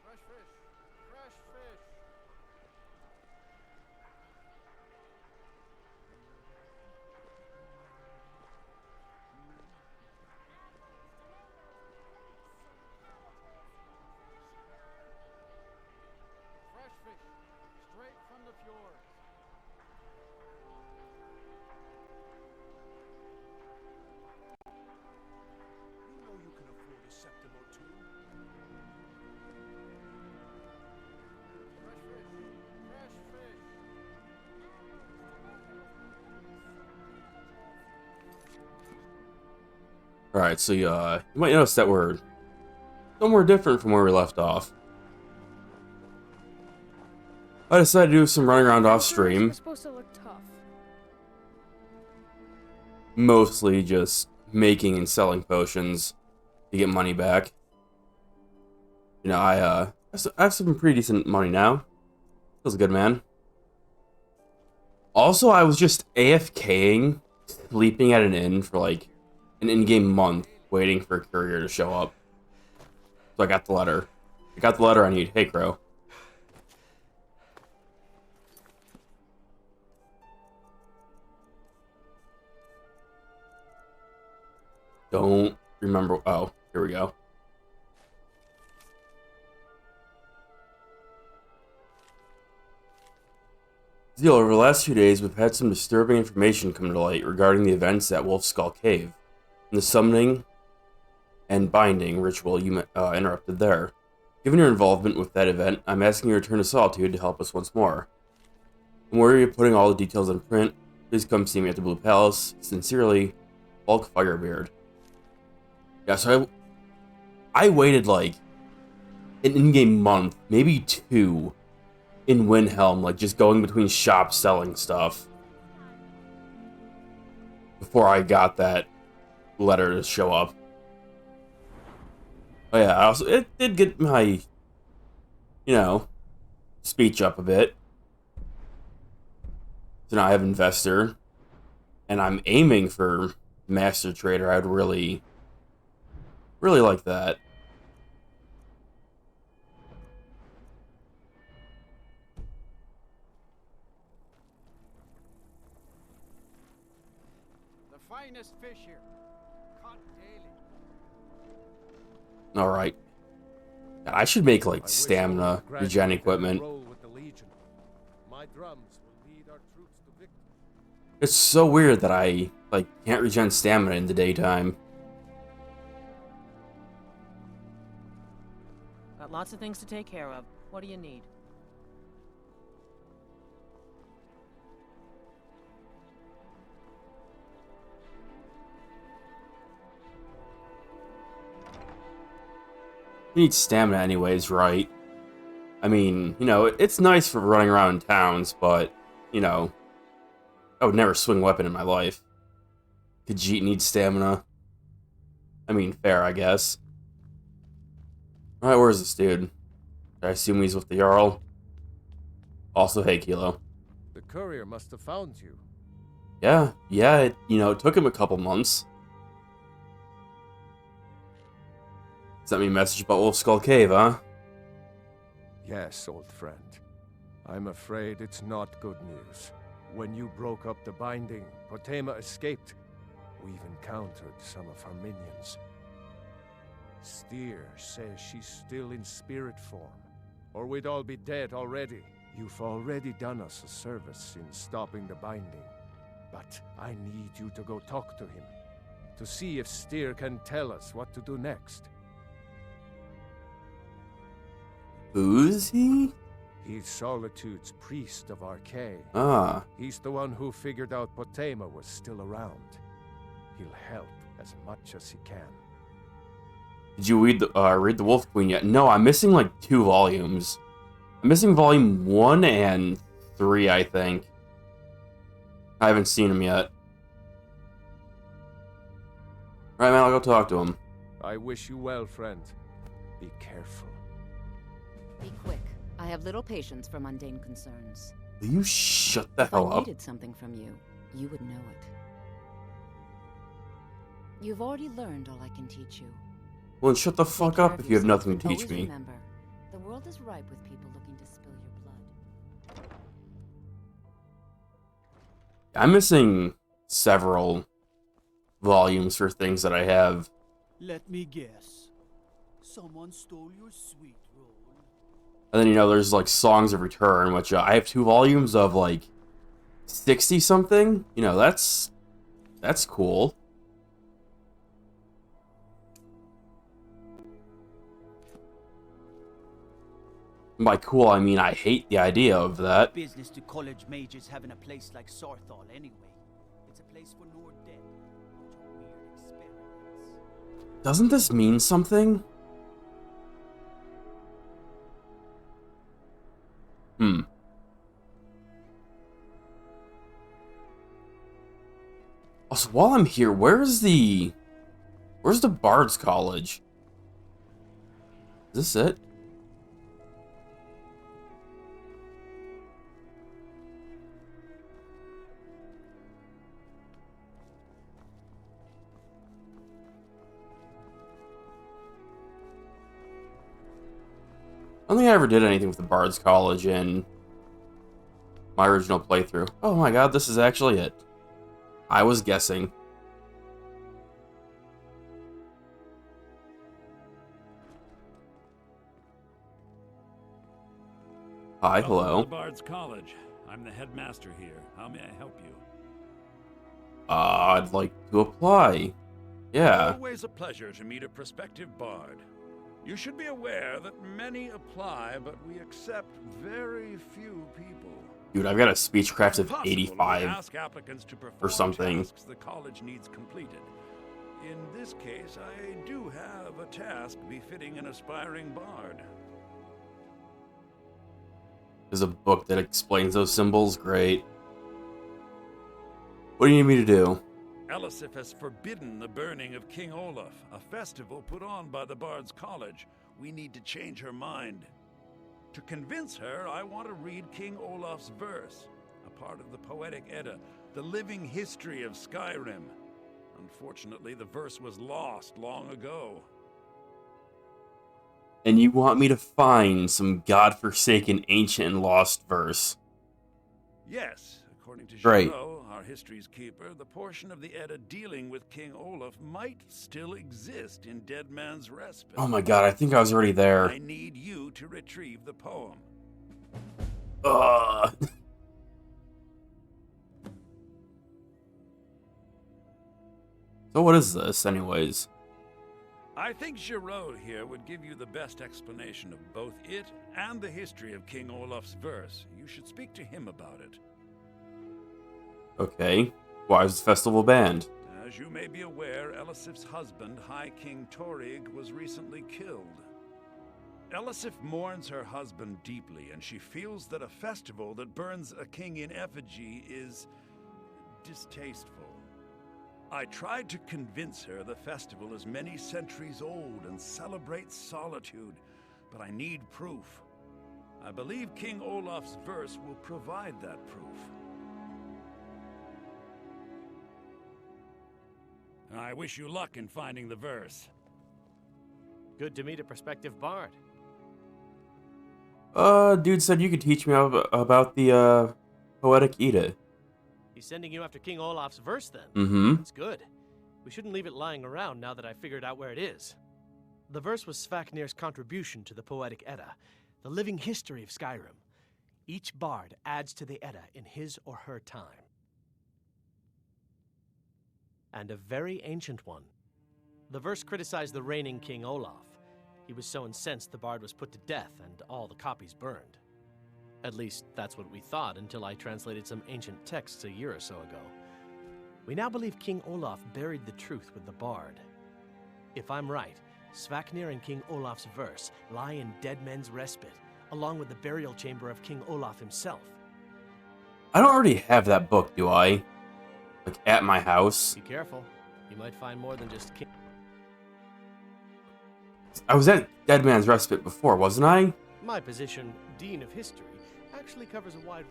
Fresh fish. Fresh fish. Fresh fish. Straight from the fjords. You know you can afford a septim or two. Fresh fish. Fresh fish. Alright, so you might notice that we're somewhere different from where we left off. I decided to do some running around off stream. We're supposed to look tough. Mostly just making and selling potions to get money back. You know, I have some pretty decent money now. Feels good, man. Also, I was just AFKing, sleeping at an inn for like an in-game month, waiting for a courier to show up. So I got the letter. I got the letter I need. Hey, Crow. Don't remember. Oh, here we go. Zeal, over the last few days, we've had some disturbing information come to light regarding the events at Wolf Skull Cave and the summoning and binding ritual you interrupted there. Given your involvement with that event, I'm asking you to return to Solitude to help us once more. I'm worried of putting all the details in print. Please come see me at the Blue Palace. Sincerely, Bulk Firebeard. Yeah, so I waited like an in-game month, maybe 2, in Windhelm, like just going between shops selling stuff before I got that letter to show up. Oh yeah, also it did get my, speech up a bit. So now I have Investor, and I'm aiming for Master Trader. I'd really like that. The finest fish here. Caught daily. Alright. I should make like I wish stamina I would regen graduate equipment. and roll with the Legion. My drums will lead our troops to victory. It's so weird that I can't regen stamina in the daytime. Got lots of things to take care of. What do you need? You need stamina anyways, right? I mean, it's nice for running around in towns, but, I would never swing a weapon in my life. Khajiit needs stamina. I mean, fair, I guess. Alright, where's this dude? I assume he's with the Jarl. Also, hey, Kilo. The courier must have found you. Yeah, it took him a couple months. Sent me a message about Wolf Skull Cave, huh? Yes, old friend. I'm afraid it's not good news. When you broke up the binding, Potema escaped. We've encountered some of her minions. Steer says she's still in spirit form, or we'd all be dead already. You've already done us a service in stopping the binding, but I need you to go talk to him, to see if Steer can tell us what to do next. Who's he? He's Solitude's priest of Archay. Ah, He's the one who figured out Potema was still around. He'll help as much as he can. did you read the Wolf Queen yet? No, I'm missing like 2 volumes. I'm missing volume 1 and 3, I think. I haven't seen him yet. Alright, man, I'll go talk to him. I wish you well, friend. Be careful. Be quick. I have little patience for mundane concerns. Will you shut the If I hell up? needed something from you, you would know it. You've already learned all I can teach you. Well, then shut the fuck Take care up of if you have yourself, nothing to and teach always me. Remember, the I'm missing several volumes for things that I have. Let me guess. Someone stole your sweet roll. And then, you know, there's like Songs of Return, which I have 2 volumes of like 60 something. You know, that's cool. And by cool, I mean I hate the idea of that. Business to college majors having a place like Sarthal anyway. It's a place for Nord dead. Weird experiments. Doesn't this mean something? Also, while I'm here, where's the Bard's College? Is this it? I don't think I ever did anything with the Bard's College in my original playthrough. Oh my god, this is actually it. I was guessing. Hi, Welcome hello. to the Bard's College. I'm the headmaster here. How may I help you? I'd like to apply. Yeah. Always a pleasure to meet a prospective bard. You should be aware that many apply, but we accept very few people. Dude, I've got a speechcraft of Possible, we 85 ask applicants to or perform something. tasks the college needs completed. In this case, I do have a task befitting an aspiring bard. There's a book that explains those symbols. Great. What do you need me to do? Elisif has forbidden the burning of King Olaf, a festival put on by the Bard's College. We need to change her mind. To convince her, I want to read King Olaf's verse, a part of the Poetic Edda, the living history of Skyrim. Unfortunately, the verse was lost long ago. And you want me to find some godforsaken ancient and lost verse? Yes, according to Great. Giraud, our history's keeper, the portion of the Edda dealing with King Olaf might still exist in Dead Man's Respite. Oh my god, I think I was already there. I need you to retrieve the poem. Ugh. So what is this, anyways? I think Giraud here would give you the best explanation of both it and the history of King Olaf's verse. You should speak to him about it. Okay. Why is the festival banned? As you may be aware, Elisif's husband, High King Torig, was recently killed. Elisif mourns her husband deeply, and she feels that a festival that burns a king in effigy is distasteful. I tried to convince her the festival is many centuries old and celebrates solitude, but I need proof. I believe King Olaf's verse will provide that proof. I wish you luck in finding the verse. Good to meet a prospective bard. Dude said you could teach me about the, Poetic Edda. He's sending you after King Olaf's verse, then? Mm-hmm. That's good. We shouldn't leave it lying around now that I figured out where it is. The verse was Svaknir's contribution to the Poetic Edda, the living history of Skyrim. Each bard adds to the Edda in his or her time. And a very ancient one. The verse criticized the reigning King Olaf. He was so incensed the bard was put to death and all the copies burned. At least, that's what we thought until I translated some ancient texts a year or so ago. We now believe King Olaf buried the truth with the bard. If I'm right, Svaknir and King Olaf's verse lie in Dead Men's Respite, along with the burial chamber of King Olaf himself. I don't already have that book, do I? Like, at my house? Be careful. You might find more than just King... I was at Dead Man's Respite before, wasn't I? My position, Dean of History, actually covers a wide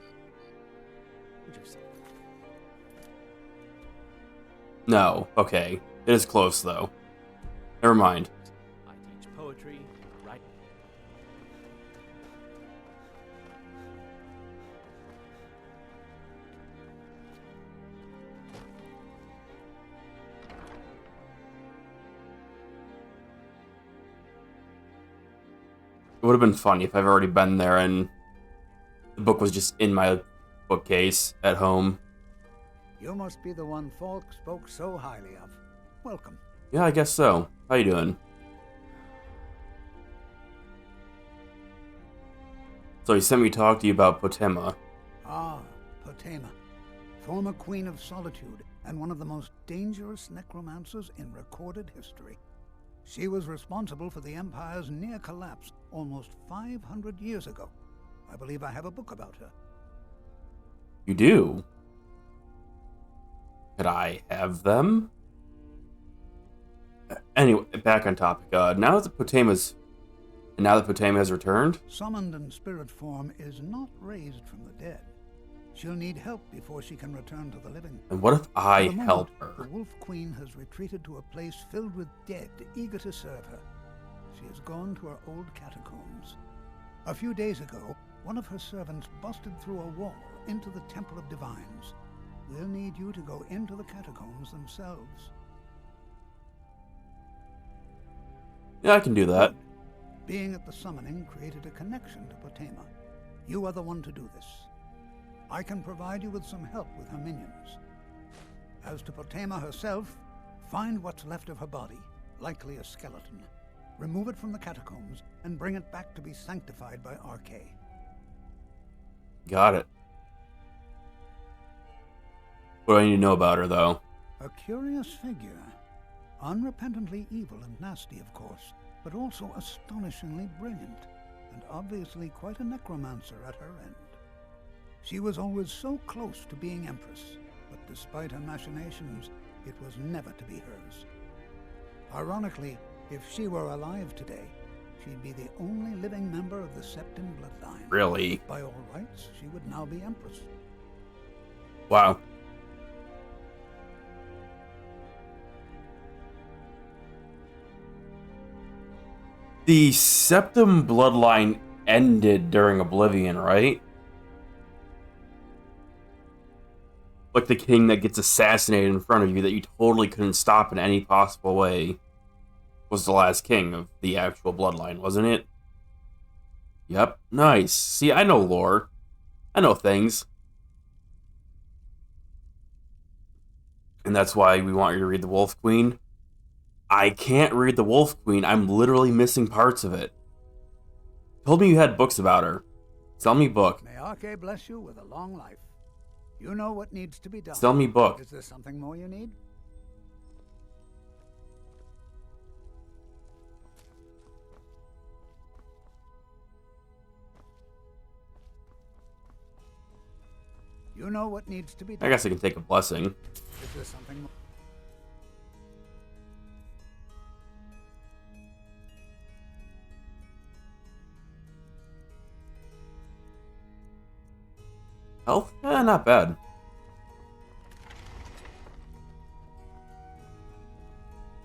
range of subjects. No. Okay. It is close, though. Never mind. I teach poetry, writing. It would have been funny if I've already been there and the book was just in my bookcase at home. You must be the one Falk spoke so highly of. Welcome. Yeah, I guess so. How you doing? So he sent me to talk to you about Potema. Ah, Potema. Former Queen of Solitude and one of the most dangerous necromancers in recorded history. She was responsible for the Empire's near collapse almost 500 years ago. I believe I have a book about her. You do? Could I have them? Anyway, back on topic. Now that Potema has returned? Summoned in spirit form is not raised from the dead. She'll need help before she can return to the living. And what if I For the moment, help her? The Wolf Queen has retreated to a place filled with dead, eager to serve her. She has gone to her old catacombs. A few days ago, one of her servants busted through a wall into the Temple of Divines. We'll need you to go into the catacombs themselves. Yeah, I can do that. Being at the summoning created a connection to Potema. You are the one to do this. I can provide you with some help with her minions. As to Potema herself, find what's left of her body, likely a skeleton. Remove it from the catacombs and bring it back to be sanctified by RK. Got it. What do I need to know about her, though? A curious figure. Unrepentantly evil and nasty, of course, but also astonishingly brilliant, and obviously quite a necromancer at her end. She was always so close to being Empress, but despite her machinations, it was never to be hers. Ironically, if she were alive today, she'd be the only living member of the Septim bloodline. Really? By all rights, she would now be Empress. Wow. The Septim bloodline ended during Oblivion, right? Like the king that gets assassinated in front of you that you totally couldn't stop in any possible way was the last king of the actual bloodline, wasn't it? Yep, nice. See, I know lore. I know things. And that's why we want you to read The Wolf Queen. I can't read The Wolf Queen. I'm literally missing parts of it. Told me you had books about her. Sell me book. May RK bless you with a long life. You know what needs to be done. Sell me book. Is there something more you need? You know what needs to be done. I guess I can take a blessing. Is there something more? Health? Not bad.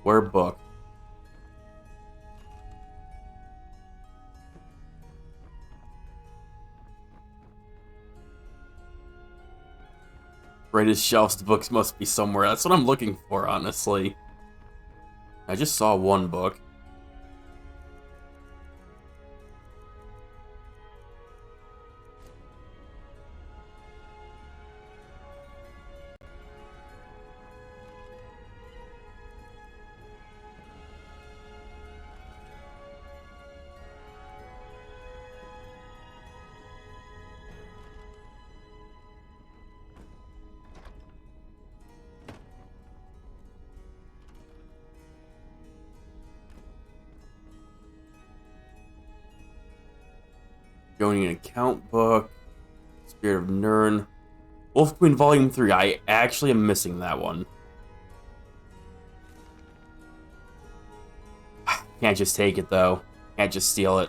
Where book? Greatest shelves, the books must be somewhere. That's what I'm looking for, honestly. I just saw one book. Going an account book. Spirit of Nirn. Wolf Queen Volume 3. I actually am missing that one. Can't just take it, though. Can't just steal it.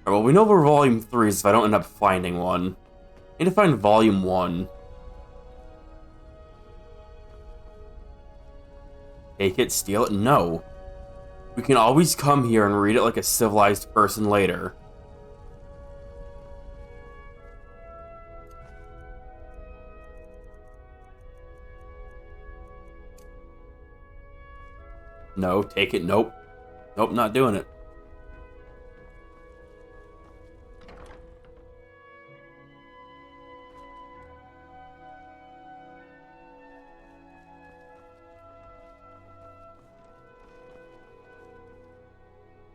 Alright, well, we know where Volume 3 is if I don't end up finding one. I need to find Volume 1. Take it, steal it? No. We can always come here and read it like a civilized person later. No, take it, nope. Nope, not doing it.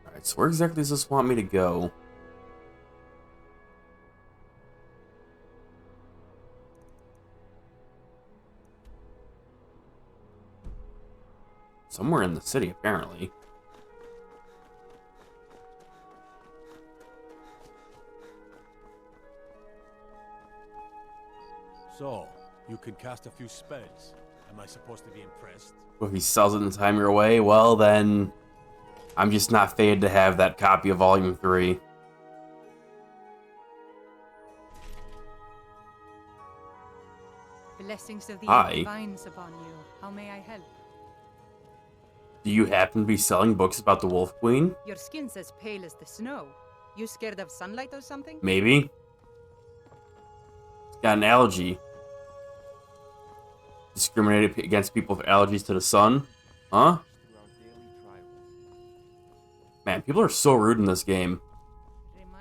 Alright, so where exactly does this want me to go? Somewhere in the city, apparently. So, you can cast a few spells. Am I supposed to be impressed? Well, if he sells it in the time you're away, well then... I'm just not fated to have that copy of Volume 3. Blessings of the Hi. divines upon you. How may I help? Do you happen to be selling books about the Wolf Queen? Your skin's as pale as the snow. You scared of sunlight or something? Maybe? Got an allergy. Discriminated against people with allergies to the sun? Huh? Man, people are so rude in this game.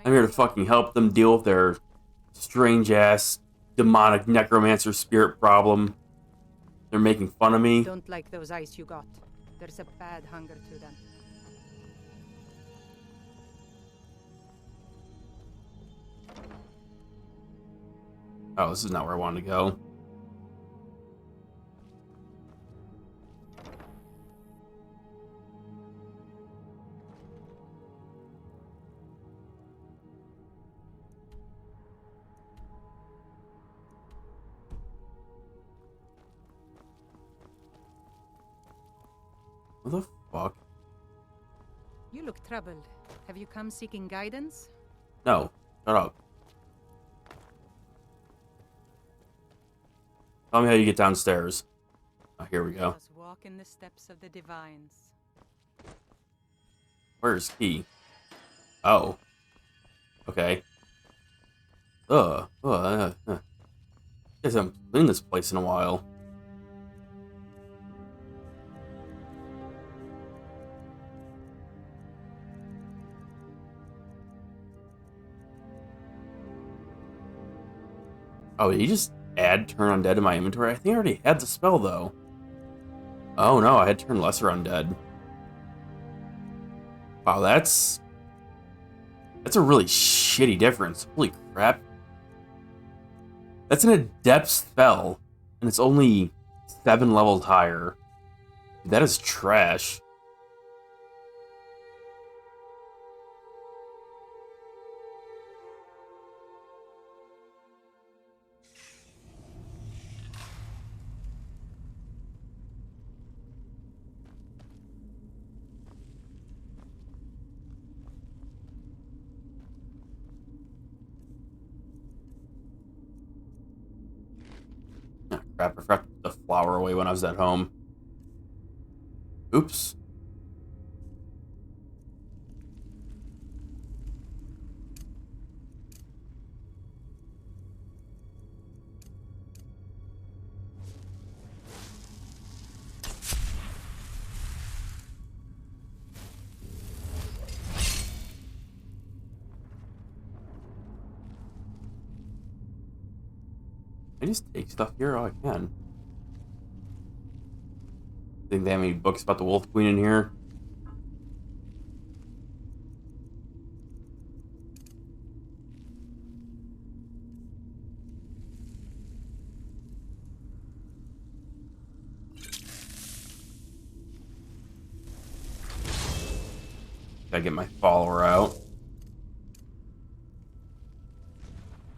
I'm here to fucking help them deal with their strange-ass, demonic necromancer spirit problem. They're making fun of me. Don't like those eyes you got. There's a bad hunger to them. Oh, this is not where I wanted to go. What the fuck? You look troubled. Have you come seeking guidance? No, shut up. Tell me how you get downstairs. Oh, here we go. Just walk in the steps of the divines. Where's Key? Oh. Okay. Guess I haven't cleaned this place in a while. Oh, did you just add Turn Undead to my inventory? I think I already had the spell, though. Oh, no, I had Turn Lesser Undead. Wow, that's a really shitty difference. Holy crap. That's an Adept spell, and it's only 7 levels higher. That is trash. Oh, crap, I forgot to put the flower away when I was at home. Oops. I just take stuff here? Oh, I can. Think they have any books about the Wolf Queen in here? Gotta get my follower out.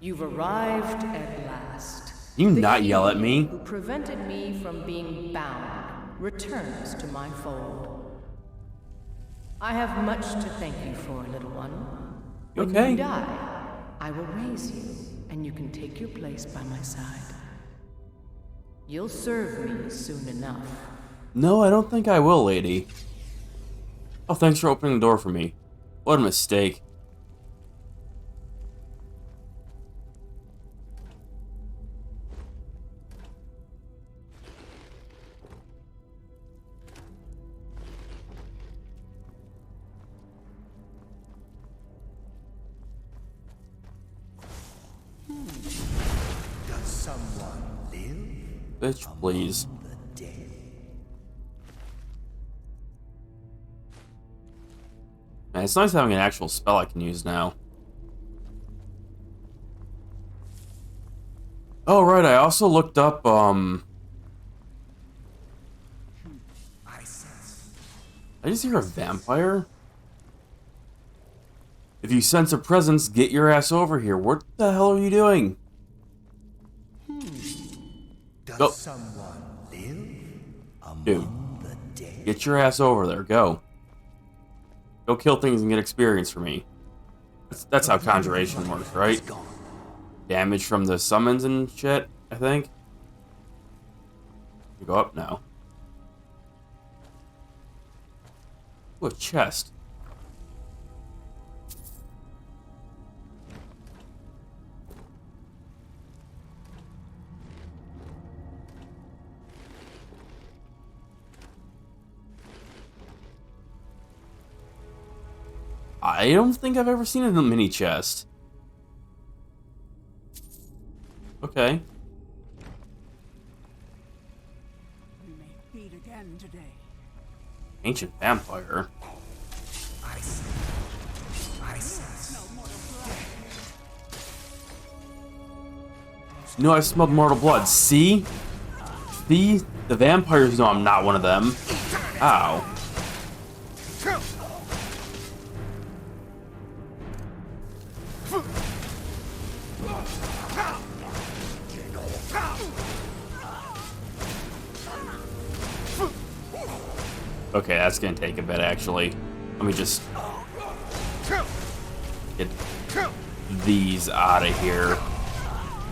You've arrived at last. You The not yell at hero me. Who prevented me from being bound returns to my fold. I have much to thank you for, little one. When Okay. you die, I will raise you, and you can take your place by my side. You'll serve me soon enough. No, I don't think I will, lady. Oh, thanks for opening the door for me. What a mistake. Bitch, please. Man, it's nice having an actual spell I can use now. Oh, right, I also looked up, I just hear a vampire? If you sense a presence, get your ass over here. What the hell are you doing? Does someone live among the dead? Get your ass over there. Go. Go kill things and get experience for me. That's how conjuration works, right? Damage from the summons and shit, I think. You go up now. Ooh, a chest. I don't think I've ever seen a mini chest. Okay. We may meet again today. Ancient vampire. No, I smelled mortal blood. See? See? The vampires know I'm not one of them. Ow. Okay, that's gonna take a bit, actually. Let me just get these out of here.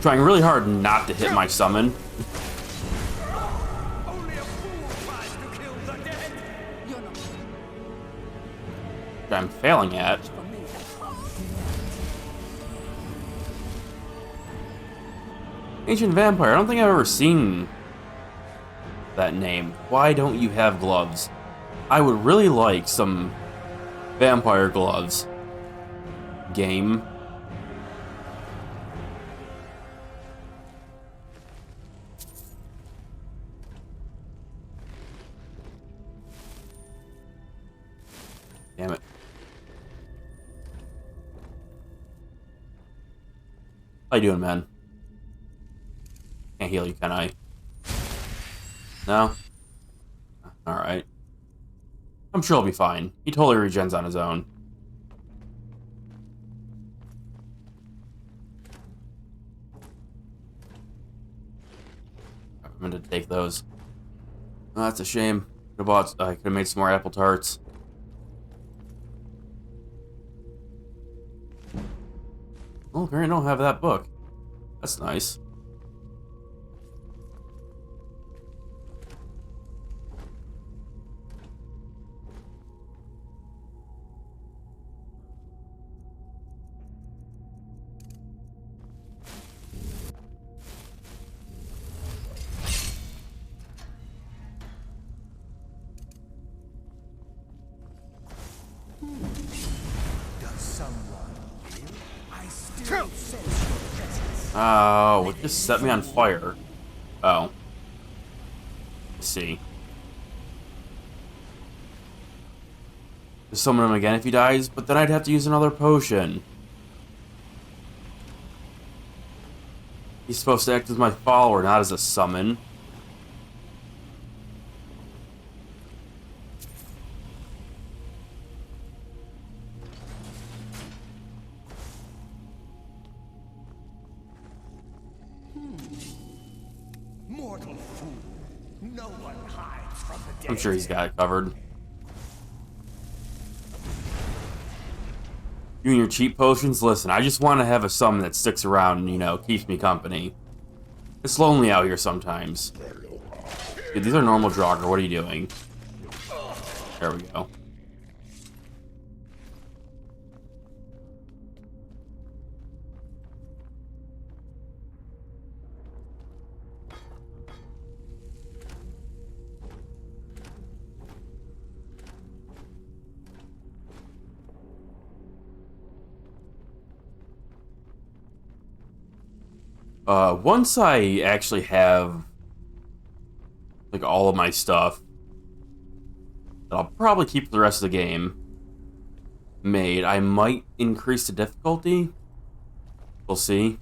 Trying really hard not to hit my summon. I'm failing at. Ancient vampire. I don't think I've ever seen that name. Why don't you have gloves? I would really like some vampire gloves. Game. Damn it. How you doing, man? Can't heal you, can I? No? Alright. I'm sure he'll be fine. He totally regens on his own. I'm gonna take those. Oh, that's a shame. I could have made some more apple tarts. Oh, apparently I don't have that book. That's nice. Oh, it just set me on fire. Oh. Let's see. Just summon him again if he dies, but then I'd have to use another potion. He's supposed to act as my follower, not as a summon. Mortal fool. No one hides from the dead. I'm sure he's got it covered. You and your cheap potions? Listen, I just want to have a summon that sticks around and, you know, keeps me company. It's lonely out here sometimes. Dude, these are normal Draugr. What are you doing? There we go. Once I actually have like all of my stuff that I'll probably keep for the rest of the game made. I might increase the difficulty. We'll see.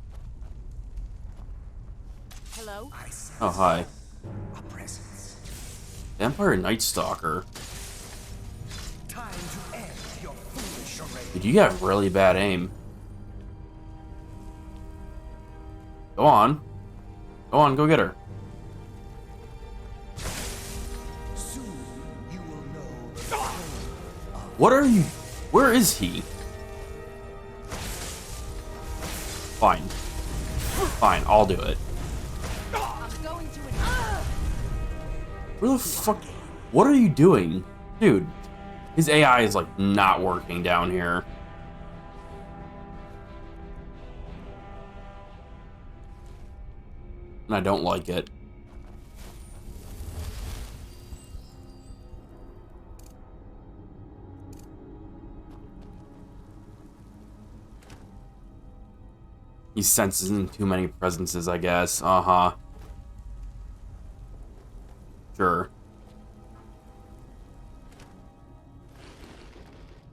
Hello? Oh, hi. A presence. Vampire Night Stalker. Time to end your foolish array. Dude, you got really bad aim. Go on. Go on, go get her. Soon you will know the pain of What are you? Where is he? Fine. Fine, I'll do it. I'm going to Where the fuck? What are you doing? Dude, his AI is like not working down here. And I don't like it. He senses in too many presences, I guess. Uh-huh. Sure.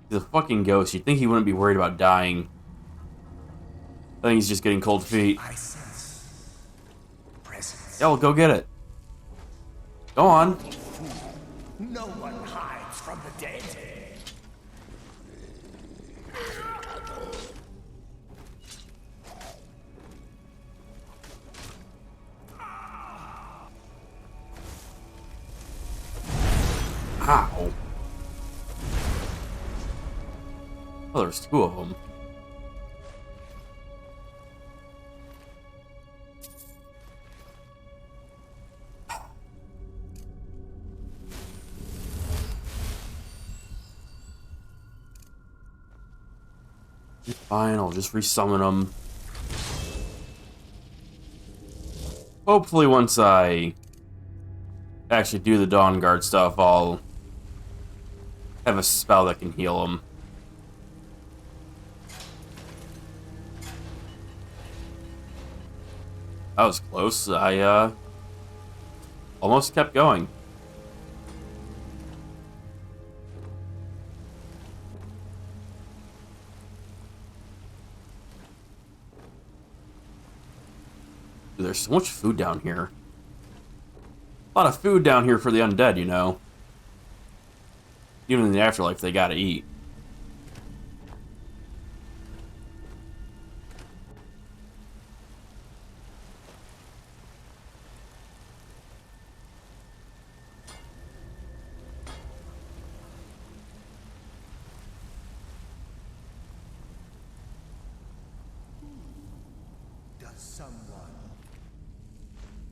He's a fucking ghost. You'd think he wouldn't be worried about dying. I think he's just getting cold feet. I sense presence. Yeah, well, go get it. Go on. No one hides from the dead. Ow. Oh, there's two of them. Fine, I'll just resummon them. Hopefully once I actually do the Dawn Guard stuff, I'll have a spell that can heal them. That was close. I almost kept going. Dude, there's so much food down here. A lot of food down here for the undead, you know. Even in the afterlife, they gotta eat. Does someone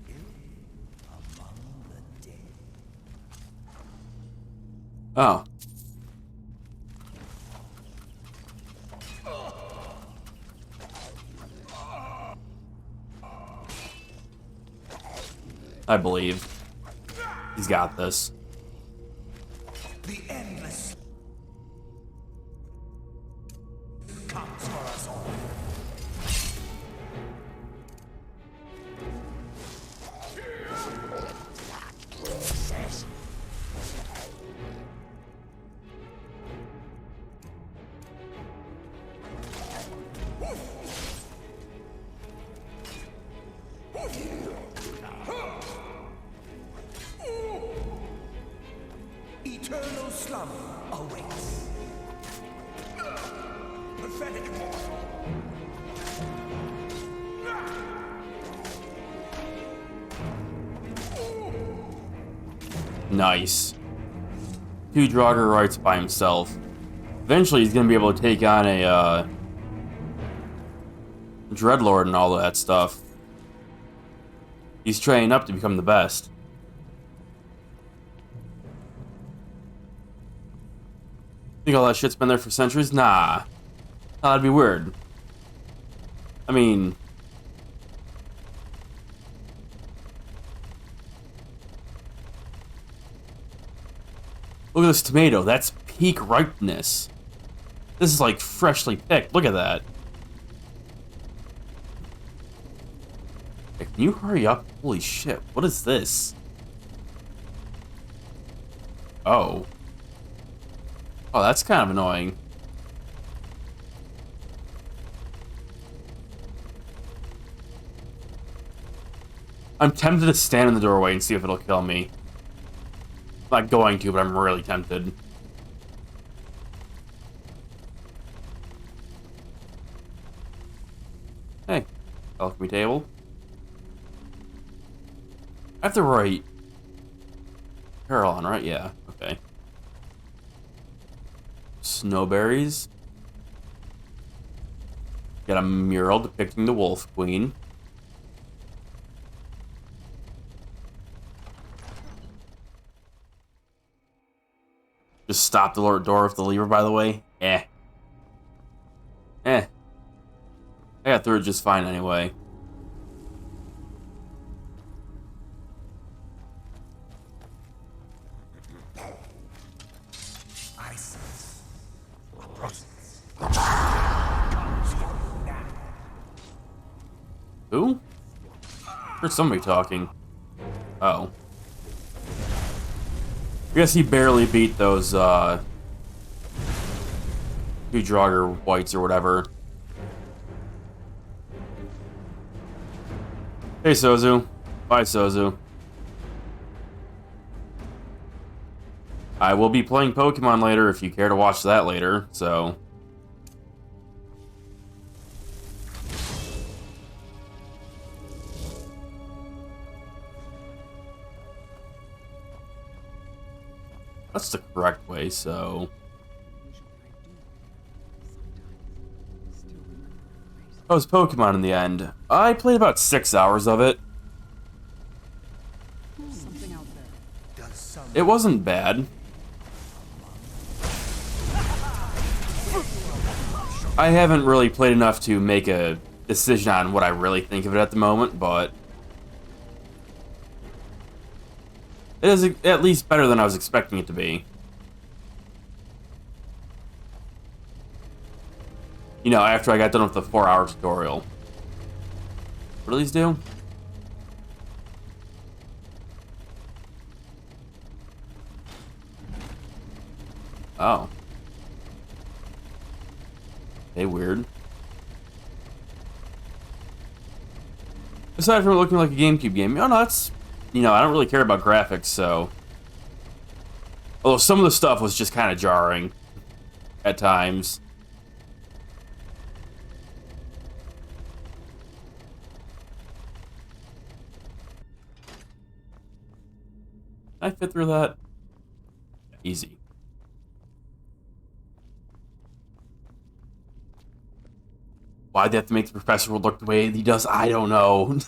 ill among the dead? Oh. I believe. He's got this. The endless comes for us all. Eternal slumber awaits. Pathetic mortal. Nice. Two Draugr rights by himself. Eventually he's gonna be able to take on a Dreadlord and all of that stuff. He's training up to become the best. Think all that shit's been there for centuries? Nah. That'd be weird. I mean... Look at this tomato. That's peak ripeness. This is like freshly picked. Look at that. Hey, can you hurry up? Holy shit. What is this? Oh. Oh, that's kind of annoying. I'm tempted to stand in the doorway and see if it'll kill me. I'm not going to, but I'm really tempted. Hey, alchemy table. I have to write Carolyn, right? Yeah, okay. Snowberries. Got a mural depicting the Wolf Queen. Just stop the door with the lever, by the way. I got through it just fine anyway. Who? Heard somebody talking. Oh. I guess he barely beat those, 2 Draugr whites or whatever. Hey, Sozu. Bye, Sozu. I will be playing Pokemon later if you care to watch that later, so... That's the correct way, so... How was Pokemon in the end? I played about 6 hours of it. It wasn't bad. I haven't really played enough to make a decision on what I really think of it at the moment, but... It is at least better than I was expecting it to be. You know, after I got done with the 4-hour tutorial. What do these do? Oh. Okay, weird. Aside from it looking like a GameCube game, oh no, that's... You know, I don't really care about graphics, so... Although some of the stuff was just kind of jarring. At times. Can I fit through that? Easy. Why'd they have to make the professor look the way he does? I don't know.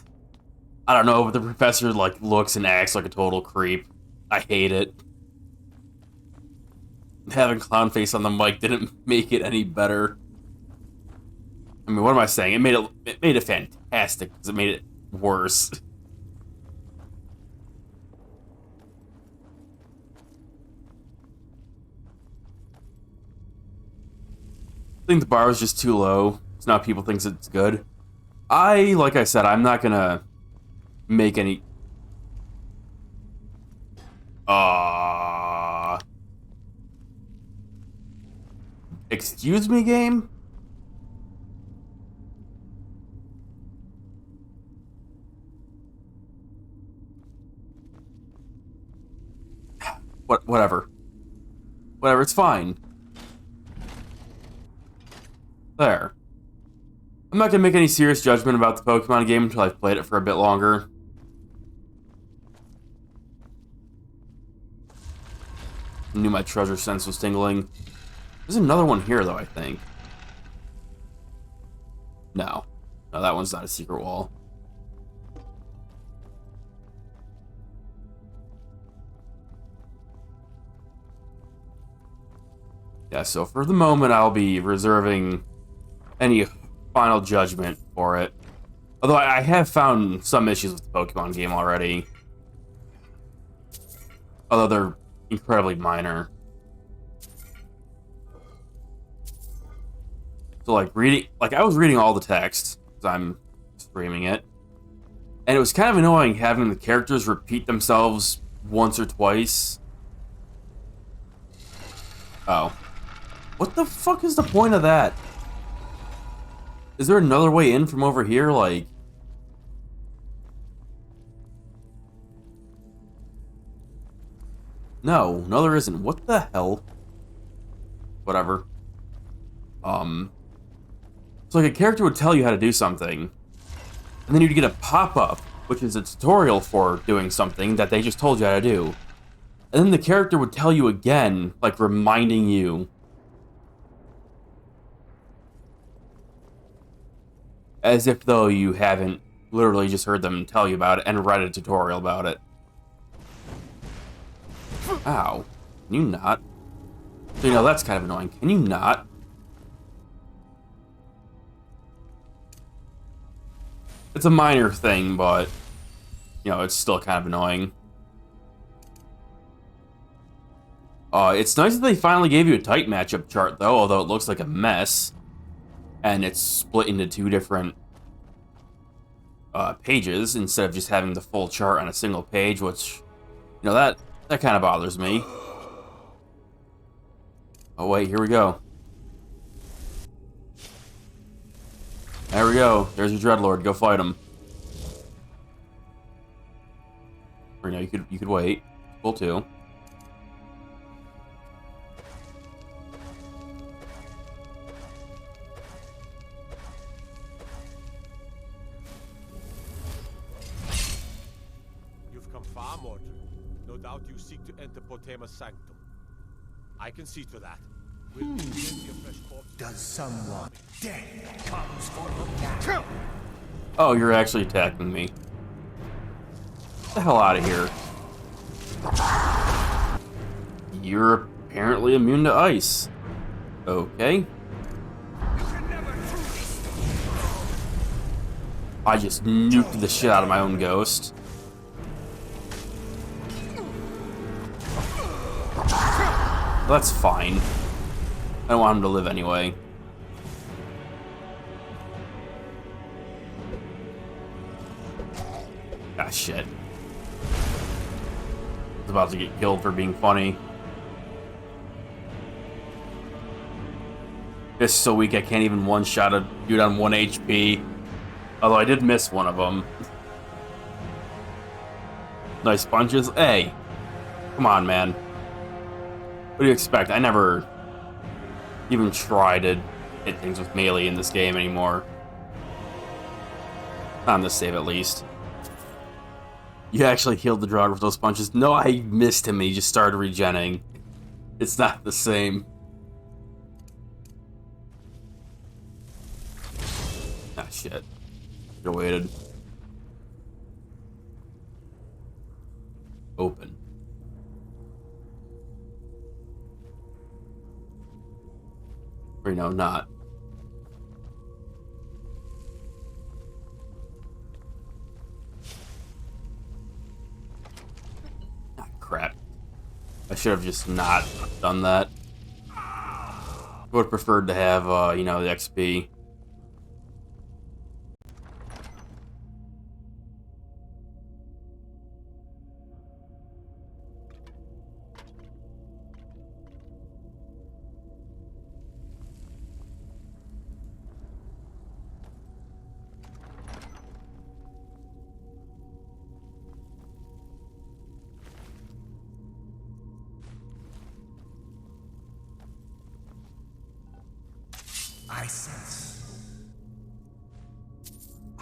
I don't know, but the professor, like, looks and acts like a total creep. I hate it. Having clown face on the mic didn't make it any better. I mean, what am I saying? It made it fantastic, because it made it worse. I think the bar was just too low, so now people think it's good. Like I said, I'm not gonna make any... Excuse me, game? Whatever. Whatever, it's fine. There. I'm not gonna make any serious judgment about the Pokemon game until I've played it for a bit longer. I knew my treasure sense was tingling. There's another one here, though, I think. No. No, that one's not a secret wall. Yeah, so for the moment, I'll be reserving any final judgment for it. Although I have found some issues with the Pokemon game already. Although they're incredibly minor. So I was reading all the text, because I'm streaming it. And it was kind of annoying having the characters repeat themselves once or twice. Oh. What the fuck is the point of that? Is there another way in from over here? Like... No, there isn't. What the hell? Whatever. So like a character would tell you how to do something, and then you'd get a pop-up, which is a tutorial for doing something that they just told you how to do. And then the character would tell you again, like reminding you. As if though you haven't literally just heard them tell you about it and read a tutorial about it. Ow. Can you not? So, you know, that's kind of annoying. Can you not? It's a minor thing, but, you know, it's still kind of annoying. It's nice that they finally gave you a tight matchup chart, though, although it looks like a mess. And it's split into 2 different pages instead of just having the full chart on a single page, which, you know, that kind of bothers me. Oh, wait, here we go. There we go. There's your Dreadlord. Go fight him. Or, you know, you could wait. Cool, too. You've come far, Mordred. No doubt you seek to enter Potema's sanctum. I can see to that. We'll Does someone death comes for you now? Oh, you're actually attacking me. Get the hell out of here. You're apparently immune to ice. Okay. I just nuked the shit out of my own ghost. That's fine. I don't want him to live anyway. Ah, shit. I was about to get killed for being funny. This is so weak I can't even one-shot a dude on 1 HP. Although I did miss one of them. Nice punches. Hey! Come on, man. What do you expect? I never even try to hit things with melee in this game anymore. Not on this save, at least. You actually healed the Draugr with those punches. No, I missed him. He just started regenning. It's not the same. Ah, shit. Should've waited. Open. Or, no, not. Ah, crap. I should have just not done that. I would have preferred to have, you know, the XP. I sense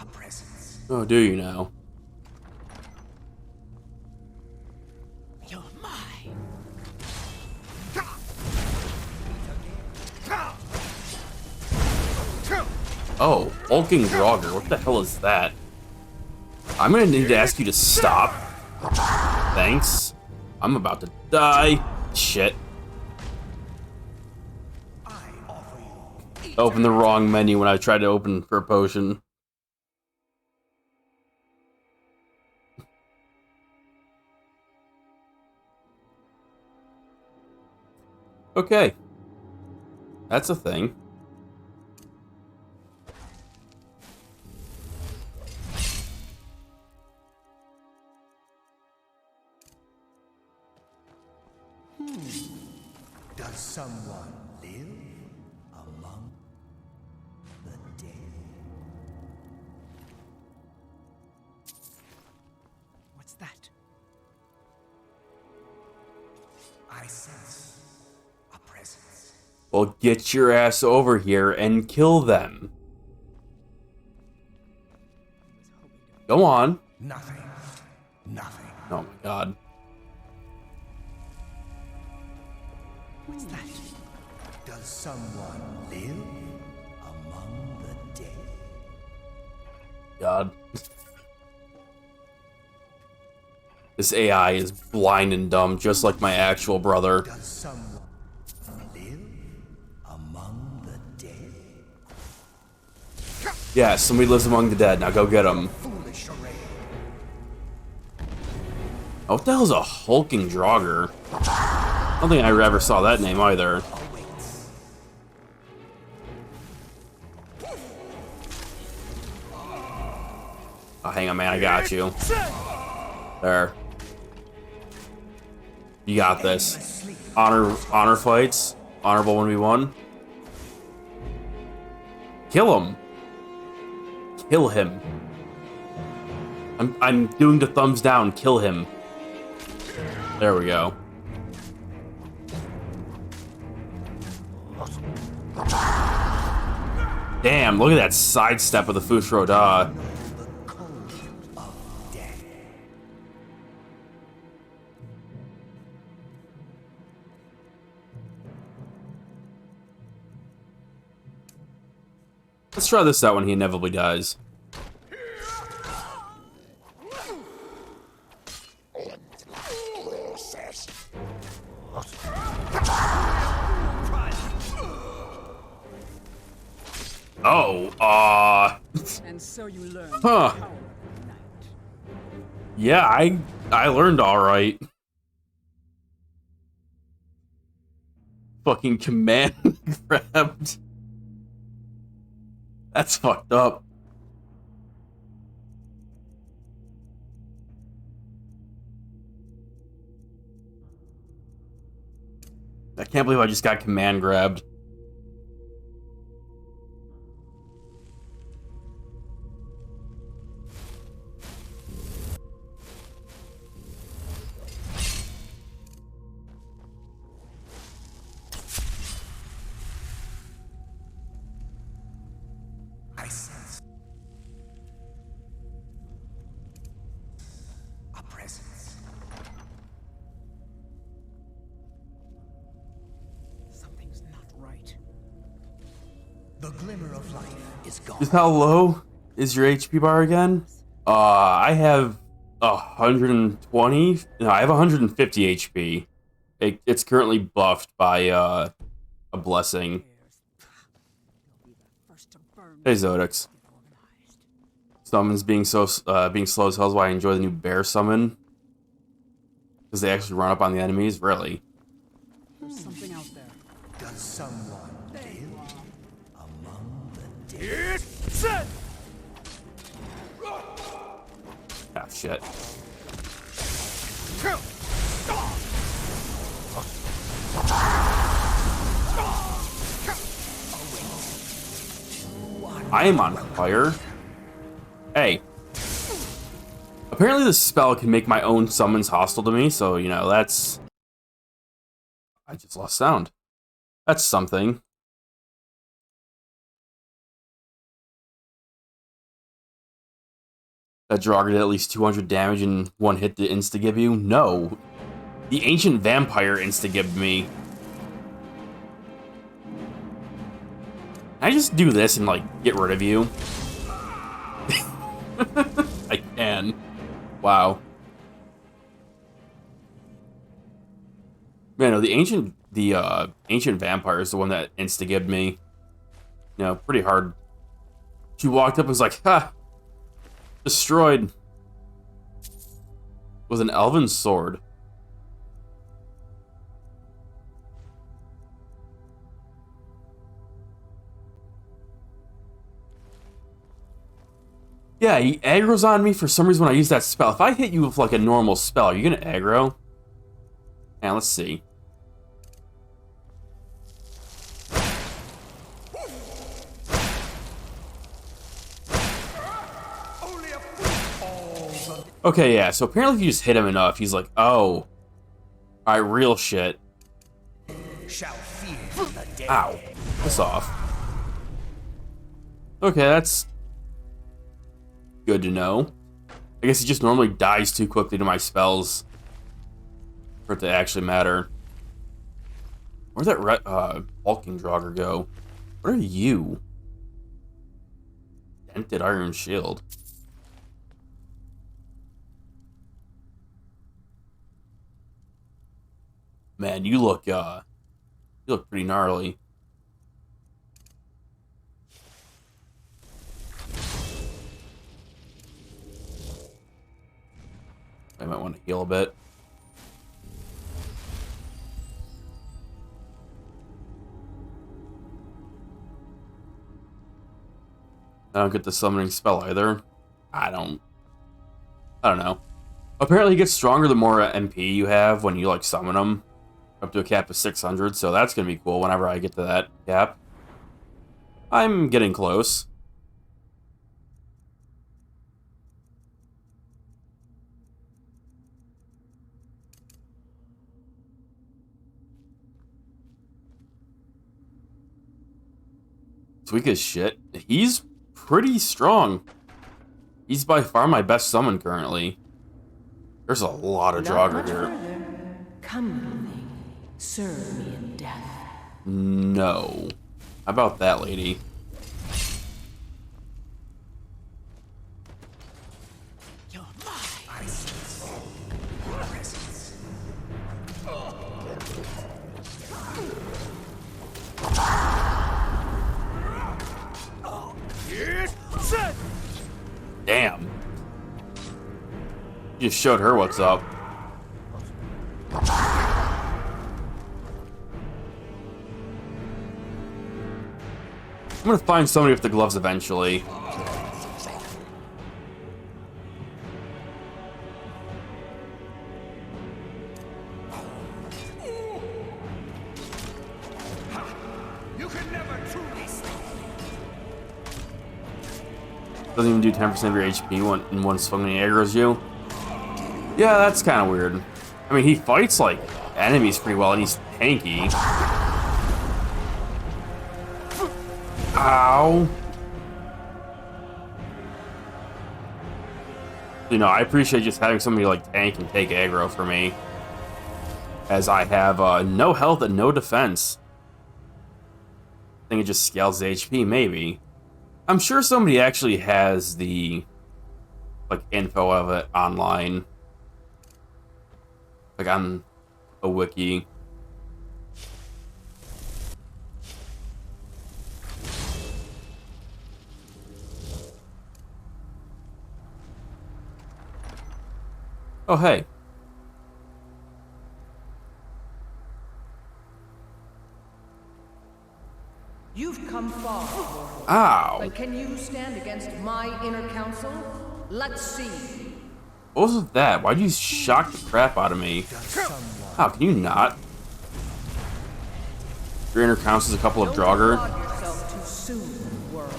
a presence. Oh, do you now? You're mine. Oh, hulking Draugr. What the hell is that? I'm gonna need to ask you to stop. Thanks. I'm about to die. Shit. Open the wrong menu when I tried to open for a potion. Okay. That's a thing. Does someone live among the dead. What's that? I sense a presence. Well, get your ass over here and kill them. Go on. Nothing. Nothing. Oh my god. What's that? Does someone live among the dead? God. This AI is blind and dumb, just like my actual brother. Does someone live among the dead? Yeah, somebody lives among the dead. Now go get him. Foolish array. Oh, what the hell is a hulking Draugr? I don't think I ever saw that name either. Oh, hang on, man. I got you. There. You got this. Honor fights. Honorable 1v1. Kill him. Kill him. I'm doing the thumbs down. Kill him. There we go. Damn, look at that sidestep of the Fusro Da. Let's try this out when he inevitably dies. Oh, And so you learn. Huh. Yeah, I learned all right. Fucking command grabbed. That's fucked up. I can't believe I just got command grabbed. I sense a presence. Something's not right. The glimmer of life is gone. Just how low is your HP bar again? I have 120. No, I have 150 HP. It's currently buffed by a blessing. Hey Zodix. Summons being slow as hell is why I enjoy the new bear summon. Because they actually run up on the enemies, really. There's something out there. Does someone live among the dead? Ah, shit. I am on fire. Hey. Apparently this spell can make my own summons hostile to me, so, you know, that's... I just lost sound. That's something. That Draugr did at least 200 damage in one hit to insta-give you? No. The Ancient Vampire insta-gibbed me. Can I just do this and, like, get rid of you? I can. Wow. Man, no, the Ancient Vampire is the one that insta-gibbed me. You know, pretty hard. She walked up and was like, ha! Destroyed. With an elven sword. Yeah, he aggro's on me for some reason when I use that spell. If I hit you with like a normal spell, are you gonna aggro? Yeah, let's see. Okay, yeah, so apparently if you just hit him enough, he's like, oh. Alright, real shit. Shall fear the dead. Ow. Piss off. Okay, that's good to know. I guess he just normally dies too quickly to my spells for it to actually matter. Where'd that bulking Draugr go? What are you? Dented iron shield. Man, you look pretty gnarly. I might want to heal a bit. I don't get the summoning spell either. I don't know. Apparently it gets stronger the more MP you have when you like summon them. Up to a cap of 600, so that's gonna be cool whenever I get to that cap. I'm getting close. It's weak as shit. He's pretty strong. He's by far my best summon currently. There's a lot of Draugr here. Come, little thing. Serve me in death. No. How about that, lady? You're mine. I sense your presence. Damn. You just showed her what's up. I'm gonna find somebody with the gloves eventually. You can never truly stop. Doesn't even do 10% of your HP in one swing when he aggroes you. Yeah, that's kind of weird. I mean, he fights like enemies pretty well, and he's tanky. Ow. You know, I appreciate just having somebody like tank and take aggro for me, as I have no health and no defense. I think it just scales the HP, maybe. I'm sure somebody actually has the like info of it online, like on a wiki. Oh, hey. You've come far, mortal. Ow. But can you stand against my inner council? Let's see. What was with that? Why'd you shock the crap out of me? How can you not? Your inner council's a couple of Draugr. Don't reward yourself too soon, world.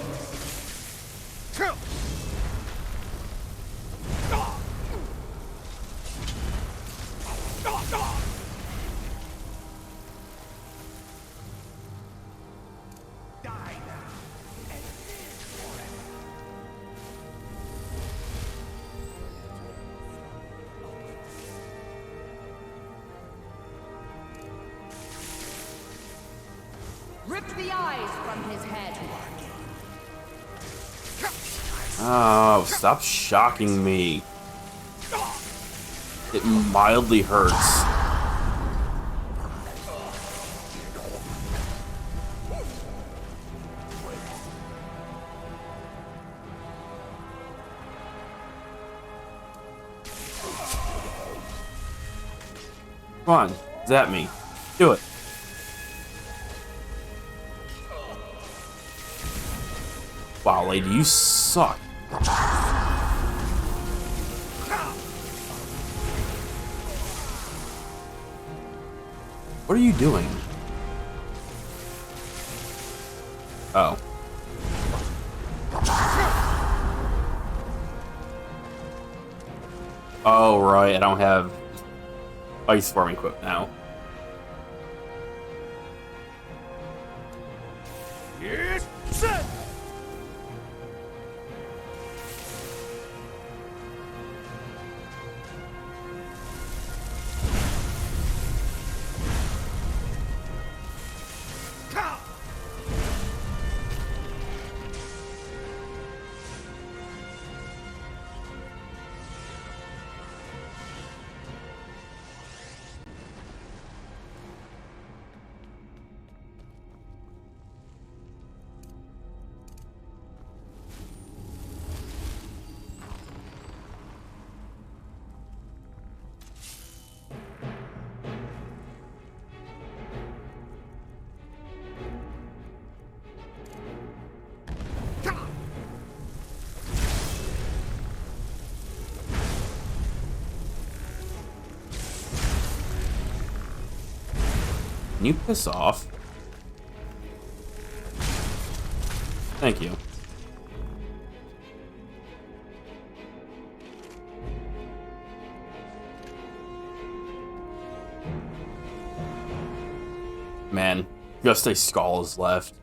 Rip the eyes from his head. Oh, stop shocking me. It mildly hurts. Come on, zap me. Do it. Wow, lady, you suck. What are you doing? Oh. right, I don't have ice form equipped now. Yes, sir. Can you piss off? Thank you. Man, just a skull is left.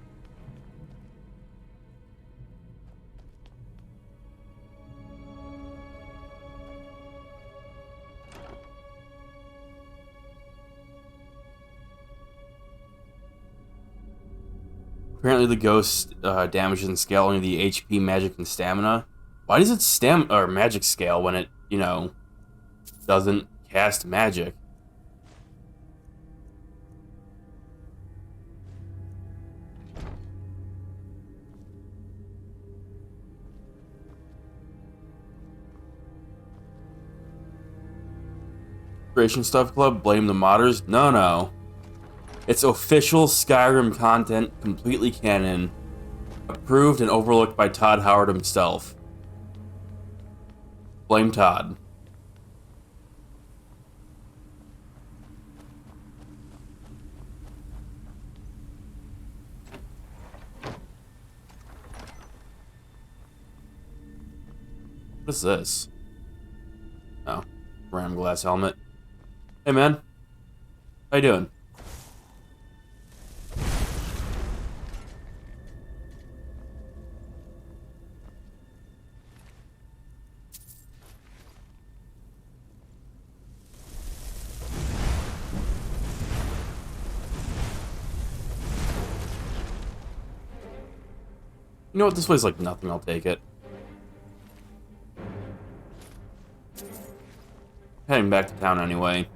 Apparently the ghost damage doesn't scale only the HP, magic, and stamina. Why does it or magic scale when it, you know, doesn't cast magic? Creation Stuff Club, blame the modders? No. It's official Skyrim content, completely canon, approved and overlooked by Todd Howard himself. Blame Todd. What is this? Oh, random glass helmet. Hey man, how you doing? You know what? This weighs like nothing. I'll take it. Heading back to town anyway.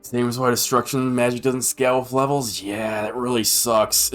Same as why destruction magic doesn't scale with levels? Yeah, that really sucks.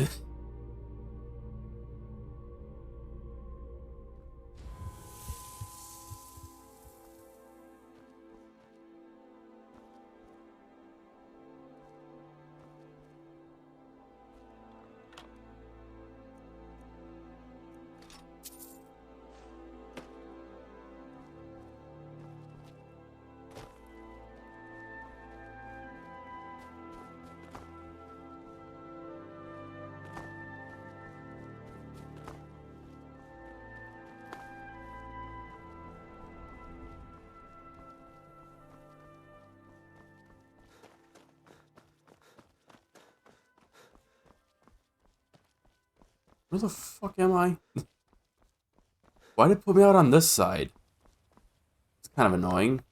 Where the fuck am I? Why did it put me out on this side? It's kind of annoying.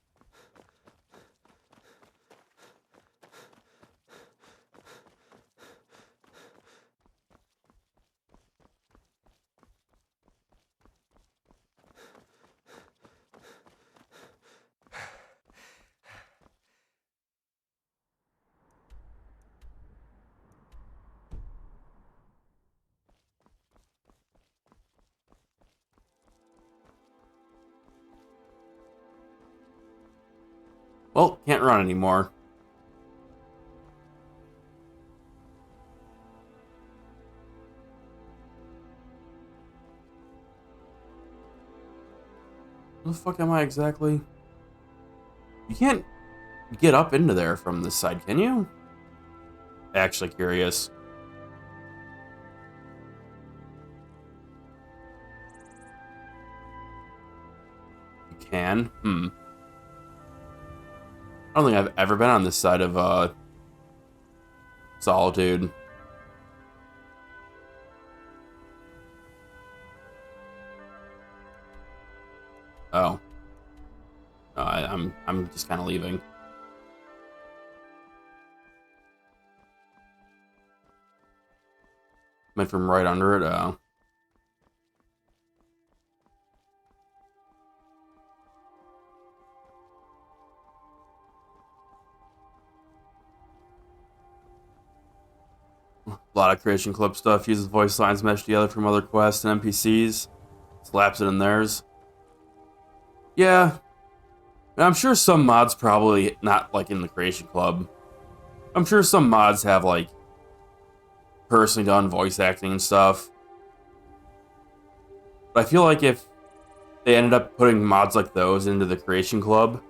Well, can't run anymore. Where the fuck am I exactly? You can't get up into there from this side, can you? Actually curious. can. I don't think I've ever been on this side of Solitude. Oh. No, I'm just kind of leaving. Went from right under it. Oh. A lot of Creation Club stuff uses voice lines meshed together from other quests and NPCs. Slaps it in theirs. Yeah. And I'm sure some mods probably not like in the Creation Club. I'm sure some mods have like personally done voice acting and stuff. But I feel like if they ended up putting mods like those into the Creation Club,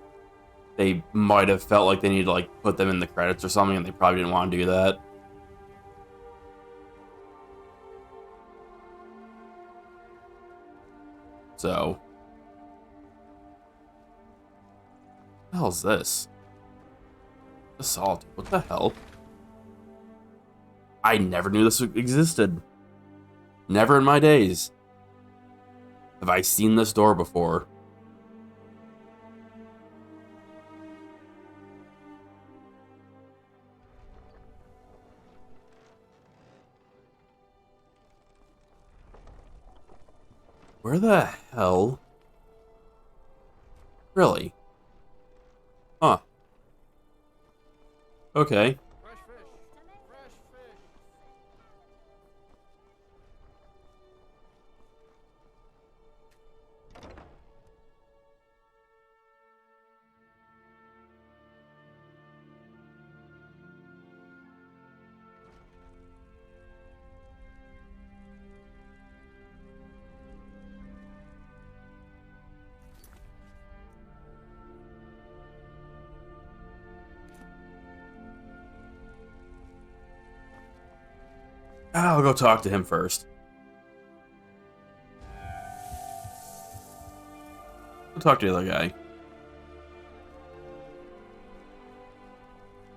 they might have felt like they needed to like put them in the credits or something, and they probably didn't want to do that. So, what the hell is this? Assault. What the hell? I never knew this existed. Never in my days have I seen this door before. Where the hell? Really? Huh. Okay. Fresh fish. Fresh fish. I'll go talk to him first. I'll talk to the other guy.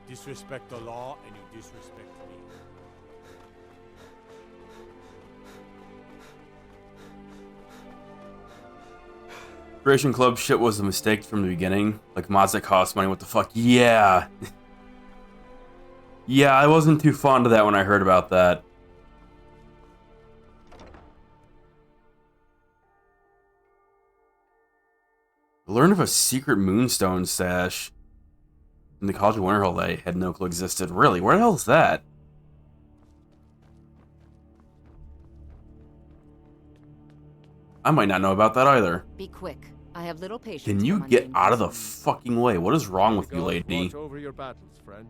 Disrespect the law and you disrespect me. Creation Club shit was a mistake from the beginning. Like mods that cost money, what the fuck? Yeah. Yeah, I wasn't too fond of that when I heard about that. Learned of a secret moonstone stash in the College of Winterhold I had no clue existed. Really? Where the hell is that? I might not know about that either. Be quick. I have little patience. Can you get out of the fucking way? What is wrong with you, lady? Watch over your battles, friend.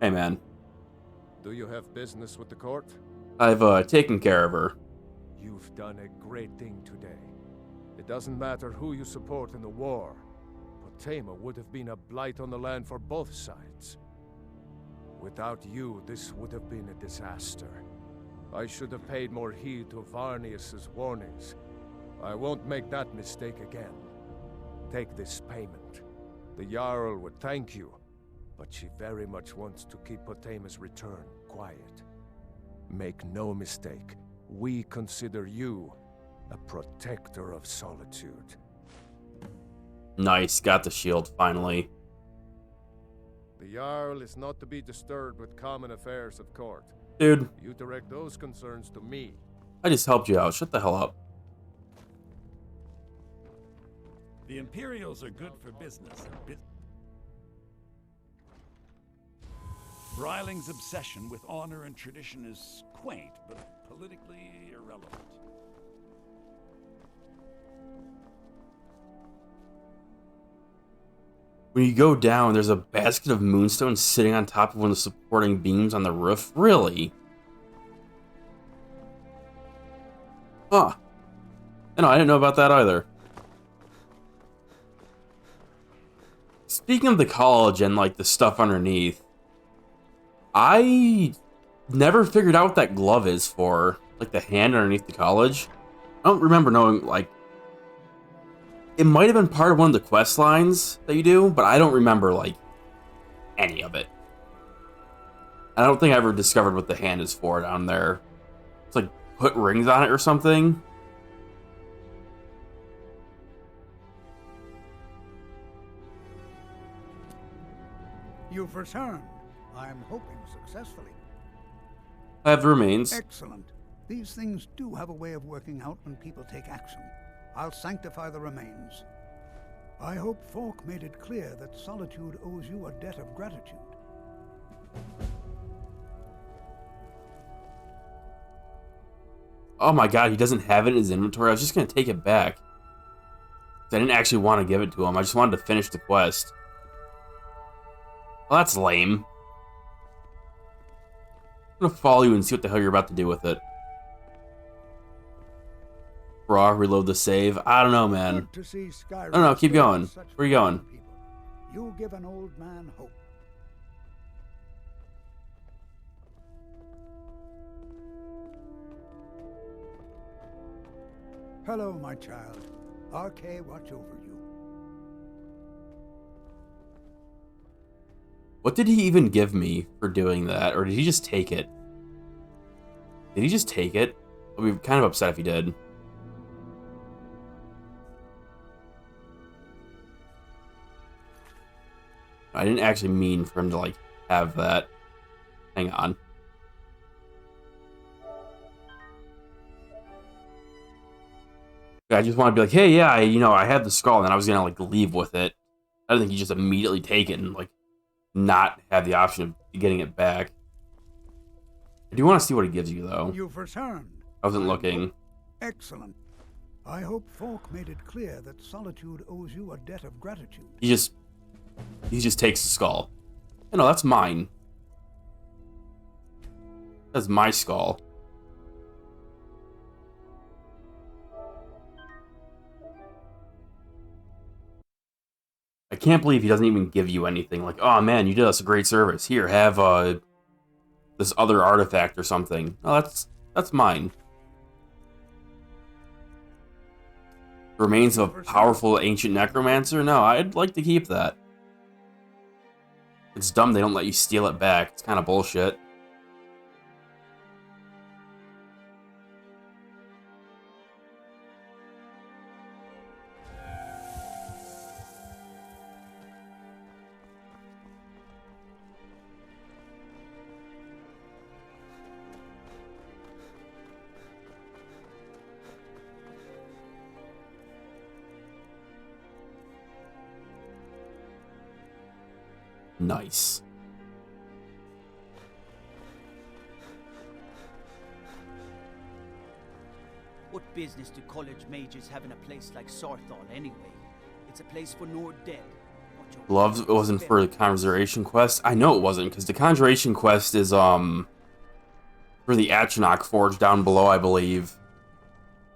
Hey, man. Do you have business with the court? I've taken care of her. You've done a great thing today. It doesn't matter who you support in the war. Potema would have been a blight on the land for both sides. Without you, this would have been a disaster. I should have paid more heed to Varnius's warnings. I won't make that mistake again. Take this payment. The Jarl would thank you, but she very much wants to keep Potema's return quiet. Make no mistake, we consider you a protector of Solitude. Nice, got the shield, finally. The Jarl is not to be disturbed with common affairs of court. Dude. You direct those concerns to me. I just helped you out, shut the hell up. The Imperials are good for business. Bryling's obsession with honor and tradition is quaint, but politically irrelevant. When you go down, there's a basket of moonstones sitting on top of one of the supporting beams on the roof. Really? Huh. No, I didn't know about that either. Speaking of the college and, like, the stuff underneath, I never figured out what that glove is for. Like, the hand underneath the college. I don't remember knowing, like, It might have been part of one of the quest lines that you do, but I don't remember, like, any of it. I don't think I ever discovered what the hand is for down there. It's like, put rings on it or something. You've returned. I'm hoping successfully. I have the remains. Excellent. These things do have a way of working out when people take action. I'll sanctify the remains. I hope Falk made it clear that Solitude owes you a debt of gratitude. Oh my god, he doesn't have it in his inventory. I was just going to take it back. I didn't actually want to give it to him. I just wanted to finish the quest. Well, that's lame. I'm going to follow you and see what the hell you're about to do with it. Raw, reload the save. I don't know, man. Good to see Skyrim. I don't know, keep going. Where are you going? You give an old man hope. Hello, my child. RK watch over you. What did he even give me for doing that? Or did he just take it? Did he just take it? I'd be kind of upset if he did. I didn't actually mean for him to, like, have that. Hang on. I just want to be like, hey, yeah, I had the skull, and then I was going to, like, leave with it. I don't think you just immediately take it and, like, not have the option of getting it back. I do want to see what it gives you, though. You've returned. I wasn't looking. Excellent. I hope Falk made it clear that Solitude owes you a debt of gratitude. He just takes the skull. No, that's mine. That's my skull. I can't believe he doesn't even give you anything. Like, oh man, you did us a great service. Here, have this other artifact or something. Oh, that's mine. Remains of a powerful ancient necromancer? No, I'd like to keep that. It's dumb they don't let you steal it back. It's kind of bullshit. Nice. What business do college mages have in a place like Sarthal anyway? It's a place for Nord dead. Gloves, it wasn't for the Conjuration quest? I know it wasn't, because the Conjuration quest is, for the Atronach Forge down below, I believe.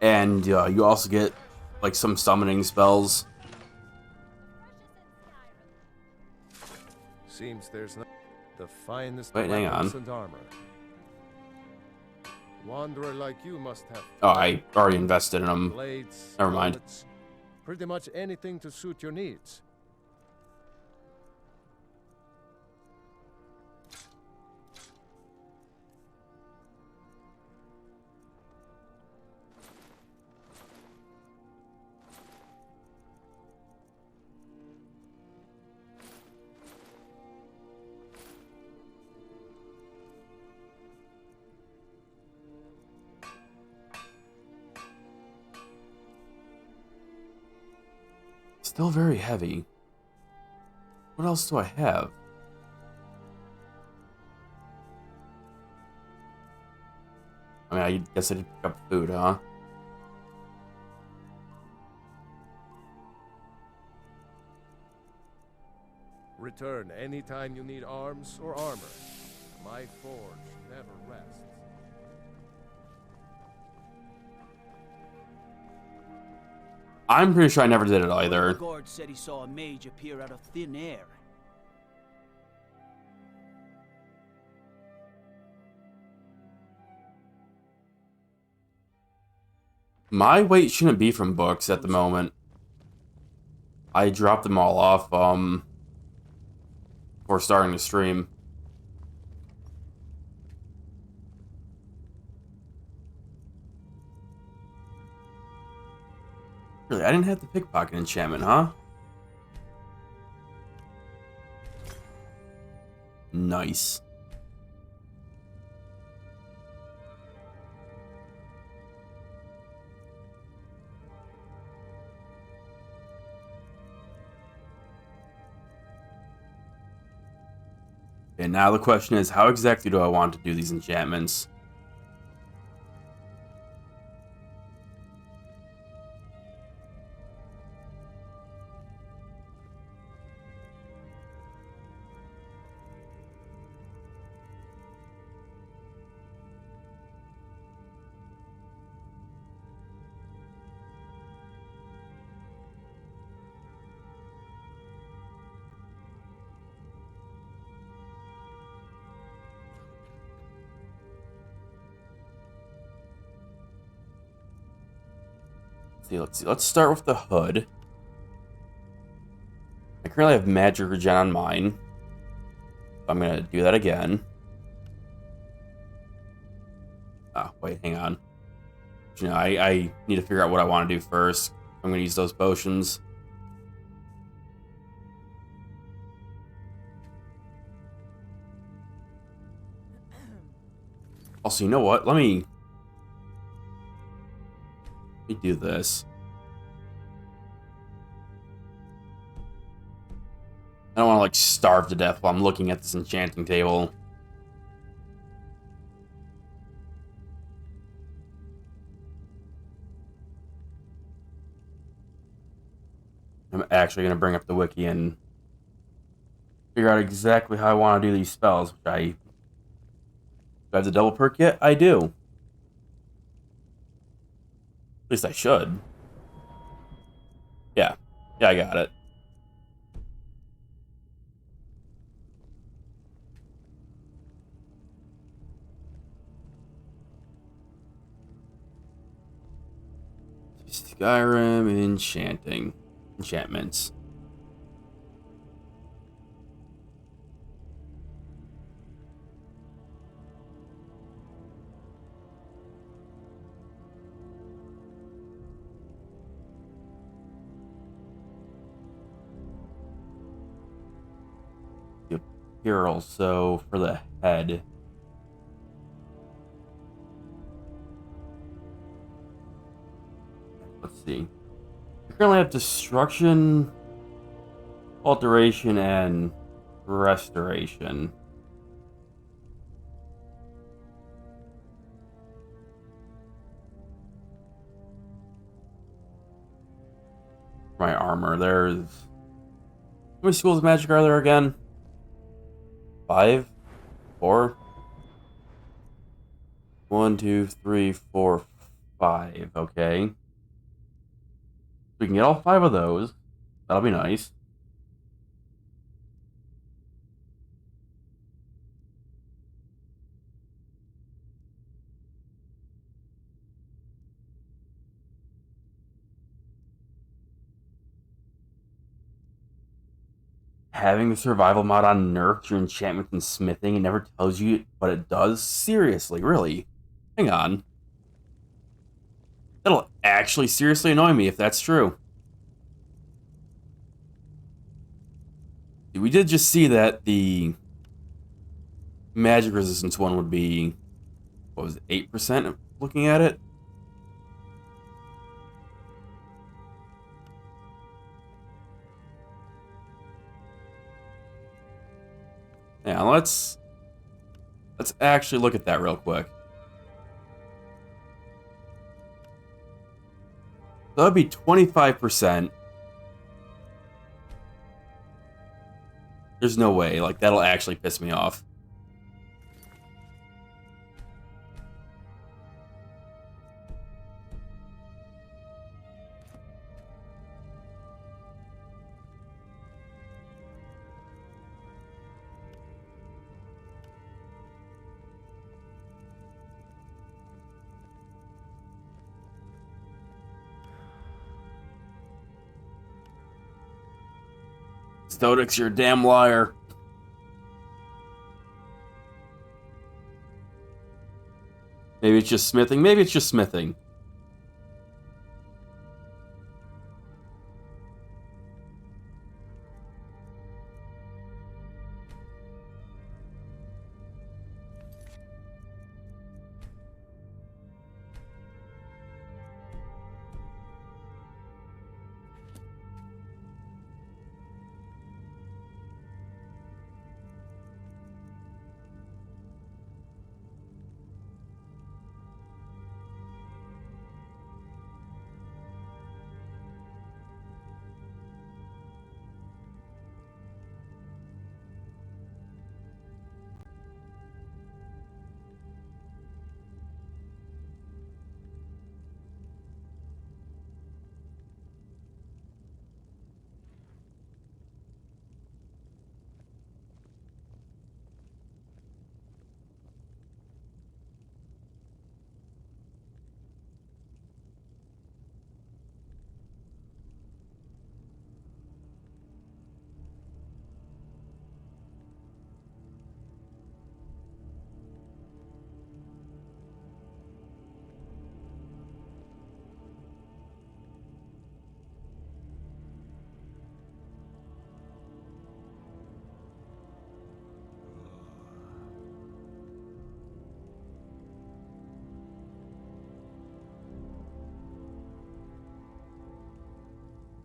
And, you also get, like, some summoning spells. Seems there's not the finest Wait, hang weapons on. and armor. Wanderer like you must have. Oh, I already invested in them. Blades, Never mind. bullets, pretty much anything to suit your needs. Still very heavy. What else do I have? I mean, I guess I did pick up food, huh? Return anytime you need arms or armor. My forge never rests. I'm pretty sure I never did it either. The guard said he saw a mage appear out of thin air. My weight shouldn't be from books at the moment. I dropped them all off before starting the stream. Really, I didn't have the pickpocket enchantment, huh? Nice. And now the question is, how exactly do I want to do these enchantments? Let's see. Let's start with the hood. I currently have magic regen on mine. I'm gonna do that again. Oh, wait, hang on. You know, I need to figure out what I want to do first. I'm gonna use those potions. Also, you know what? Let me do this. I don't want to like starve to death while I'm looking at this enchanting table. I'm actually going to bring up the wiki and figure out exactly how I want to do these spells. Which do I have the double perk yet? I do. At least I should. Yeah. Yeah, I got it. Skyrim enchantments. Here also for the head. Let's see. I currently have destruction, alteration, and restoration. My armor. There's how many schools of magic are there again? 5? 4? 1, 2, 3, 4, 5. Okay. We can get all 5 of those. That'll be nice. Having the survival mod on nerfed your enchantments and smithing, it never tells you what it does? Seriously, really? Hang on. That'll actually seriously annoy me if that's true. We did just see that the magic resistance one would be, what was it, 8% looking at it? Yeah, let's actually look at that real quick. So that'd be 25%. There's no way, like, that'll actually piss me off. Stodix, you're a damn liar. Maybe it's just smithing. Maybe it's just smithing.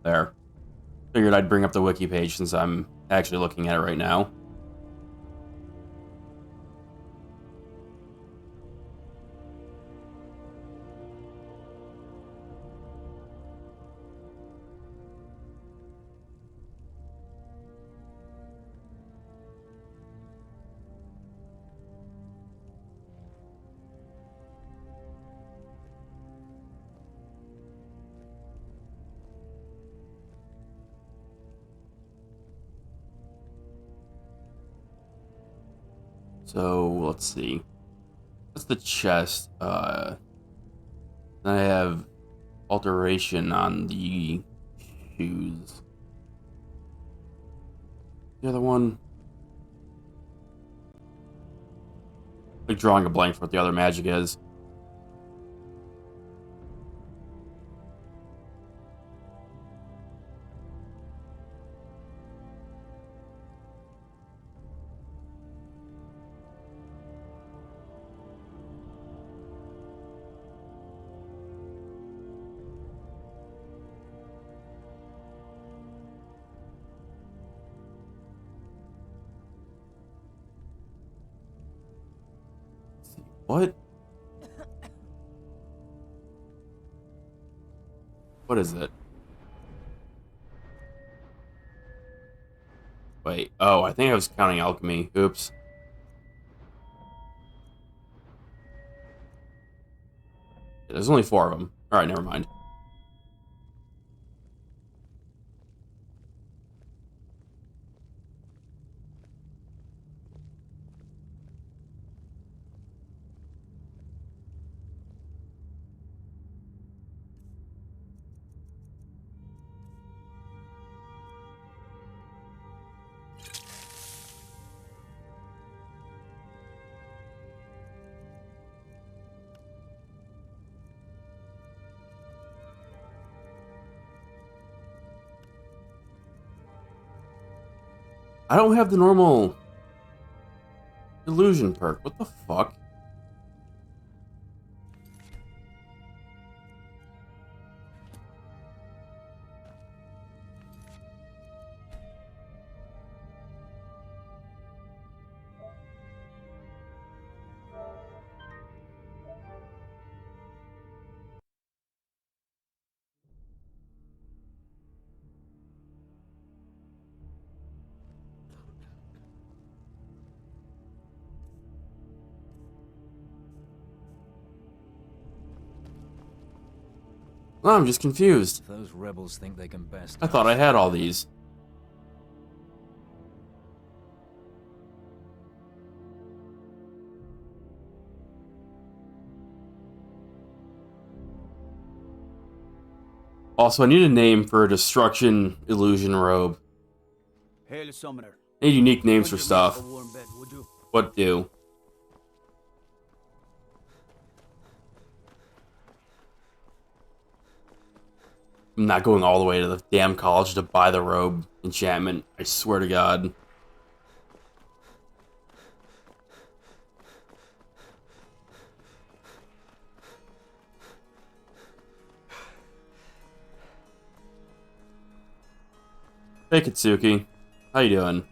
There. Figured I'd bring up the wiki page since I'm actually looking at it right now. So, let's see. That's the chest. Then I have alteration on the shoes. The other one... like drawing a blank for what the other magic is. What? What is it? Wait, oh, I think I was counting alchemy. Oops. There's only 4 of them. Alright, never mind. I don't have the normal illusion perk. What the fuck? No, I'm just confused. Those rebels think they can best. I thought I had all these. Also, I need a name for a destruction illusion robe. Hail, Summoner. Need unique names for Conjure me stuff. up a warm bed, would you? What do? I'm not going all the way to the damn college to buy the robe enchantment. I swear to God. Hey Katsuki, how you doing?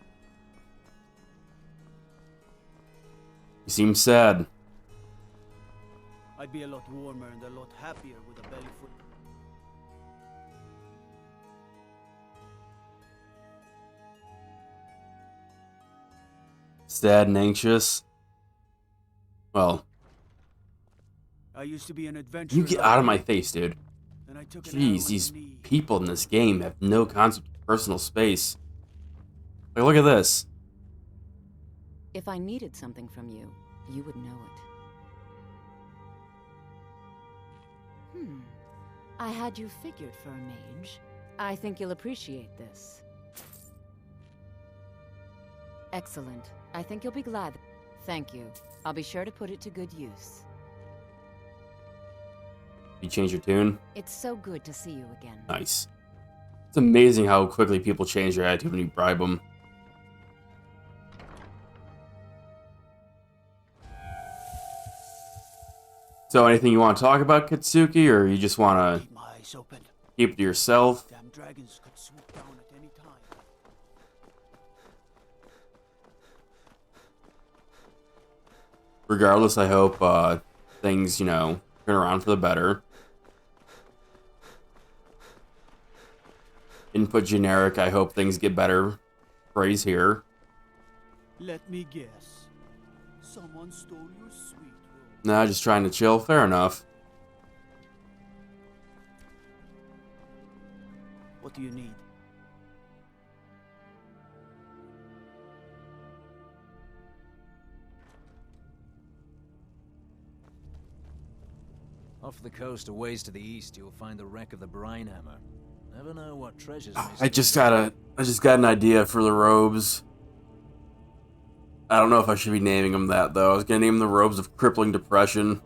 You seem sad. I'd be a lot warmer and a lot happier with a belly full. Sad and anxious. Well, I used to be an adventurer. you get out of my face, dude. Then I took an Jeez, arrow these in the knee. people in this game have no concept of personal space. Like, look at this. If I needed something from you, you would know it. I had you figured for a mage. I think you'll appreciate this. Excellent. I think you'll be glad. Thank you. I'll be sure to put it to good use. You change your tune? It's so good to see you again. Nice. It's amazing how quickly people change their attitude when you bribe them. So, anything you want to talk about, Katsuki, or you just want to Keep my eyes open. keep it to yourself? Damn dragons could swoop down at any time. Regardless, I hope things, you know, turn around for the better. Input generic, I hope things get better. Phrase here. Let me guess. Someone stole your sweet robe. Nah, just trying to chill. Fair enough. What do you need? Off the coast, a ways to the east, you'll find the wreck of the Brine Hammer. Never know what treasures. I just got an idea for the robes. I don't know if I should be naming them that though. I was gonna name them the robes of crippling depression.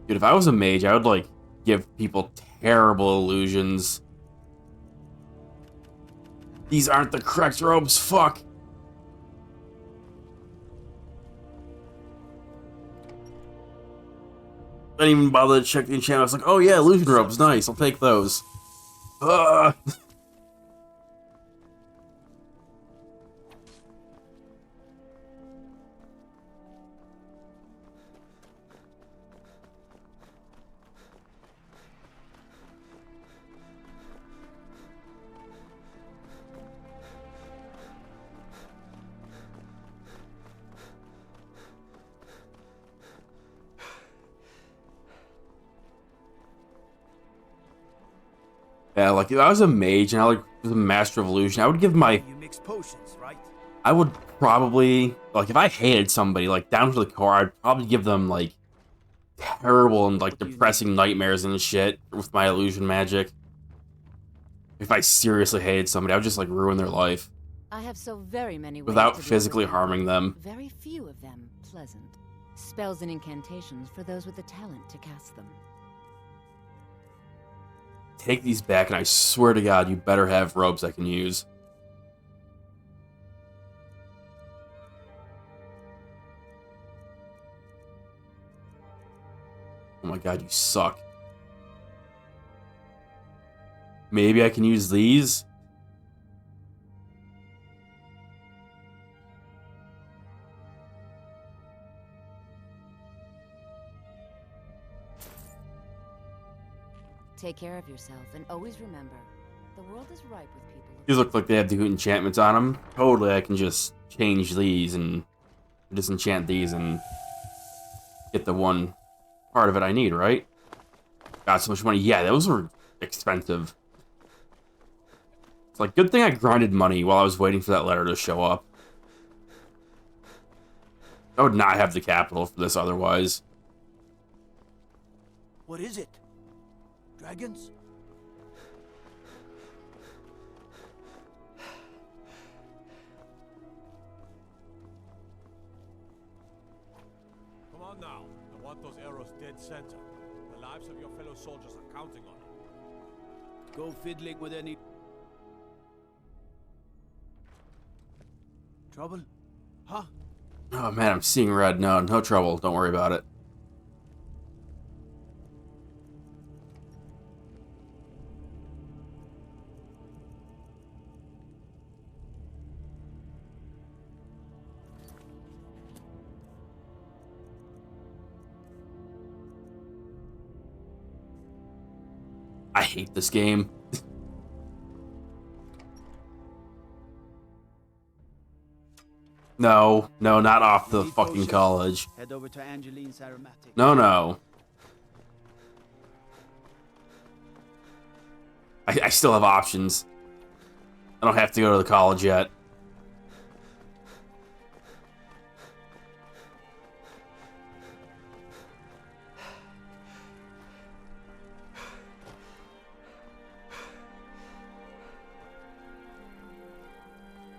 Dude, if I was a mage, I would like give people terrible illusions. These aren't the correct robes, fuck! I didn't even bother to check the enchantment. I was like, oh yeah, illusion robes, nice, I'll take those. Ugh. Yeah, like if I was a mage and I was a master of illusion, I would give my. You mix potions, right? I would probably like if I hated somebody like down to the core, I'd probably give them like terrible and like depressing nightmares and shit with my illusion magic. If I seriously hated somebody, I would just like ruin their life I have so very many ways without to deal physically with harming them. Very few of them pleasant. Spells and incantations for those with the talent to cast them. Take these back, and I swear to God, you better have robes I can use. Oh my God, you suck. Maybe I can use these? Take care of yourself, and always remember, the world is ripe with people. These look like they have the good enchantments on them. Totally, I can just change these and disenchant these and get the one part of it I need, right? Got so much money. Yeah, those were expensive. It's like, good thing I grinded money while I was waiting for that letter to show up. I would not have the capital for this otherwise. What is it? Dragons? Come on now. I want those arrows dead center. The lives of your fellow soldiers are counting on it. Go fiddling with any... Trouble? Huh? Oh man, I'm seeing red. No trouble. Don't worry about it. I hate this game. No, not off the fucking college. Head over to Angeline's aromatic. No. I still have options. I don't have to go to the college yet.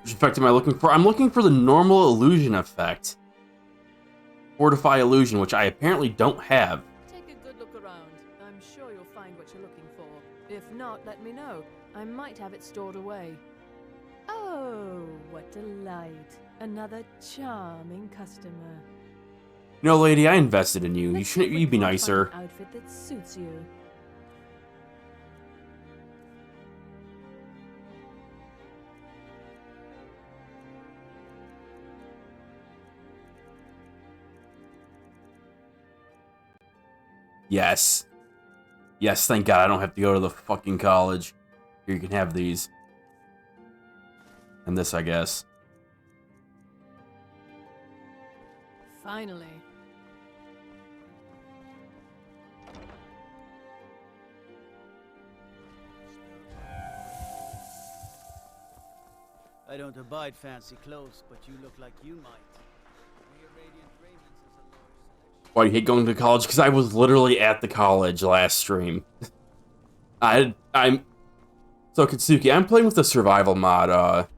Which effect am I looking for? I'm looking for the normal illusion effect. Fortify illusion, which I apparently don't have. Take a good look around. I'm sure you'll find what you're looking for. If not, let me know. I might have it stored away. Oh, what delight. Another charming customer. You know, lady, I invested in you. You be nicer. An outfit that suits you. Yes. Yes, thank God I don't have to go to the fucking college. Here, you can have these. And this, I guess. Finally. I don't abide fancy clothes, but you look like you might. Why do you hate going to college? Because I was literally at the college last stream. I'm so Katsuki, I'm playing with the survival mod.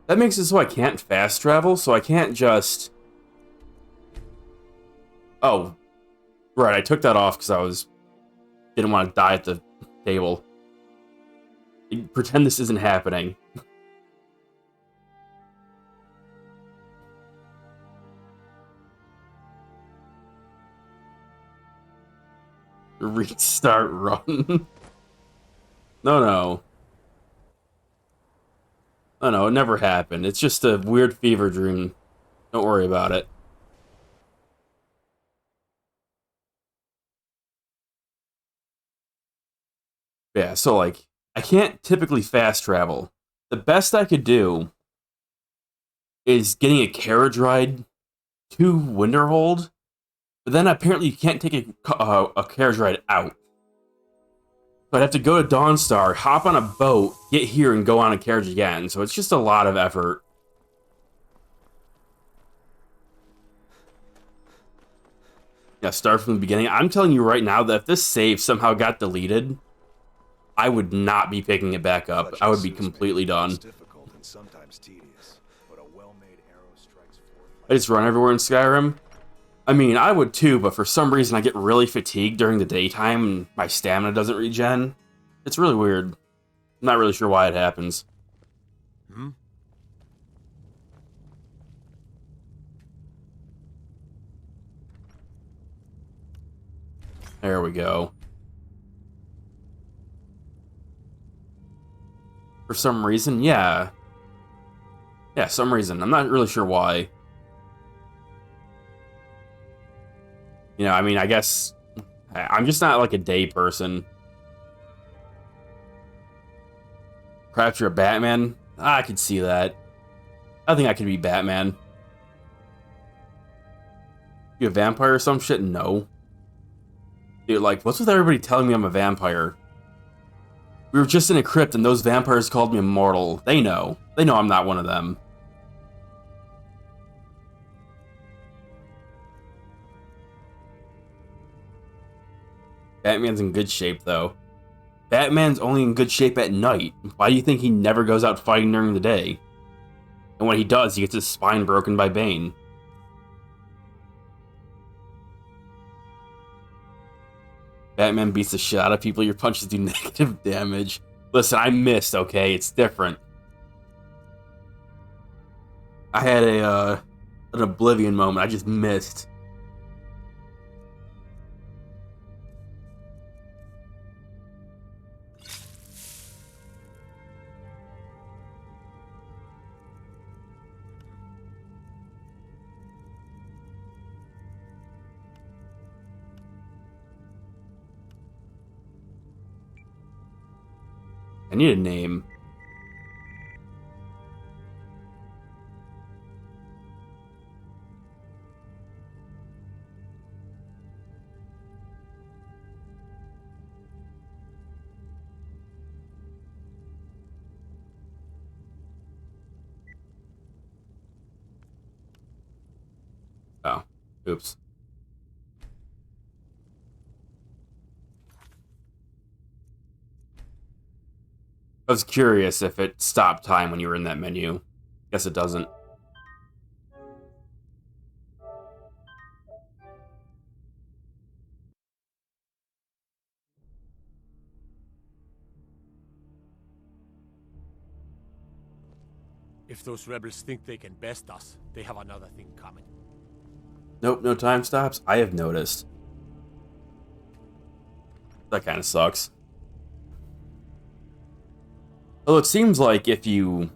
That makes it so I can't fast travel, so I can't just... Oh, right, I took that off because didn't want to die at the table. Pretend this isn't happening. Restart run. No, it never happened. It's just a weird fever dream. Don't worry about it. Yeah, so like, I can't typically fast travel. The best I could do is getting a carriage ride to Winterhold. But then apparently you can't take a carriage ride out. So I'd have to go to Dawnstar, hop on a boat, get here, and go on a carriage again. So it's just a lot of effort. Yeah, start from the beginning. I'm telling you right now that if this save somehow got deleted, I would not be picking it back up. I would be completely done. I just run everywhere in Skyrim. I mean, I would too, but for some reason I get really fatigued during the daytime and my stamina doesn't regen. It's really weird. I'm not really sure why it happens. There we go. For some reason, yeah. Yeah, some reason. I'm not really sure why. You know, I mean, I guess I'm just not like a day person. Perhaps you're a Batman? I could see that. I think I could be Batman. You a vampire or some shit? No. Dude, like, what's with everybody telling me I'm a vampire? We were just in a crypt and those vampires called me immortal. They know. They know I'm not one of them. Batman's in good shape, though. Batman's only in good shape at night. Why do you think he never goes out fighting during the day? And when he does, he gets his spine broken by Bane. Batman beats the shit out of people. Your punches do negative damage. Listen, I missed, okay? It's different. I had an Oblivion moment. I just missed. I need a name. Oh, oops. I was curious if it stopped time when you were in that menu. Guess it doesn't. If those rebels think they can best us, they have another thing coming. Nope, no time stops. I have noticed. That kind of sucks. Although it seems like if you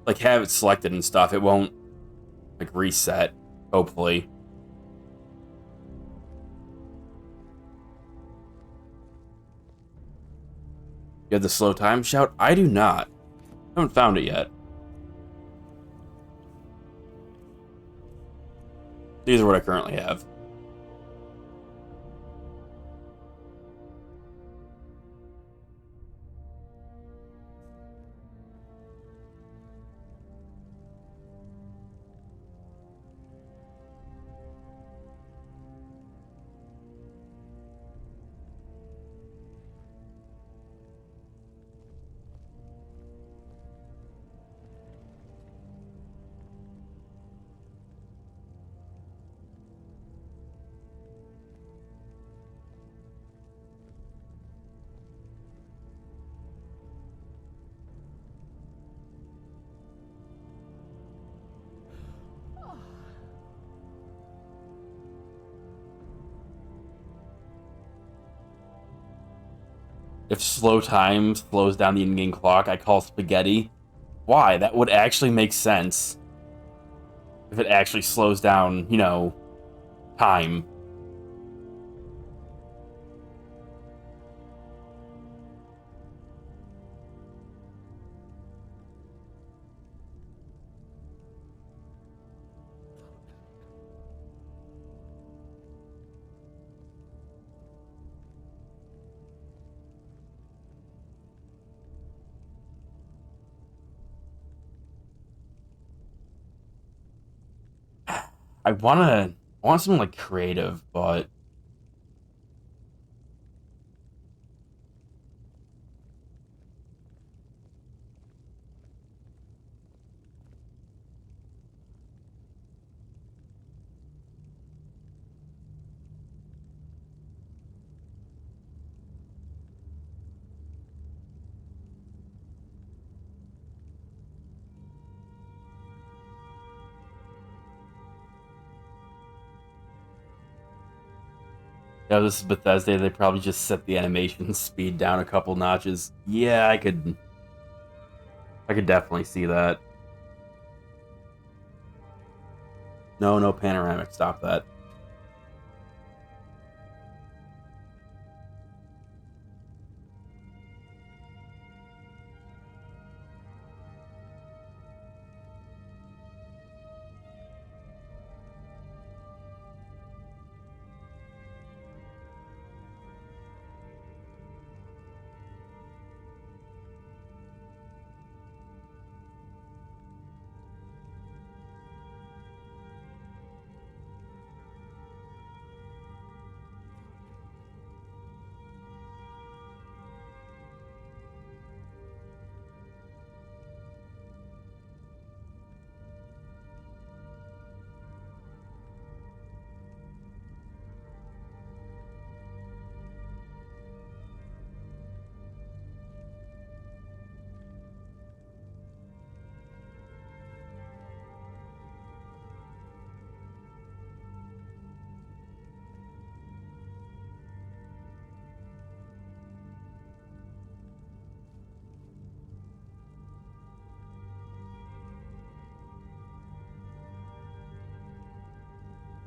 like have it selected and stuff, it won't like reset, hopefully. You have the slow time shout? I do not. I haven't found it yet. These are what I currently have. If slow time slows down the in-game clock, I call spaghetti. Why? That would actually make sense. If it actually slows down, you know, time. I want something like creative, but yeah, this is Bethesda. They probably just set the animation speed down a couple notches. Yeah, I could definitely see that. No panoramic. Stop that.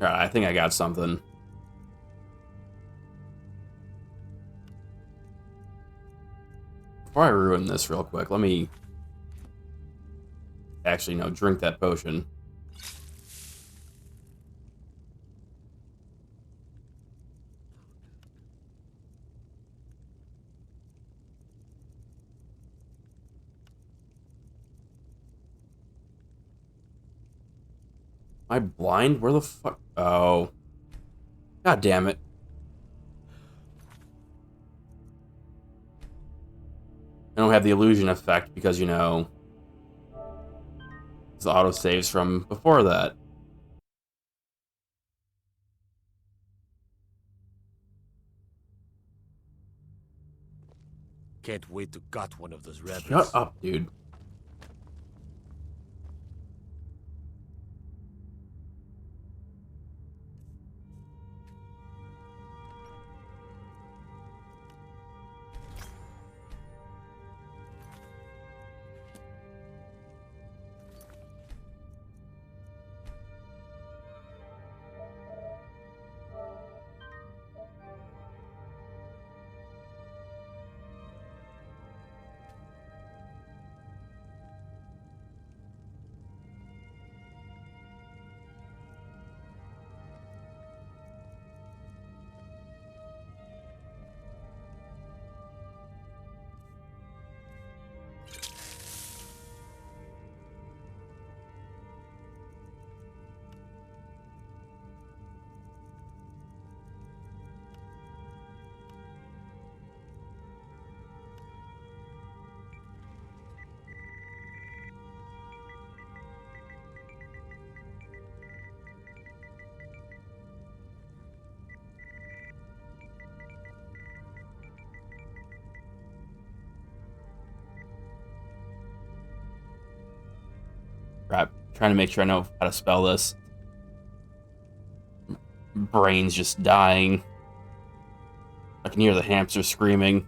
Alright, I think I got something. Before I ruin this real quick, let me actually drink that potion. Am I blind? Where the fuck? Oh. God damn it. I don't have the illusion effect because, the autosaves from before that. Can't wait to gut one of those rebels. Shut up, dude. Crap. Trying to make sure I know how to spell this. Brain's just dying. I can hear the hamster screaming.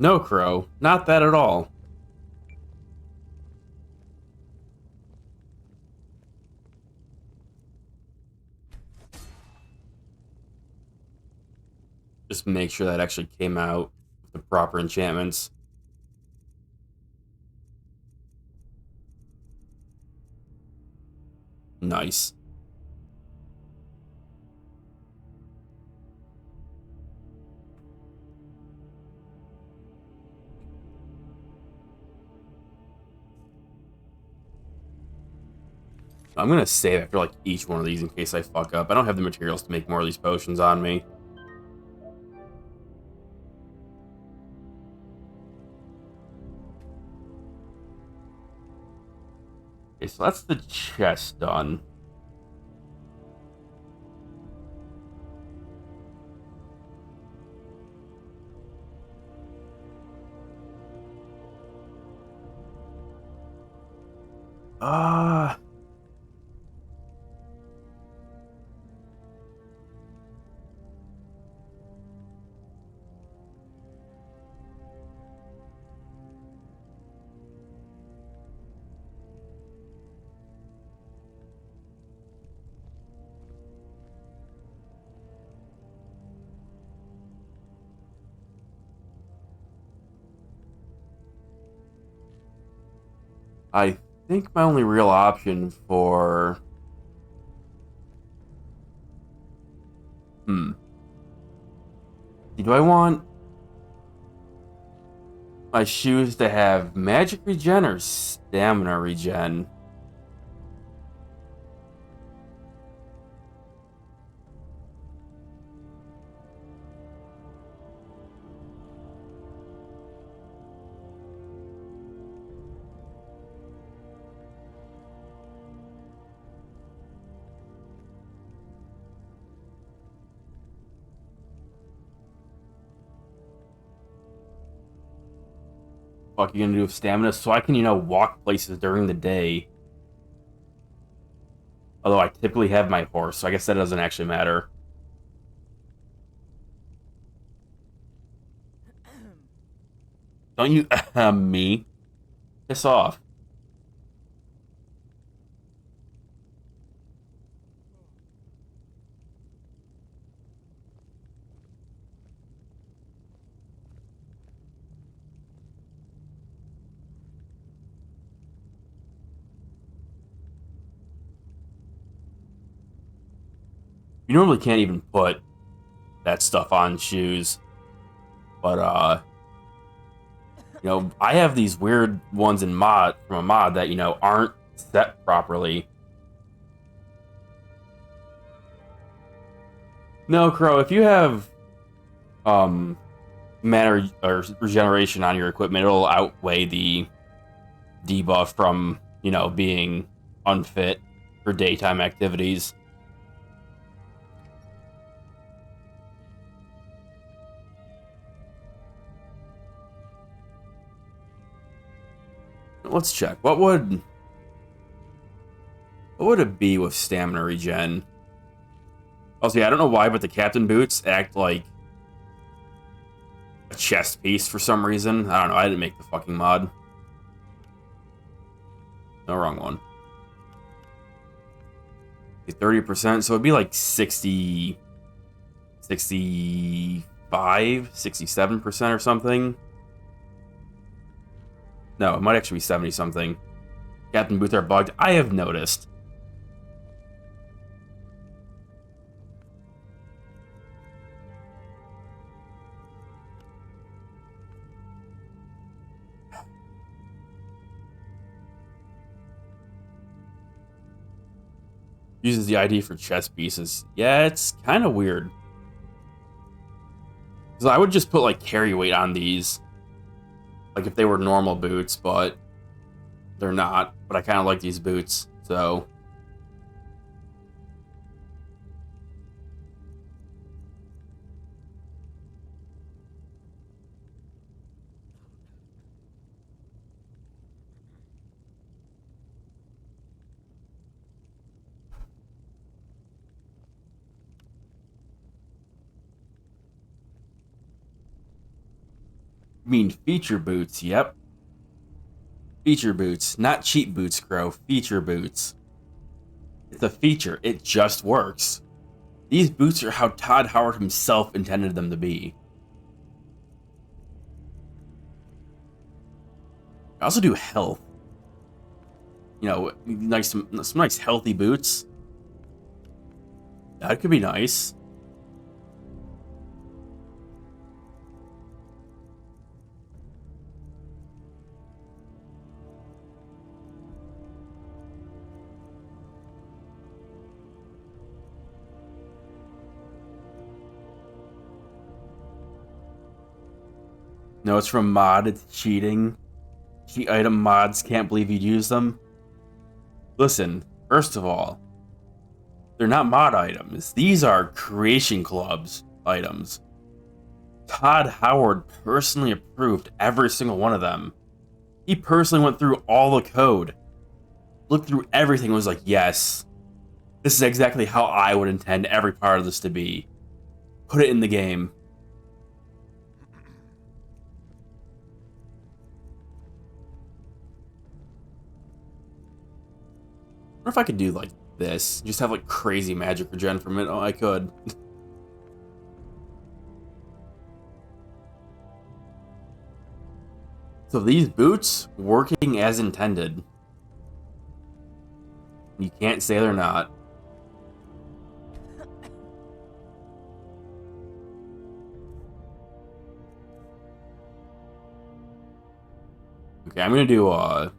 No, Crow. Not that at all. Just make sure that actually came out with the proper enchantments. Nice. I'm gonna save after like each one of these in case I fuck up. I don't have the materials to make more of these potions on me. Okay, so that's the chest done. I think my only real option for... Do I want my shoes to have magic regen or stamina regen? fuck you gonna do with stamina? So I can, you know, walk places during the day. Although I typically have my horse, so I guess that doesn't actually matter. Don't you me? Piss off. You normally can't even put that stuff on shoes. But, you know, I have these weird ones in from a mod that, you know, aren't set properly. No, Crow, if you have, mana or regeneration on your equipment, it'll outweigh the debuff from, you know, being unfit for daytime activities. Let's check. What would it be with stamina regen? Also, yeah, I don't know why, but the captain boots act like a chest piece for some reason. I don't know. I didn't make the fucking mod. No, wrong one. 30%, so it'd be like 60, 65, 67% or something. No, it might actually be 70-something. Captain Boots are bugged. I have noticed. Uses the ID for chest pieces. Yeah, it's kind of weird. Because I would just put, like, carry weight on these. Like, if they were normal boots, but they're not. But I kind of like these boots, so... mean feature boots, yep. Feature boots, not cheap boots, Crow. Feature boots. It's a feature, it just works. These boots are how Todd Howard himself intended them to be. I also do health. You know, some nice healthy boots. That could be nice. No, it's from mod. It's cheating. Cheat item mods. Can't believe you'd use them. Listen, first of all, they're not mod items. These are Creation Club's items. Todd Howard personally approved every single one of them. He personally went through all the code, looked through everything, and was like, yes, this is exactly how I would intend every part of this to be. Put it in the game. I wonder if I could do like this. Just have like crazy magic regen from it. Oh, I could. So these boots working as intended. You can't say they're not. Okay, I'm gonna do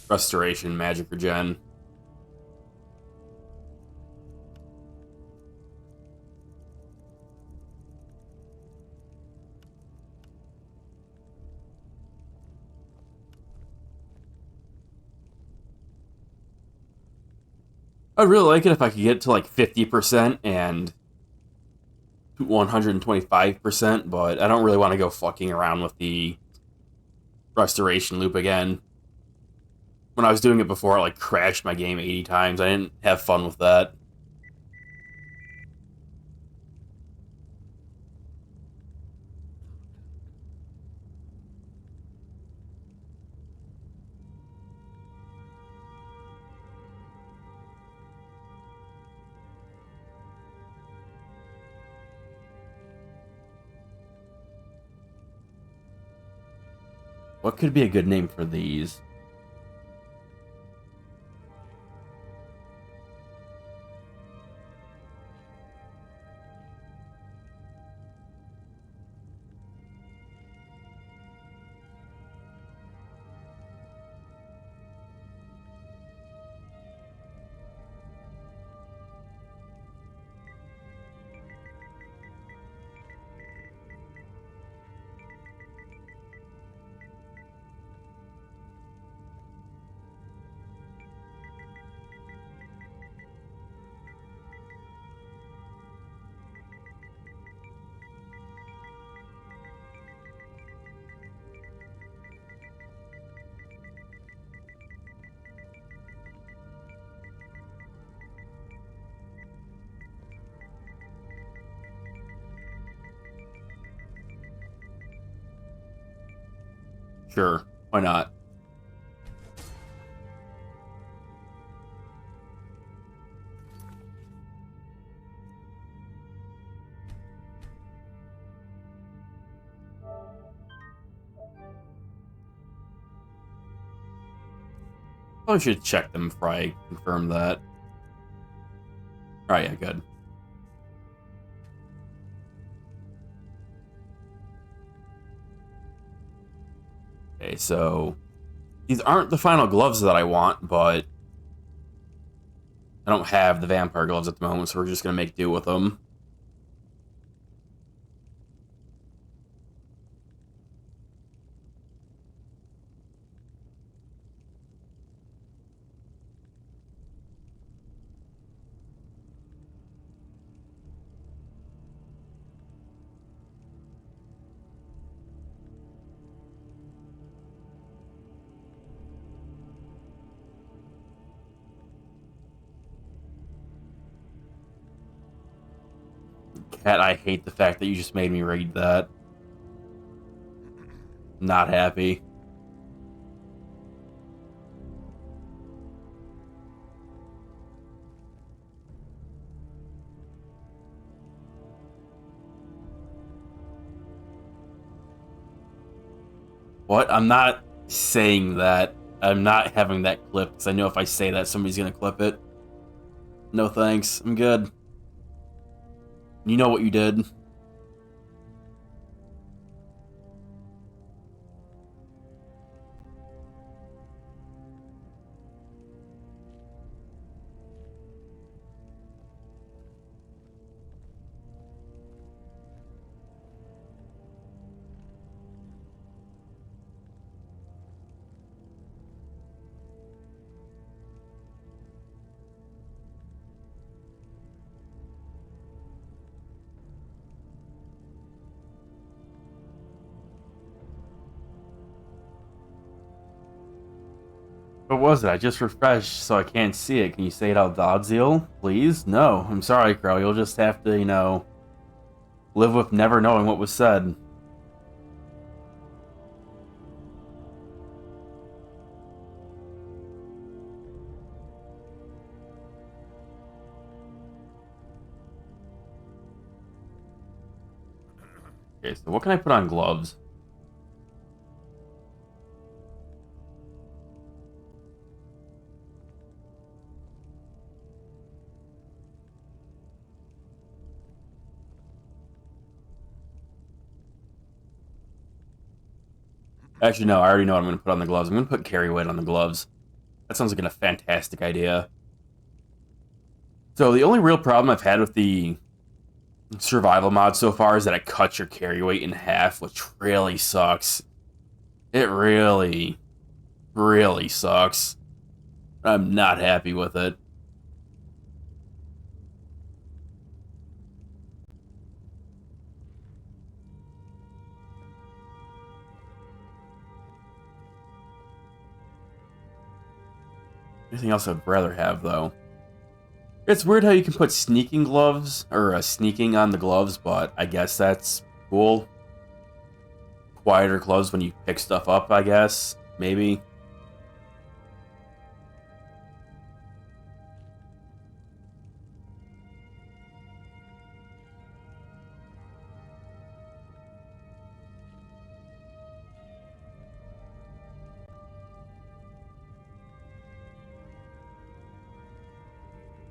restoration magic regen. I'd really like it if I could get to like 50% and 125%, but I don't really want to go fucking around with the restoration loop again. When I was doing it before, I like crashed my game 80 times. I didn't have fun with that. What could be a good name for these? Sure, why not? I should check them before I confirm that. Alright, yeah, good. Okay, so these aren't the final gloves that I want, but I don't have the vampire gloves at the moment, so we're just gonna make do with them. Cat, I hate the fact that you just made me read that. Not happy. What? I'm not saying that. I'm not having that clipped, because I know if I say that, somebody's gonna clip it. No thanks. I'm good. You know what you did. What was it? I just refreshed, so I can't see it. Can you say it out loud, Zeal? Please? No. I'm sorry, Crow. You'll just have to, you know, live with never knowing what was said. Okay, so what can I put on gloves? Actually, no, I already know what I'm going to put on the gloves. I'm going to put carry weight on the gloves. That sounds like a fantastic idea. So the only real problem I've had with the survival mod so far is that it cuts your carry weight in half, which really sucks. It really, really sucks. I'm not happy with it. Anything else I'd rather have, though? It's weird how you can put sneaking gloves, or sneaking on the gloves, but I guess that's cool. Quieter gloves when you pick stuff up, I guess. Maybe.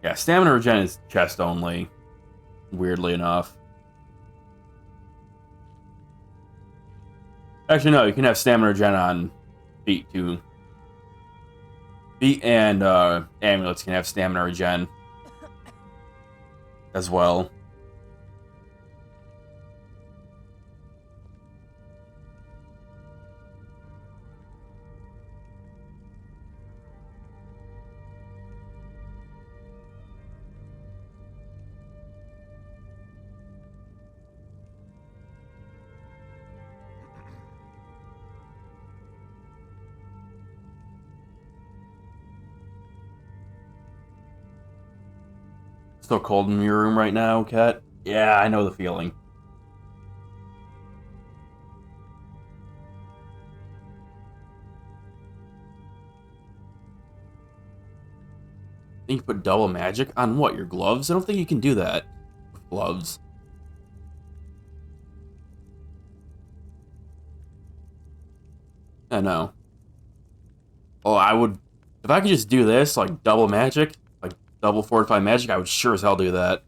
Yeah, stamina regen is chest only, weirdly enough. Actually, no, you can have stamina regen on feet, too. Feet and amulets can have stamina regen as well. Still cold in your room right now, Kat? Yeah, I know the feeling. You can put double magic on what? Your gloves? I don't think you can do that with gloves. I know. Oh, I would... If I could just do this, like double magic, like double fortified magic, I would sure as hell do that.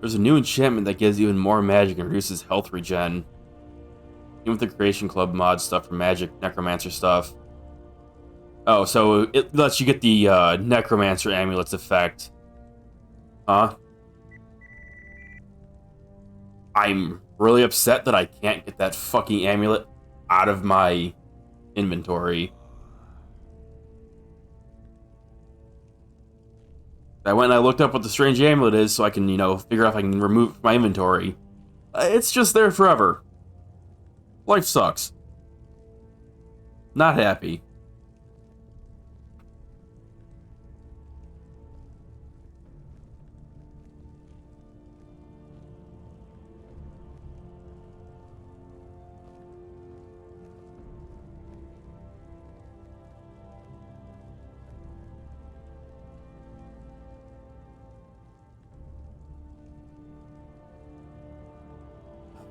There's a new enchantment that gives even more magic and reduces health regen. Even with the Creation Club mod stuff for magic, necromancer stuff. Oh, so it lets you get the necromancer amulet's effect. Huh? I'm really upset that I can't get that fucking amulet out of my inventory. I went and I looked up what the strange amulet is so I can, figure out if I can remove it from my inventory. It's just there forever. Life sucks. Not happy.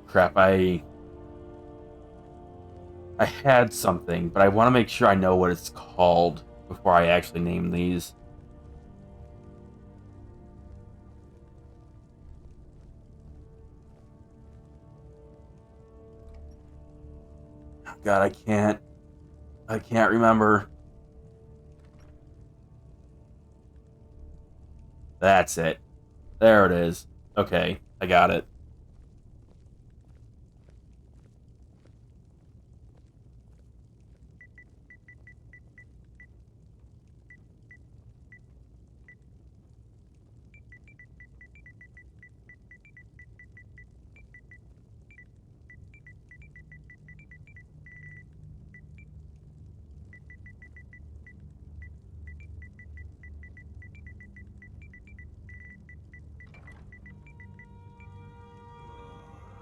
Crap, I had something, but I want to make sure I know what it's called before I actually name these. God, I can't remember. That's it. There it is. Okay, I got it.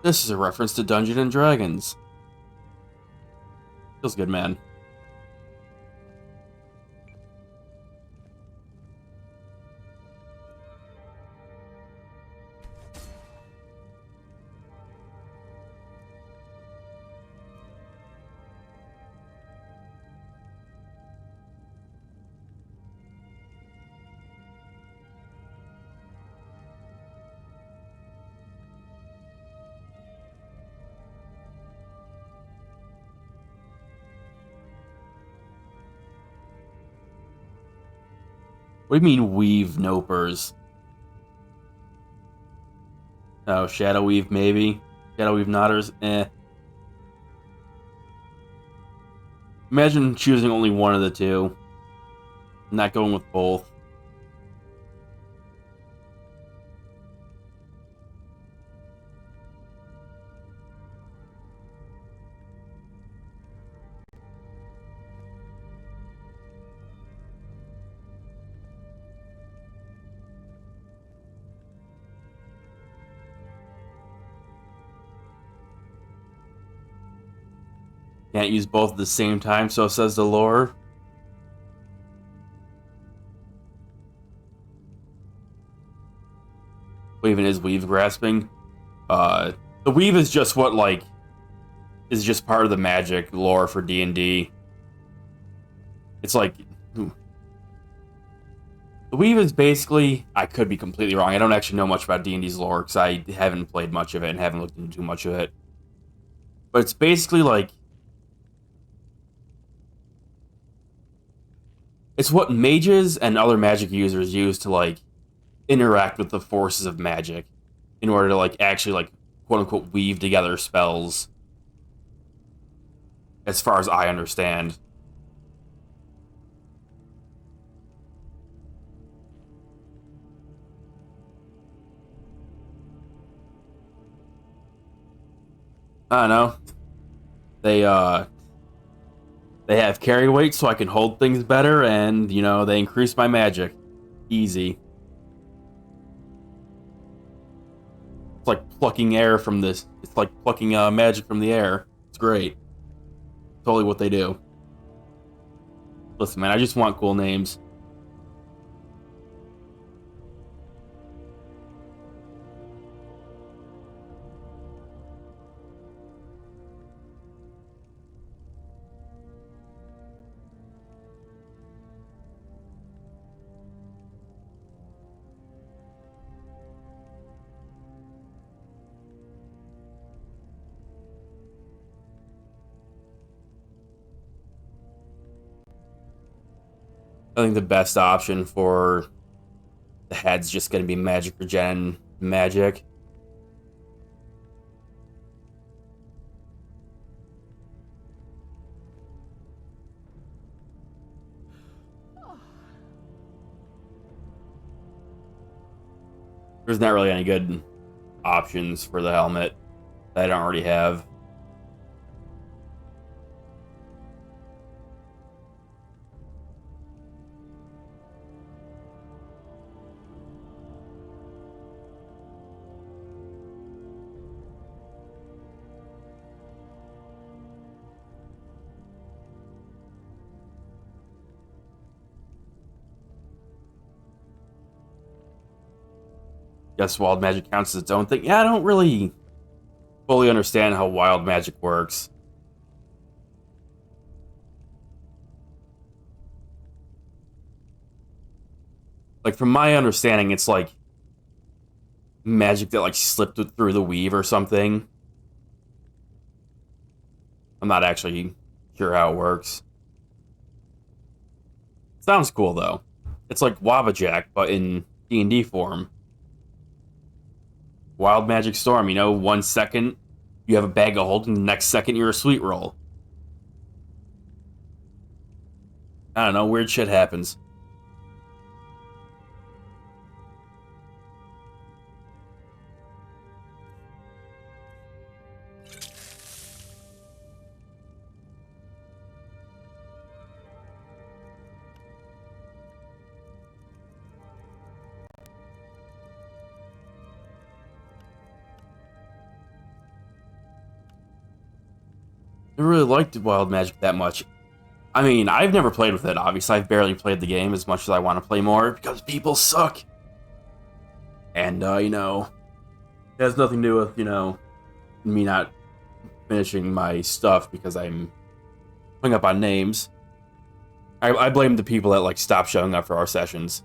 This is a reference to Dungeons and Dragons. Feels good, man. What do you mean weave nopers? Oh, shadow weave maybe? Shadow weave nodders? Eh. Imagine choosing only one of the two. Not going with both. Can't use both at the same time, so says the lore. What even is weave grasping? The weave is just what, like, is just part of the magic lore for D&D. It's like... The weave is basically... I could be completely wrong. I don't actually know much about D&D's lore, because I haven't played much of it and haven't looked into too much of it. But it's basically like... It's what mages and other magic users use to, like, interact with the forces of magic in order to, like, actually, like, quote-unquote weave together spells. As far as I understand. I don't know. They have carry weight so I can hold things better, and, you know, they increase my magic. Easy. It's like plucking air from this. It's like plucking magic from the air. It's great. Totally what they do. Listen, man, I just want cool names. I think the best option for the head's just going to be magic regen magic. There's not really any good options for the helmet that I don't already have. Guess wild magic counts as its own thing. Yeah, I don't really fully understand how wild magic works. Like, from my understanding, it's like magic that, like, slipped through the weave or something. I'm not actually sure how it works. Sounds cool, though. It's like Wava Jack, but in D&D form. Wild Magic Storm, you know, 1 second you have a bag of holding, the next second you're a sweet roll. I don't know, weird shit happens. I really liked Wild Magic that much. I mean, I've never played with it, obviously. I've barely played the game as much as I want to play more, because people suck. And, you know, it has nothing to do with, you know, me not finishing my stuff because I'm hung up on names. I blame the people that, like, stop showing up for our sessions.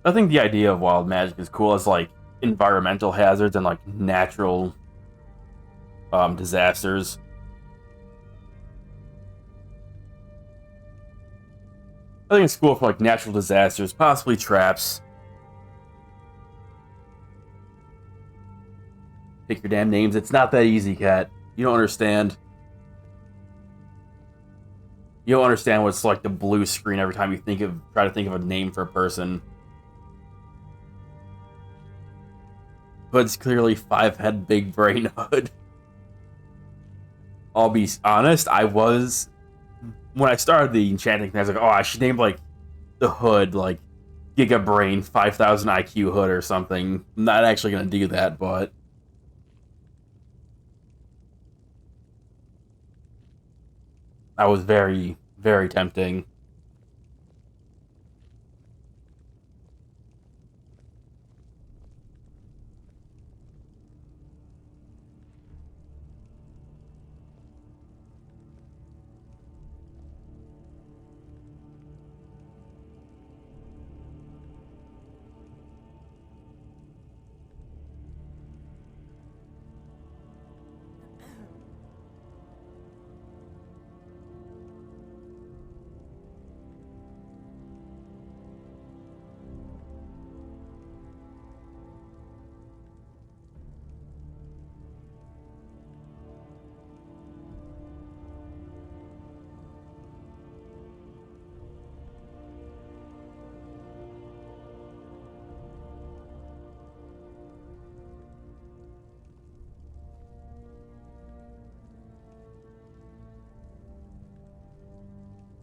I think the idea of wild magic is cool as like environmental hazards and like natural disasters. I think it's cool for like natural disasters, possibly traps. Pick your damn names. It's not that easy, Cat. You don't understand. You don't understand what's like the blue screen every time you try to think of a name for a person. Hood's clearly 5-head big brain Hood. I'll be honest, when I started the enchanting thing, I was like, oh, I should name like the Hood, like Giga Brain 5000 IQ Hood or something. I'm not actually gonna do that, but that was very, very tempting.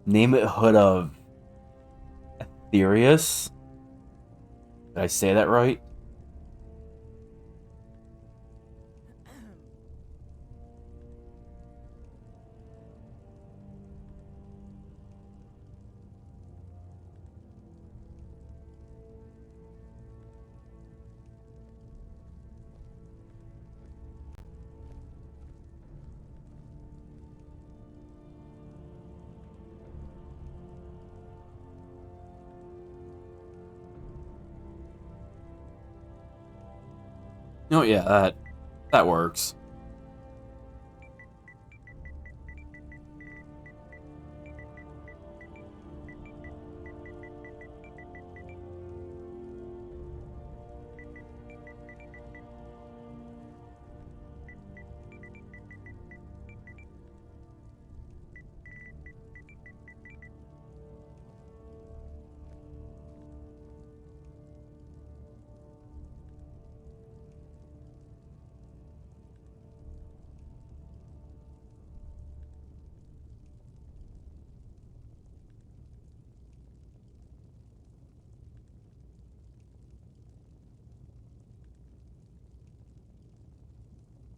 Name it Hood of Aetherius? Did I say that right? Oh yeah, that works.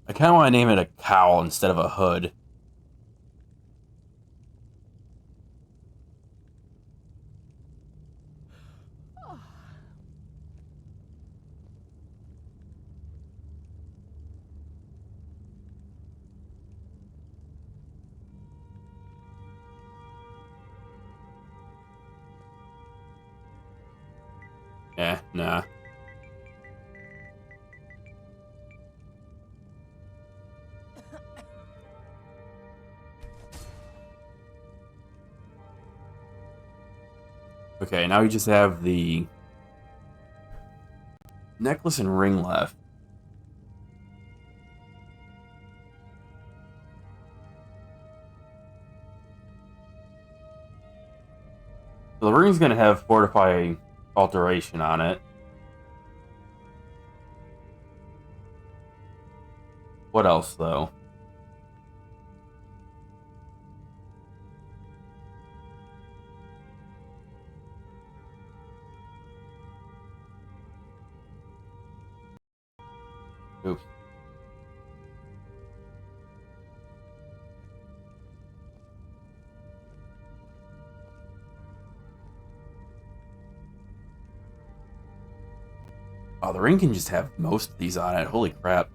I kind of want to name it a cowl instead of a hood. Nah. Okay, now we just have the necklace and ring left. So the ring's gonna have Fortify Alteration on it. What else, though? Oops. Oh, the ring can just have most of these on it. Holy crap.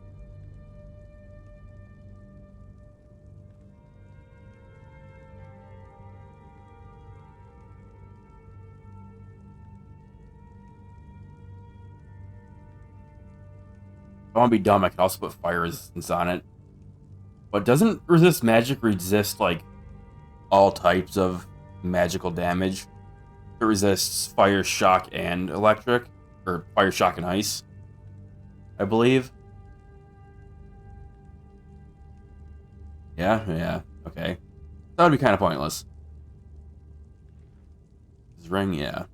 I want to be dumb, I could also put fire resistance on it. But doesn't resist magic resist, like, all types of magical damage? It resists fire, shock, and electric. Or fire, shock, and ice, I believe. Yeah, okay. That would be kind of pointless. His ring, yeah.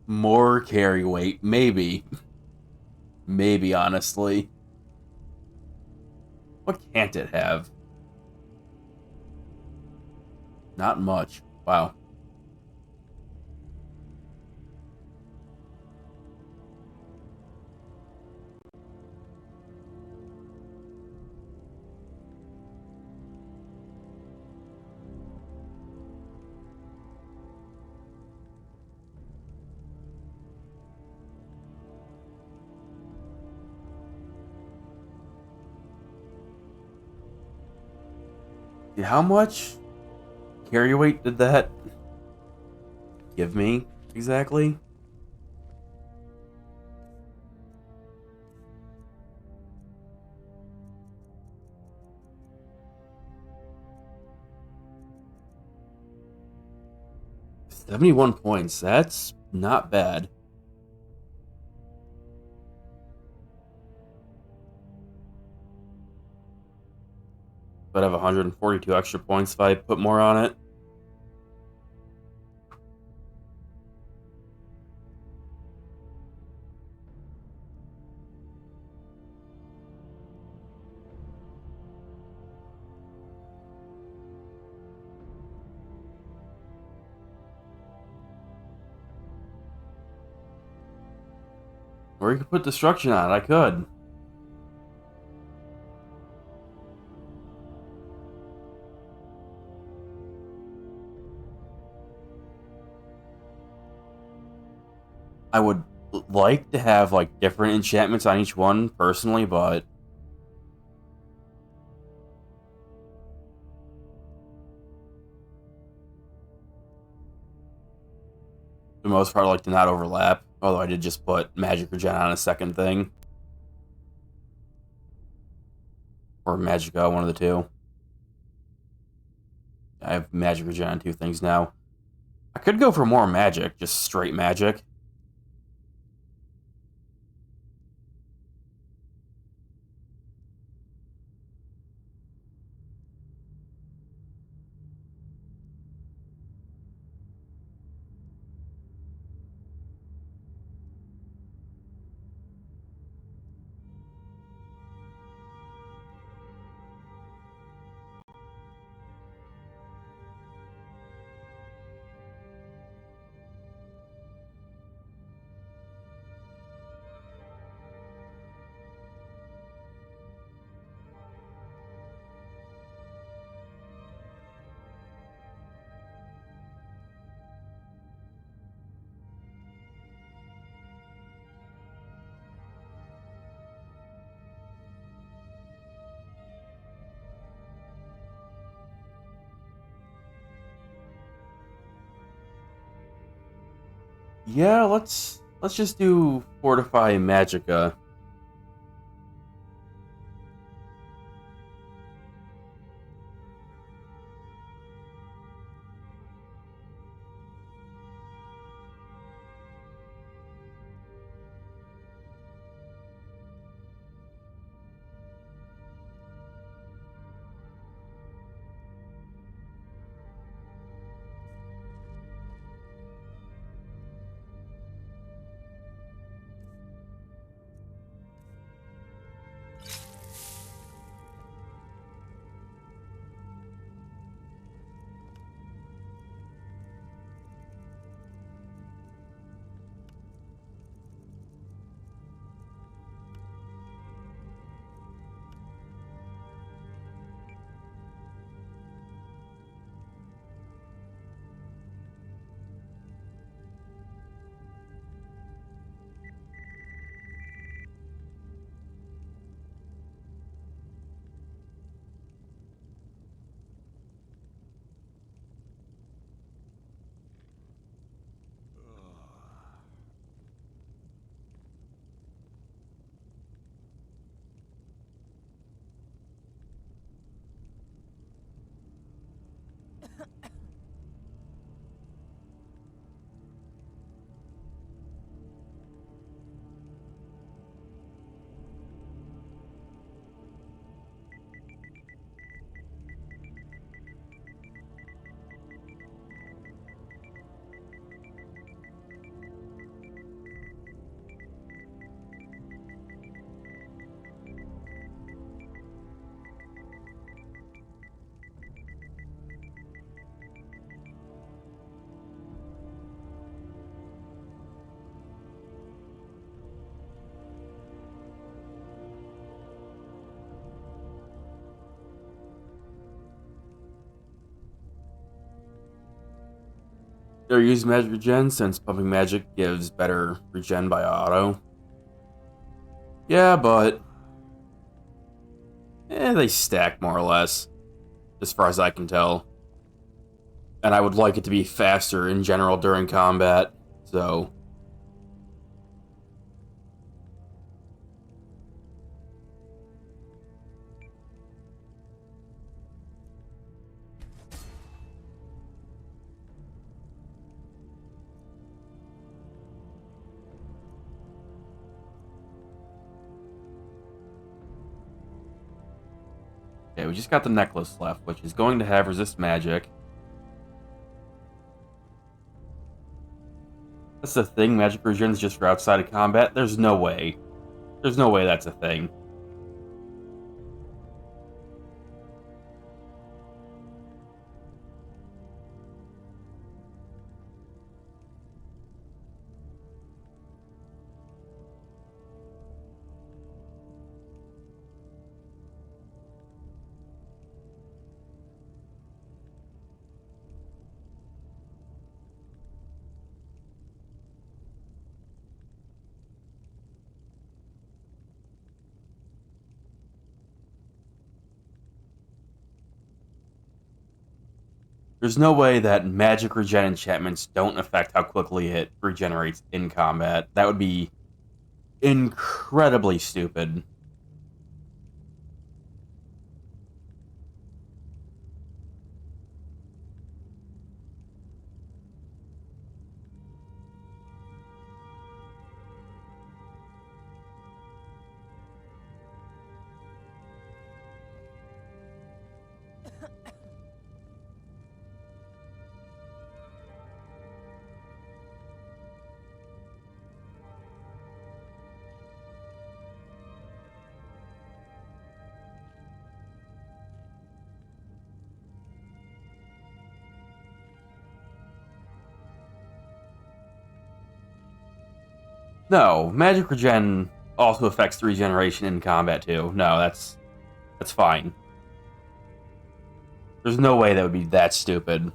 More carry weight, maybe. Maybe, honestly. What can't it have? Not much. Wow. How much carry weight did that give me exactly? $71 points. That's not bad. But I have 142 extra points if I put more on it. Or you could put destruction on it. I could. I would like to have like different enchantments on each one personally, but for the most part, I like to not overlap. Although I did just put magic regen on a second thing. Or Magicka, one of the two. I have magic regen on two things now. I could go for more magic, just straight magic. Yeah, let's just do Fortify Magicka. They're using magic regen since pumping magic gives better regen by auto. Yeah, but they stack more or less, as far as I can tell. And I would like it to be faster in general during combat, so... Okay, we just got the necklace left, which is going to have resist magic. That's the thing, magic regen is just for outside of combat? There's no way. There's no way that's a thing. There's no way that magic regen enchantments don't affect how quickly it regenerates in combat. That would be incredibly stupid. No, magic regen also affects the regeneration in combat too. No, that's fine. There's no way that would be that stupid.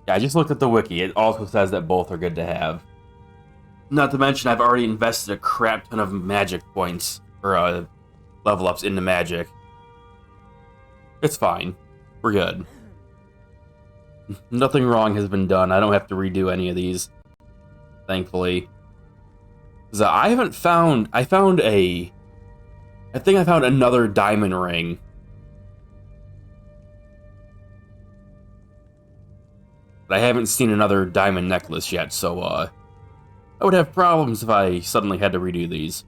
Yeah, I just looked at the wiki. It also says that both are good to have. Not to mention, I've already invested a crap ton of magic points, or level ups into magic. It's fine. We're good. Nothing wrong has been done. I don't have to redo any of these. Thankfully. So I haven't found... I think I found another diamond ring. But I haven't seen another diamond necklace yet, so, I would have problems if I suddenly had to redo these.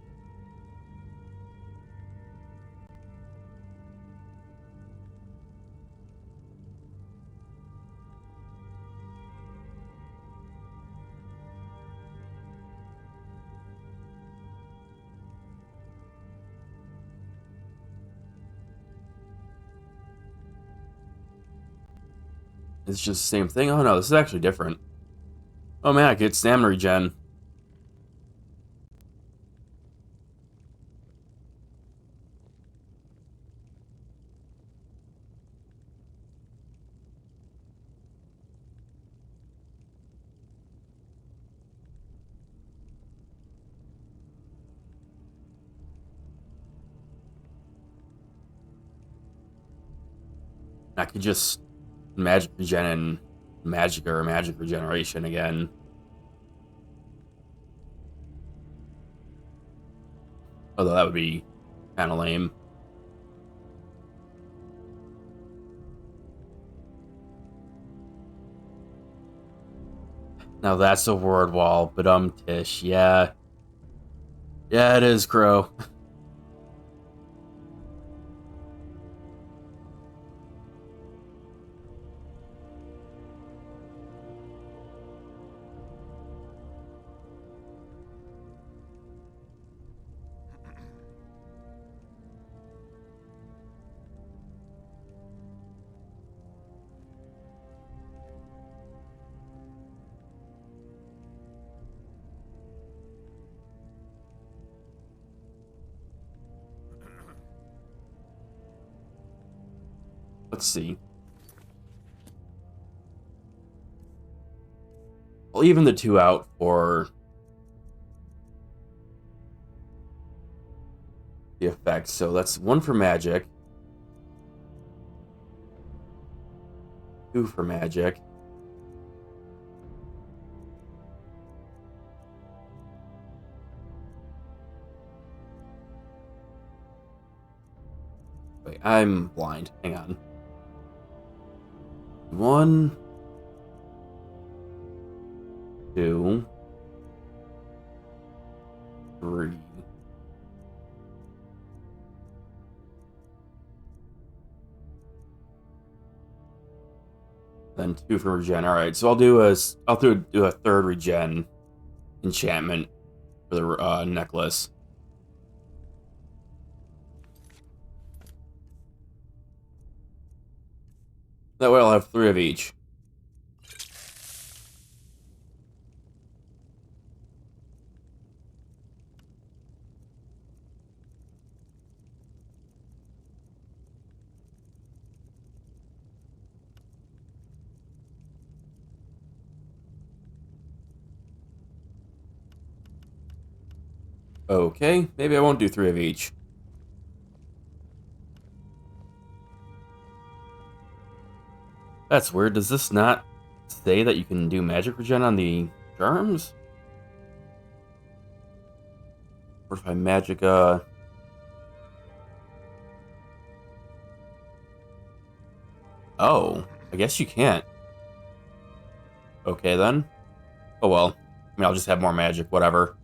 It's just the same thing? Oh no, this is actually different. Oh man, I get stamina regen. I could just magic regen and magic or magic regeneration again. Although that would be kind of lame. Now that's a word wall, but tish, yeah. Yeah, it is, Crow. Let's see. I'll even the 2 out for the effect. So that's 1 for magic, 2 for magic. Wait, I'm blind. Hang on. 1, 2, 3. Then 2 for regen. All right, so I'll do a 3rd regen enchantment for the necklace. That way I'll have 3 of each. Okay, maybe I won't do 3 of each. That's weird. Does this not say that you can do magic regen on the charms? Or if I magic, Oh, I guess you can't. Okay, then. Oh, well. I mean, I'll just have more magic, whatever.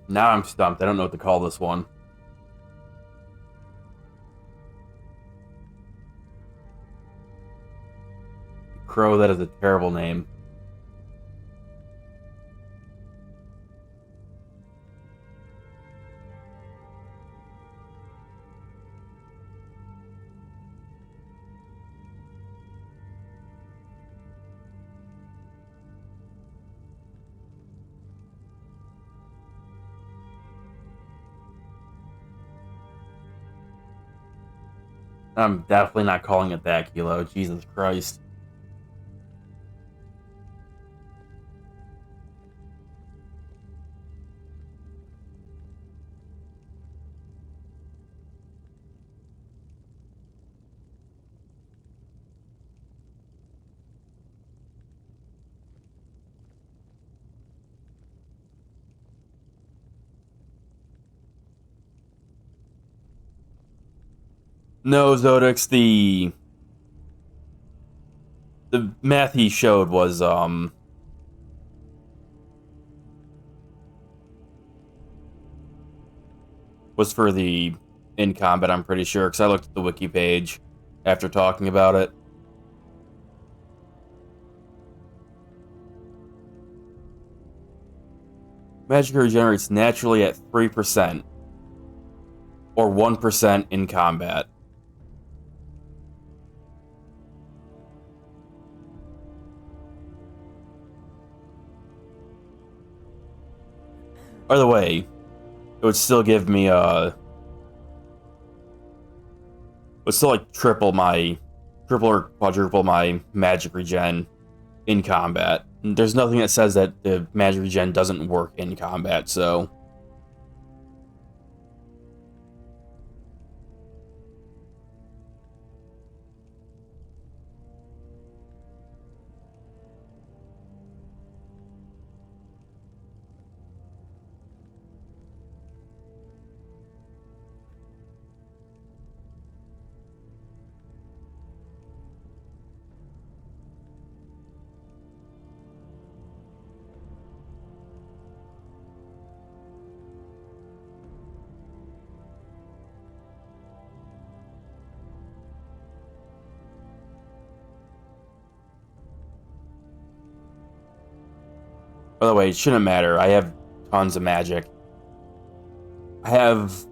Now I'm stumped. I don't know what to call this one. Crow, that is a terrible name. I'm definitely not calling it that, Kilo. Jesus Christ. No, Zodix, the math he showed was for the in combat, I'm pretty sure, because I looked at the wiki page after talking about it. Magic regenerates naturally at 3%, or 1% in combat. By the way, it would still give me would still like triple or quadruple my magic regen in combat. There's nothing that says that the magic regen doesn't work in combat, so By the way, it shouldn't matter. I have tons of magic. I have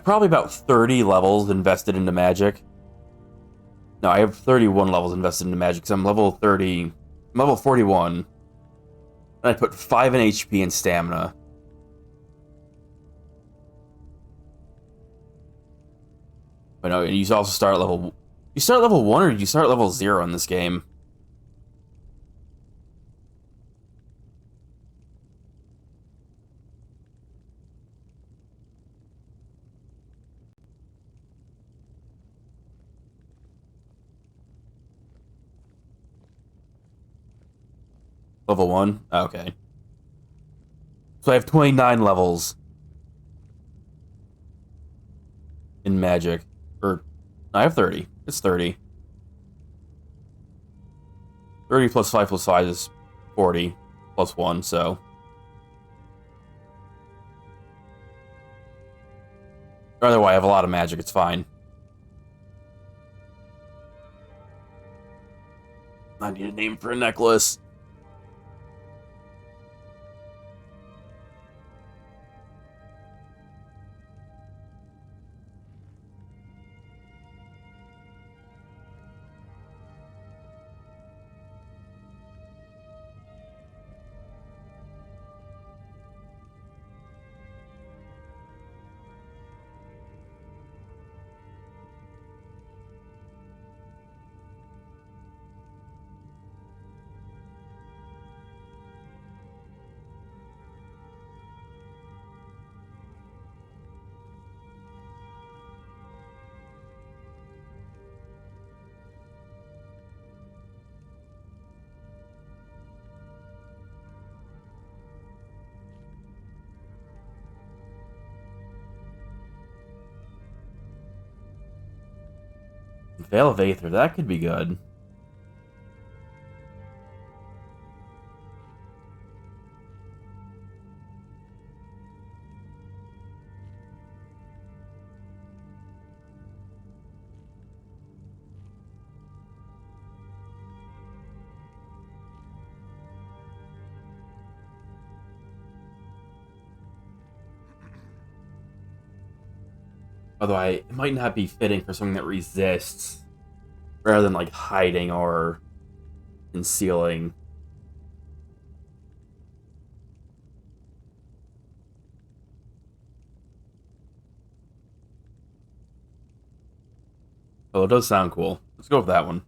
probably about 30 levels invested into magic. No, I have 31 levels invested into magic because I'm level 30. I'm level 41. And I put 5 in HP and stamina. But no, you also start at level... You start at level 1 or you start at level 0 in this game? Level 1? Okay. So I have 29 levels in magic. Or, I have 30. It's 30. 30 plus 5 plus 5 is 40. Plus 1, so... Either way, I have a lot of magic, it's fine. I need a name for a necklace. Veil of Aether, that could be good. Although it might not be fitting for something that resists, rather than like hiding or concealing. Oh, it does sound cool. Let's go with that one.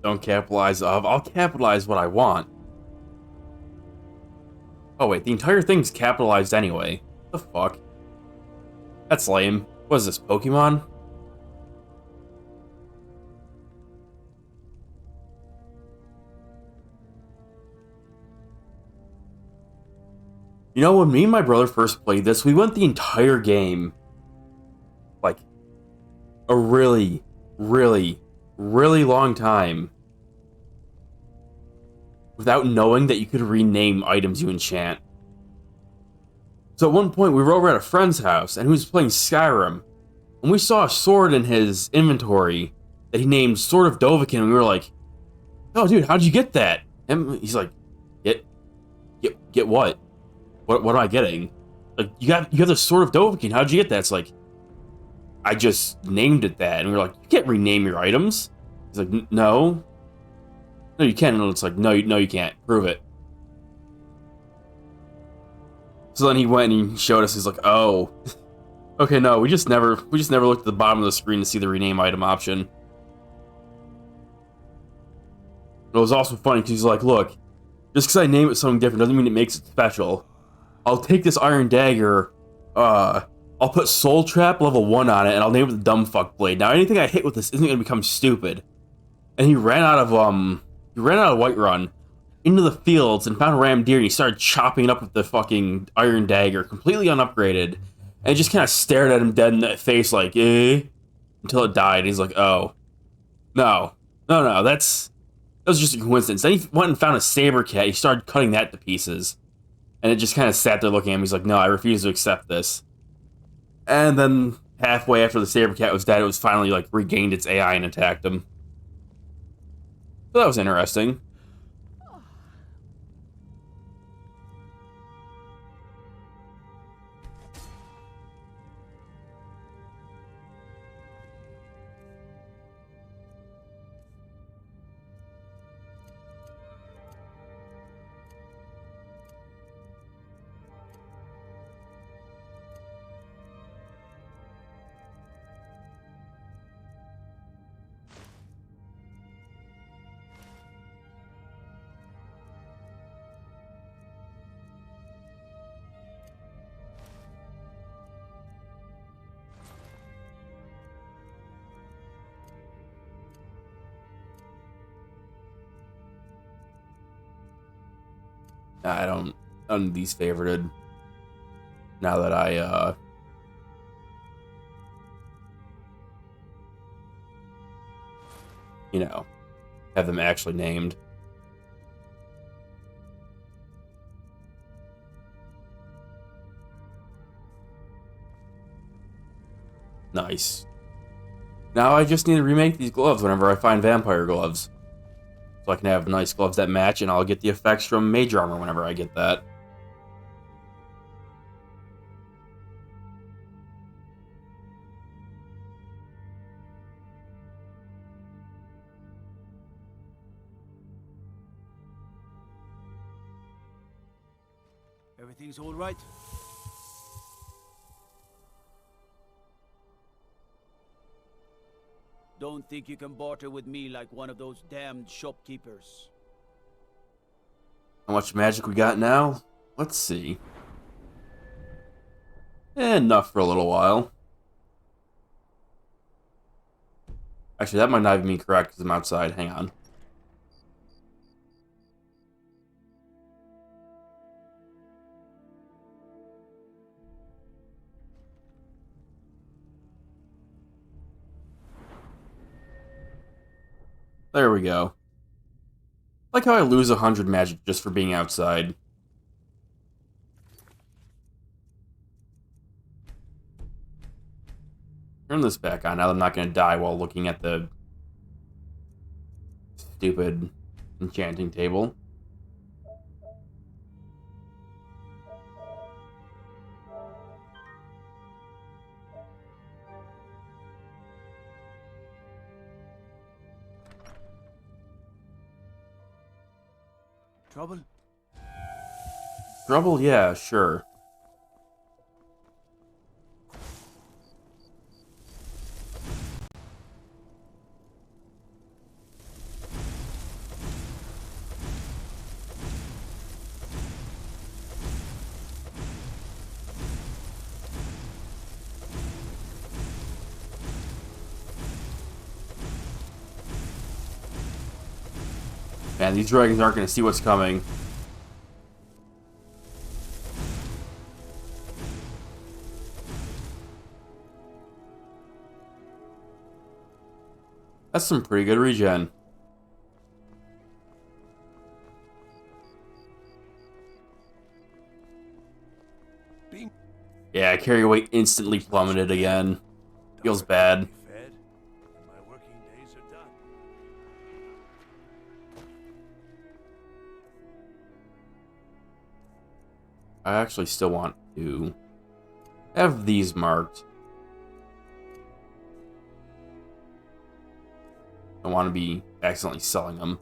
Don't capitalize of. I'll capitalize what I want. Oh wait, the entire thing's capitalized anyway. What the fuck? That's lame. What is this, Pokemon? You know, when me and my brother first played this, we went the entire game like a really, really, really long time without knowing that you could rename items you enchant. So at one point, we were over at a friend's house, and he was playing Skyrim, and we saw a sword in his inventory that he named Sword of Dovahkiin, and we were like, "Oh, dude, how'd you get that?" And he's like, "Get what? What am I getting? Like, you have the Sword of Dovahkiin. How'd you get that?" It's like, I just named it that, and we were like, "You can't rename your items." He's like, "No, you can." And it's like, no, you can't. Prove it. So then he went and he showed us. He's like, "Oh, okay, no, we just never looked at the bottom of the screen to see the rename item option." It was also funny because he's like, "Look, just because I name it something different doesn't mean it makes it special. I'll take this iron dagger, I'll put Soul Trap level 1 on it, and I'll name it the Dumb Fuck Blade. Now, anything I hit with this isn't going to become stupid. And he ran out of Whiterun into the fields and found a ram deer, and he started chopping it up with the fucking iron dagger, completely unupgraded, and just kind of stared at him dead in the face like, eh, until it died. He's like, oh, no, that was just a coincidence. Then he went and found a saber cat. He started cutting that to pieces, and it just kind of sat there looking at him. He's like, no, I refuse to accept this. And then halfway after the saber cat was dead, it was finally like regained its AI and attacked him. So that was interesting. I don't need these favorited. Now that I, you know, have them actually named. Nice. Now I just need to remake these gloves whenever I find vampire gloves. So I can have nice gloves that match, and I'll get the effects from Mage Armor whenever I get that. Everything's all right? Don't think you can barter with me like one of those damned shopkeepers. How much magic we got now? Let's see. Enough for a little while. Actually, that might not even be correct because I'm outside. Hang on. There we go. Like how I lose 100 magic just for being outside. Turn this back on now that I'm not going to die while looking at the stupid enchanting table. Trouble? Trouble? Yeah, sure. Man, these dragons aren't going to see what's coming. That's some pretty good regen. Yeah, carry weight instantly plummeted again. Feels bad. I actually still want to have these marked. I want to be accidentally selling them.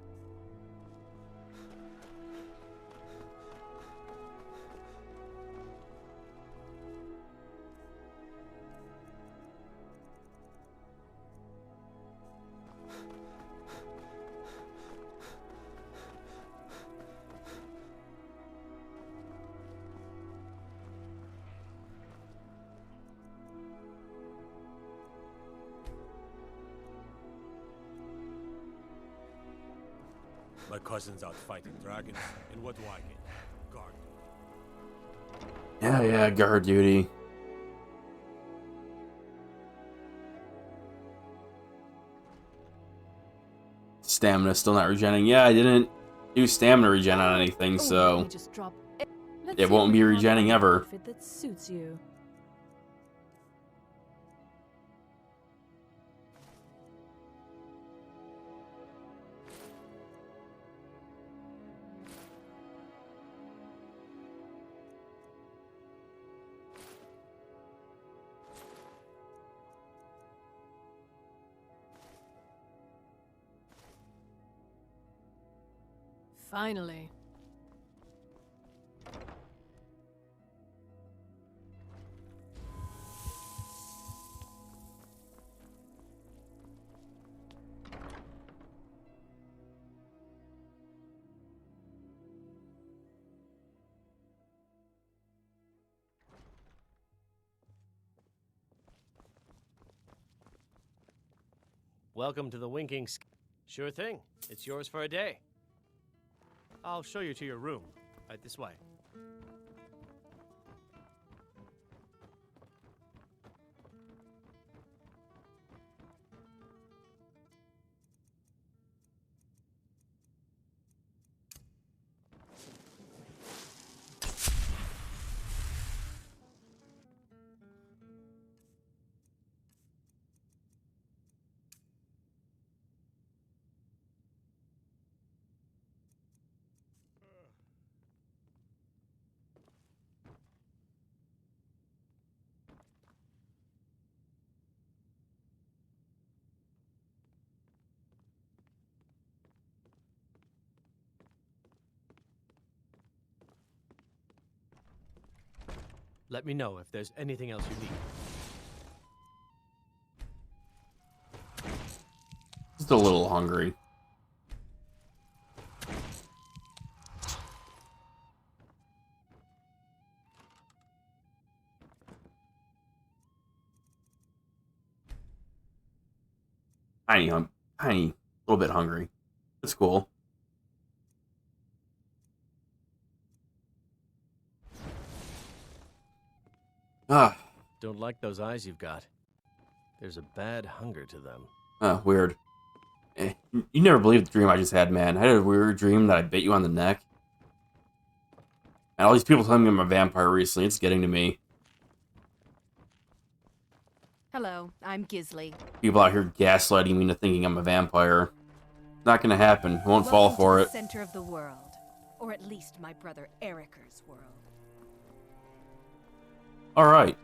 My cousin's out fighting dragons, and what do I get? Guard. Yeah, guard duty. Stamina still not regenerating. Yeah, I didn't do stamina regen on anything, so it won't be regenerating ever. That suits you. Finally. Welcome to the Winking Sure thing. It's yours for a day. I'll show you to your room. Right this way. Let me know if there's anything else you need. Just a little hungry. Tiny, a little bit hungry. That's cool. Ah. Don't like those eyes you've got. There's a bad hunger to them. Weird. You never believed the dream I just had, man. I had a weird dream that I bit you on the neck. And all these people telling me I'm a vampire recently, it's getting to me. Hello, I'm Gisley. People out here gaslighting me into thinking I'm a vampire. Not gonna happen. I won't fall for it. Center of the world. Or at least my brother Eriker's world. Alright.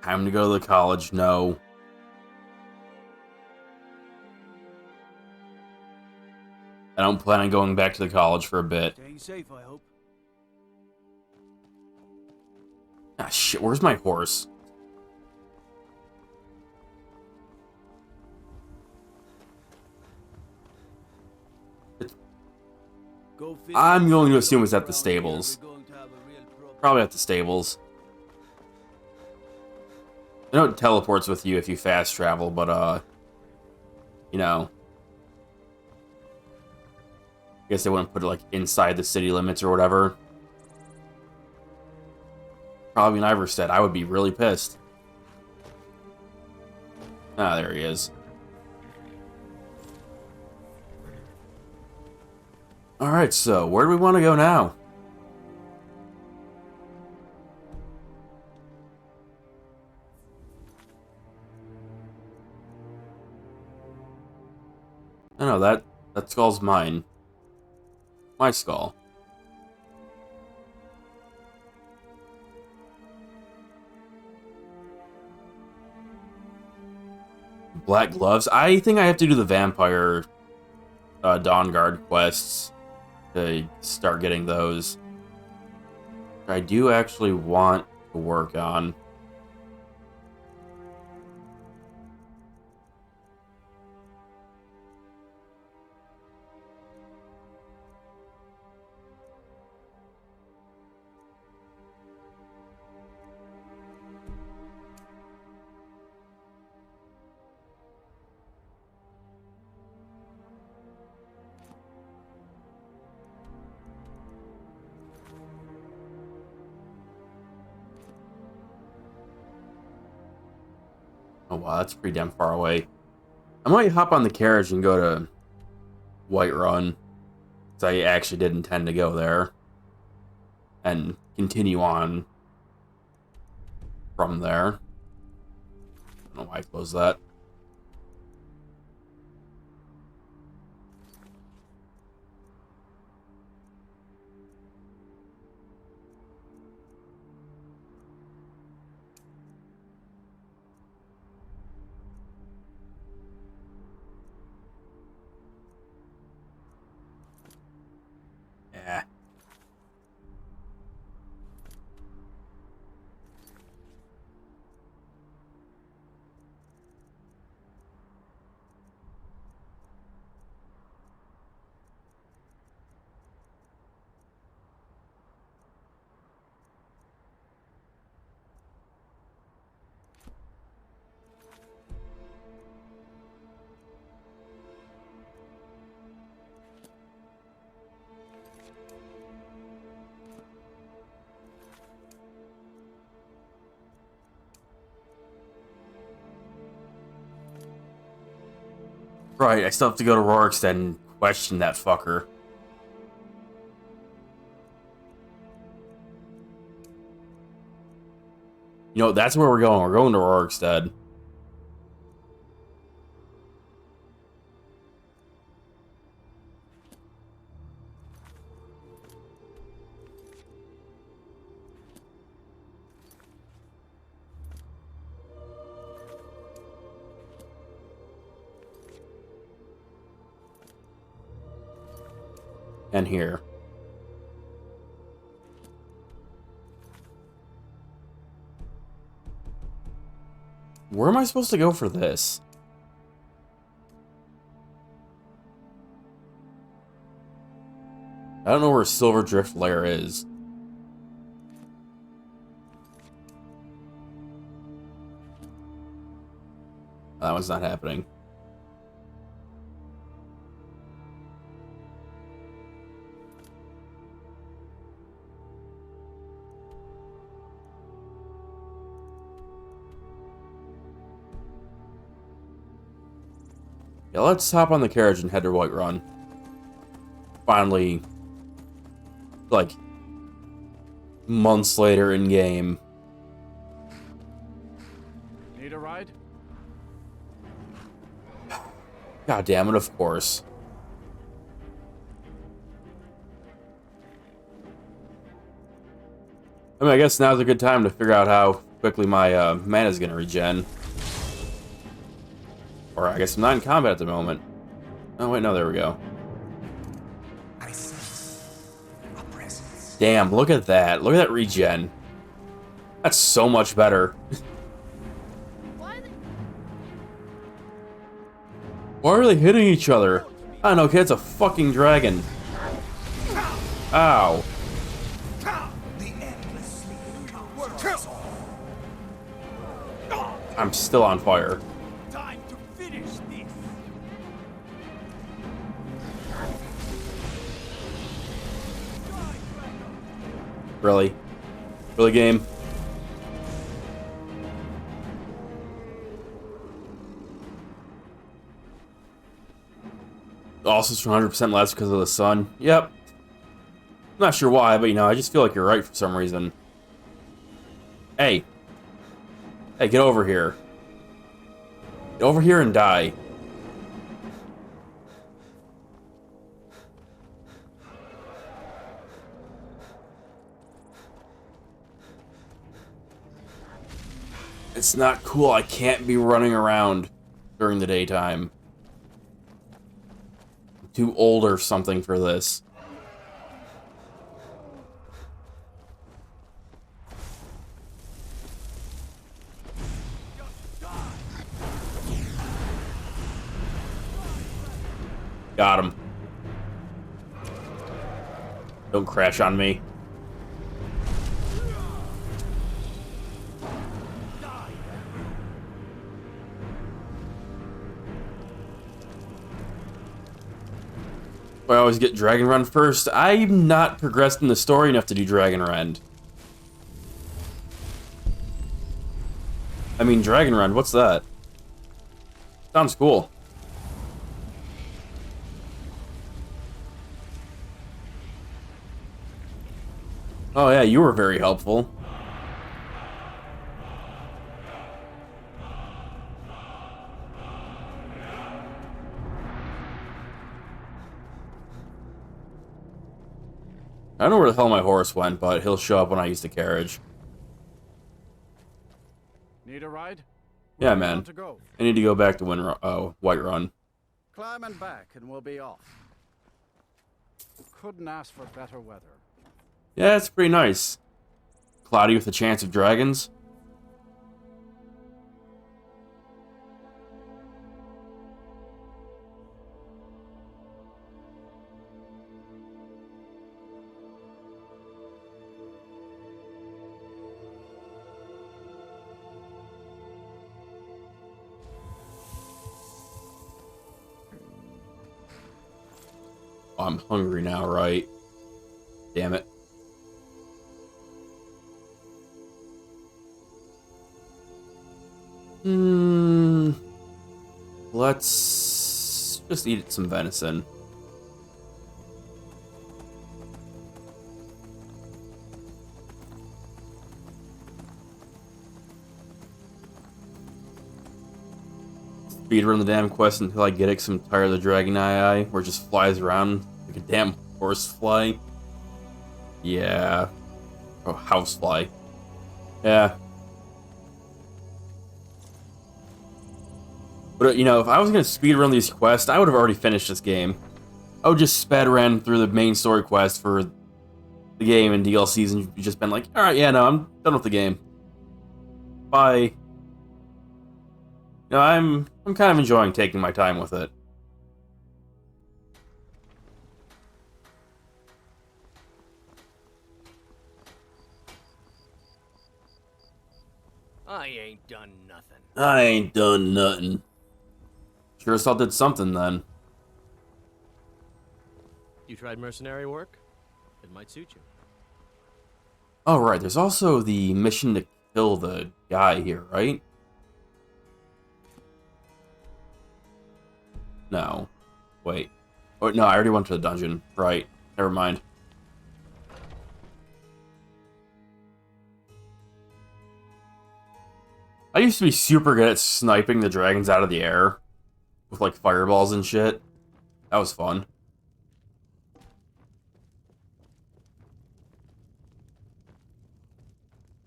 Time to go to the college. No. I don't plan on going back to the college for a bit. Staying safe, I hope. Ah, shit. Where's my horse? I'm going to assume it's at the stables. Probably at the stables. I know it teleports with you if you fast travel, but, you know. I guess they wouldn't put it, like, inside the city limits or whatever. Probably in Iverstead. I would be really pissed. Ah, there he is. Alright, so, where do we want to go now? I know, that skull's mine. My skull. Black gloves? I think I have to do the vampire Dawn Guard quests to start getting those. I do actually want to work on. Oh wow, that's pretty damn far away. I might hop on the carriage and go to Whiterun, because I actually did intend to go there. And continue on from there. I don't know why I closed that. Yeah. Right, I still have to go to Rorikstead and question that fucker. You know, that's where we're going. We're going to Rorikstead. And here. Where am I supposed to go for this? I don't know where Silver Drift Lair is. That one's not happening. Yeah, let's hop on the carriage and head to Whiterun. Finally, like, months later in game. Need a ride? God damn it, of course. I mean, I guess now's a good time to figure out how quickly my mana's gonna regen. Or I guess I'm not in combat at the moment. Oh wait, no, there we go. I sense a presence. Damn, look at that. Look at that regen. That's so much better. Why are they hitting each other? I don't know, kid, it's a fucking dragon. Ow. I'm still on fire. Really? Really, game? Also, it's 100% less because of the sun. Yep. I'm not sure why, but you know, I just feel like you're right for some reason. Hey. Hey, get over here. Get over here and die. It's not cool. I can't be running around during the daytime. I'm too old or something for this. Got him. Don't crash on me. I always get Dragon Rend first. I'm not progressed in the story enough to do Dragon Rend. I mean, Dragon Rend, what's that? Sounds cool. Oh yeah, you were very helpful. I don't know where the hell my horse went, but he'll show up when I use the carriage. Need a ride? Yeah, Where do you man. want to go? I need to go back to Whiterun. Climb and back, and we'll be off. Couldn't ask for better weather. Yeah, it's pretty nice. Cloudy with a chance of dragons. Oh, I'm hungry now, right? Damn it. Let's just eat some venison. Speedrun the damn quest until I get it, 'cause I'm tired of the dragon eye, where it just flies around like a damn horsefly. Yeah. Oh, housefly. Yeah. But, you know, if I was going to speedrun these quests, I would have already finished this game. I would just sped ran through the main story quest for the game and DLCs and just been like, alright, yeah, no, I'm done with the game. Bye. No, I'm kind of enjoying taking my time with it. I ain't done nothing. I ain't done nothing. Sure as hell did something then. You tried mercenary work? It might suit you. Oh, right, there's also the mission to kill the guy here, right? No. Wait. Oh, no, I already went to the dungeon. Right. Never mind. I used to be super good at sniping the dragons out of the air. With, like, fireballs and shit. That was fun.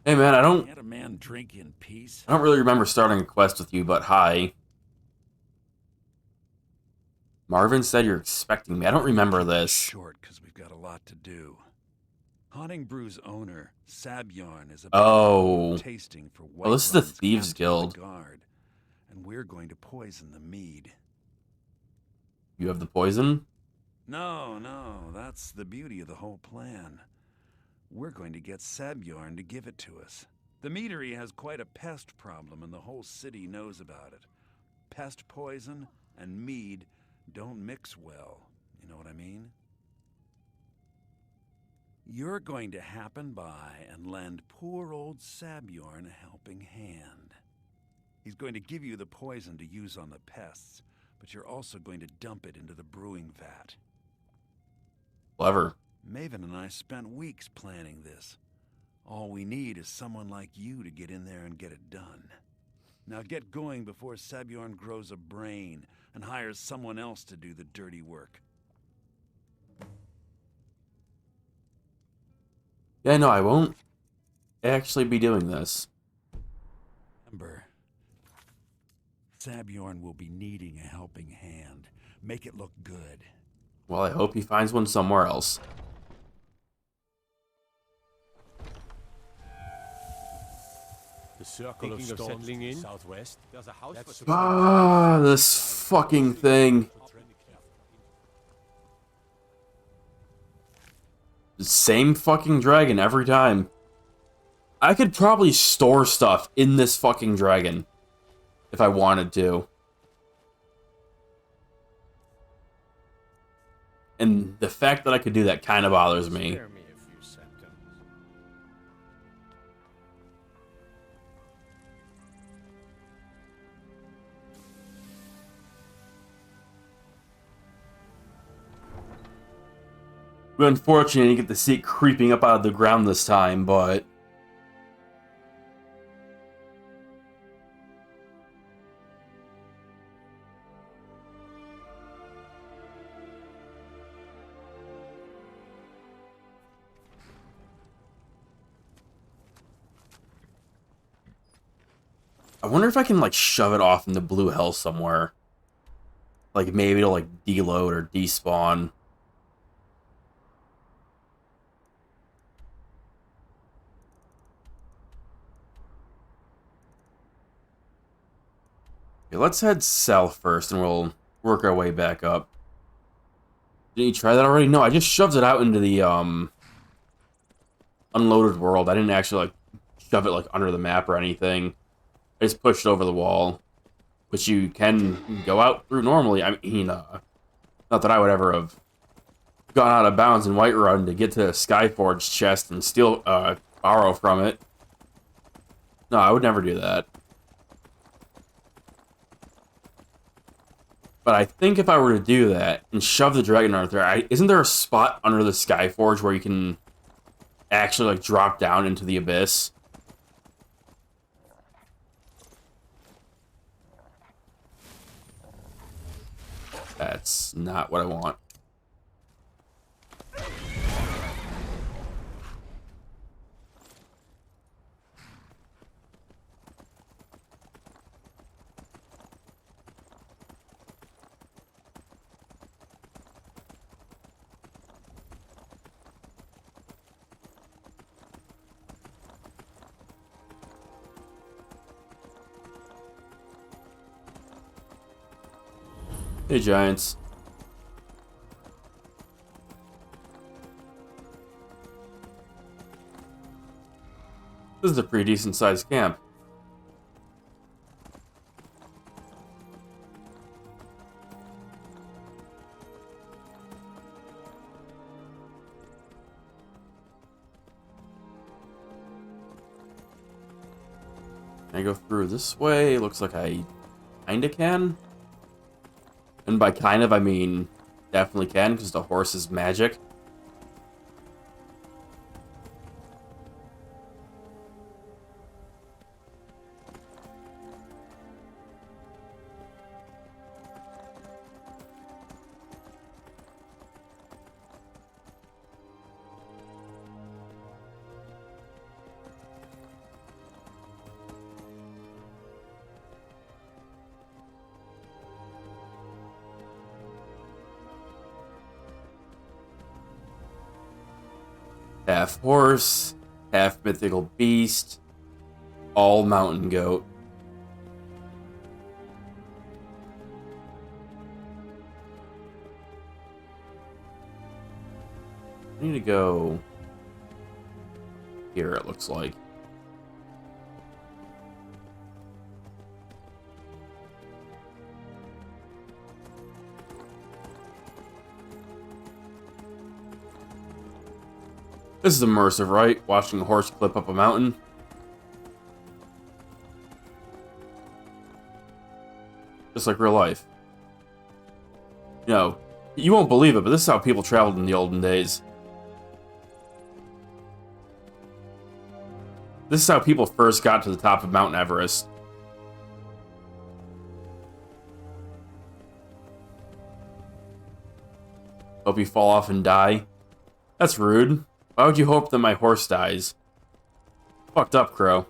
Hey, man, Can't a man drink in peace? I don't really remember starting a quest with you, but hi. Marvin said you're expecting me. I don't remember this. Short, because we've got a lot to do. Haunting Brew's owner, Sabyarn, is Oh. tasting for Oh, this is the Whiterun's Thieves captain of the Guild. Guard, and we're going to poison the mead. You have the poison? No, that's the beauty of the whole plan. We're going to get Sabyarn to give it to us. The meadery has quite a pest problem, and the whole city knows about it. Pest poison and mead don't mix well. You know what I mean? You're going to happen by and lend poor old Sabyarn a helping hand. He's going to give you the poison to use on the pests, but you're also going to dump it into the brewing vat. Clever. Maven and I spent weeks planning this. All we need is someone like you to get in there and get it done. Now get going before Sabyarn grows a brain and hires someone else to do the dirty work. Yeah, no, I won't actually be doing this. Remember, Sabyarn will be needing a helping hand. Make it look good. Well, I hope he finds one somewhere else. The circle of storms in southwest. There's a house for Ah, this fucking thing. Same fucking dragon every time. I could probably store stuff in this fucking dragon if I wanted to. And the fact that I could do that kind of bothers me. Unfortunately, you get to see it creeping up out of the ground this time, but... I wonder if I can, like, shove it off into blue hell somewhere. Like, maybe it'll, like, deload or despawn. Okay, let's head south first, and we'll work our way back up. Didn't you try that already? No, I just shoved it out into the, unloaded world. I didn't actually, like, shove it, like, under the map or anything. I just pushed it over the wall, which you can go out through normally. I mean, not that I would ever have gone out of bounds in Whiterun to get to Skyforge's chest and steal, borrow from it. No, I would never do that. But I think if I were to do that and shove the dragon under there, isn't there a spot under the Skyforge where you can actually, like, drop down into the abyss? That's not what I want. Hey, Giants. This is a pretty decent-sized camp. Can I go through this way? Looks like I kinda can. And by kind of, I mean definitely can, because the horse is magic. Half horse, half mythical beast, all mountain goat. I need to go here, it looks like. This is immersive, right? Watching a horse clip up a mountain. Just like real life. You know, you won't believe it, but this is how people traveled in the olden days. This is how people first got to the top of Mount Everest. Hope you fall off and die. That's rude. Why would you hope that my horse dies? Fucked up, Crow.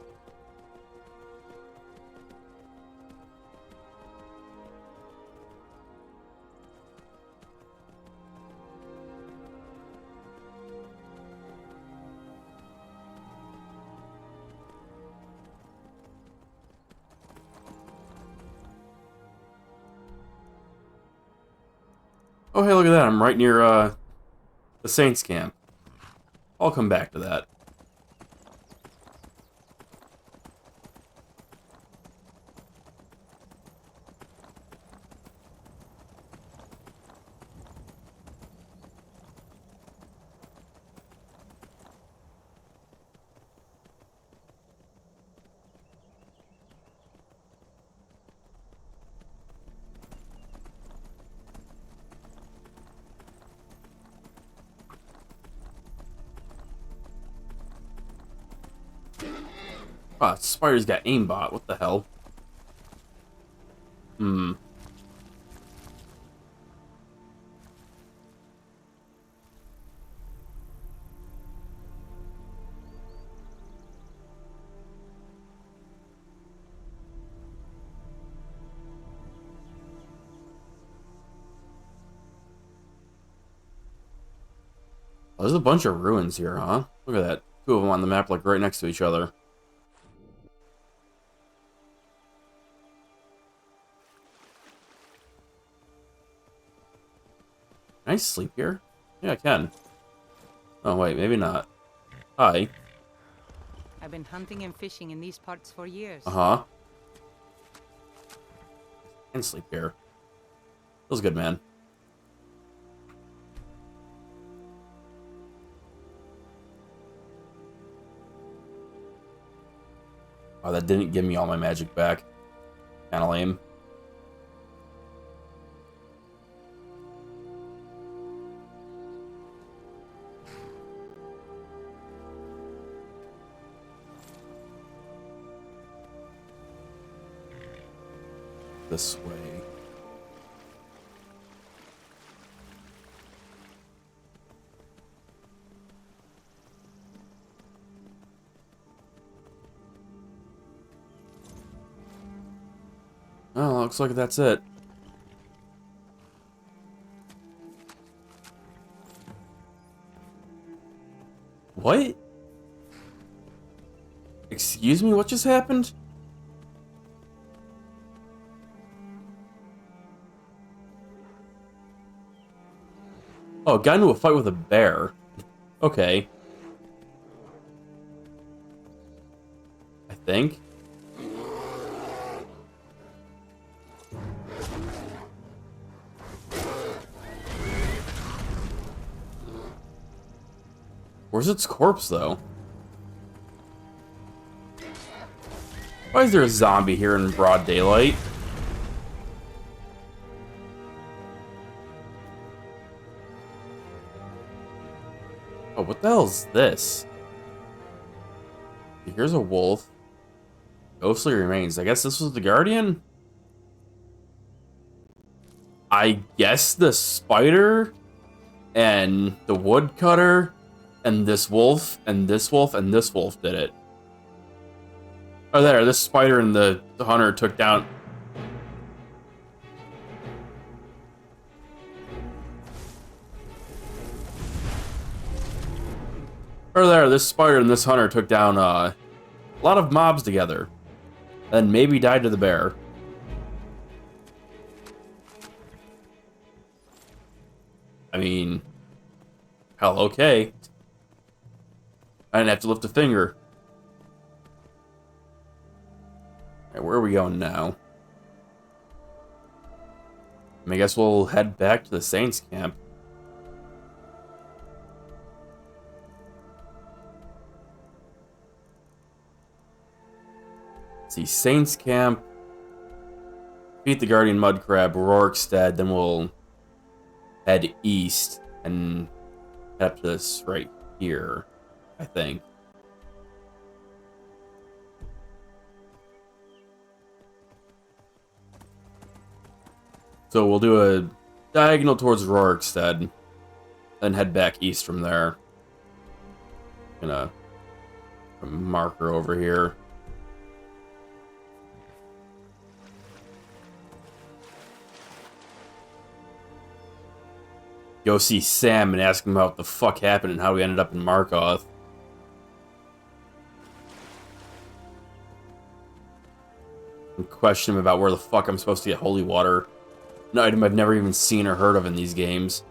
Oh, hey, look at that. I'm right near, the Saints camp. I'll come back to that. Ah, Spider's got aimbot. What the hell? Hmm. Oh, there's a bunch of ruins here, huh? Look at that. Two of them on the map, like, right next to each other. Can I sleep here? Yeah, I can. Oh, wait, maybe not. Hi. I've been hunting and fishing in these parts for years. Uh-huh. I can sleep here. Feels good, man. Oh, that didn't give me all my magic back. Kinda lame. This way. Oh, looks like that's it. What? Excuse me, what just happened? Oh, got into a fight with a bear. Okay. I think. Where's its corpse, though? Why is there a zombie here in broad daylight? Oh, what the hell is this? Here's a wolf. Ghostly remains. I guess this was the Guardian? I guess the spider and the woodcutter and this wolf and this wolf and this wolf did it. Oh, there. This spider and the hunter took down... Or there, this spider and this hunter took down a lot of mobs together. Then maybe died to the bear. I mean, hell, okay. I didn't have to lift a finger. Alright, where are we going now? I guess we'll head back to the Saints camp. See, Saints camp, beat the Guardian Mud Crab, Rorikstead, then we'll head east and head up to this right here, I think. So we'll do a diagonal towards Rorikstead, then head back east from there. Gonna put a marker over here. Go see Sam and ask him about what the fuck happened and how we ended up in Markoth. And question him about where the fuck I'm supposed to get holy water. An item I've never even seen or heard of in these games.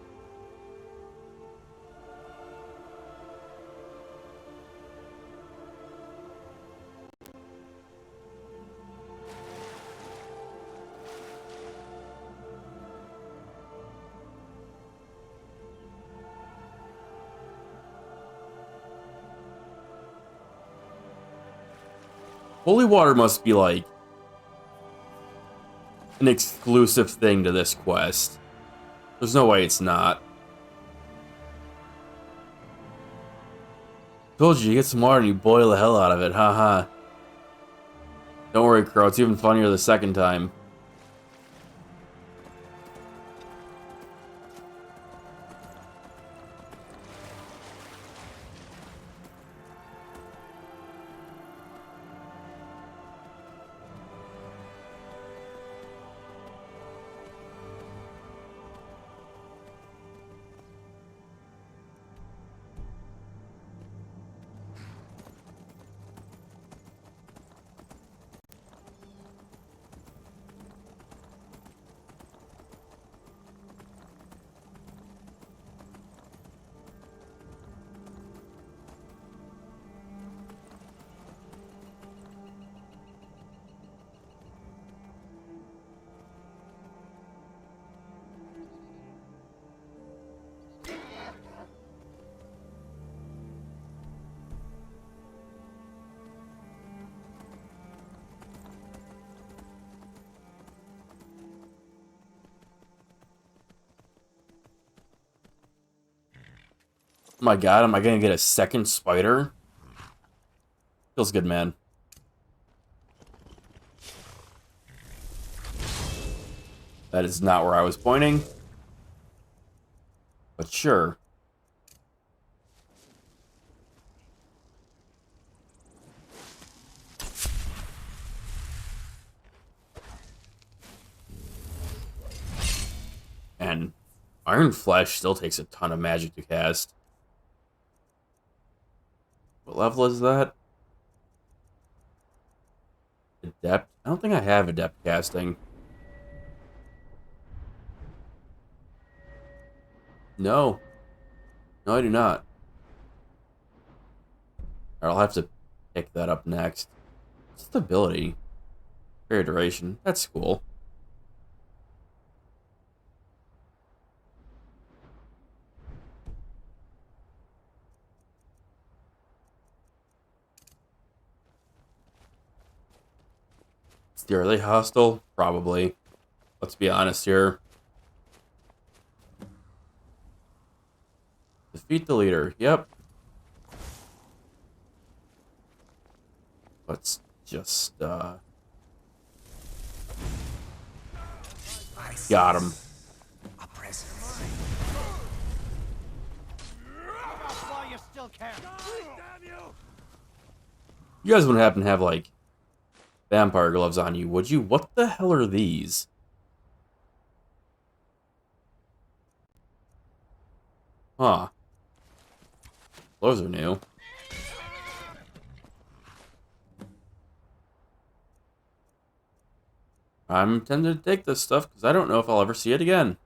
Holy water must be like an exclusive thing to this quest. There's no way it's not. Told you, you get some water and you boil the hell out of it, haha. Don't worry, Crow. It's even funnier the second time. Oh my god, am I gonna get a second spider? Feels good, man. That is not where I was pointing. But sure. And Iron Flesh still takes a ton of magic to cast. What level is that? Adept? I don't think I have Adept casting. No. No, I do not. I'll have to pick that up next. Stability. Fair duration. That's cool. Are they hostile? Probably. Let's be honest here. Defeat the leader. Yep. Let's just, got him. You guys wouldn't happen to have, like, vampire gloves on you, would you? What the hell are these? Huh. Those are new. I'm tempted to take this stuff because I don't know if I'll ever see it again.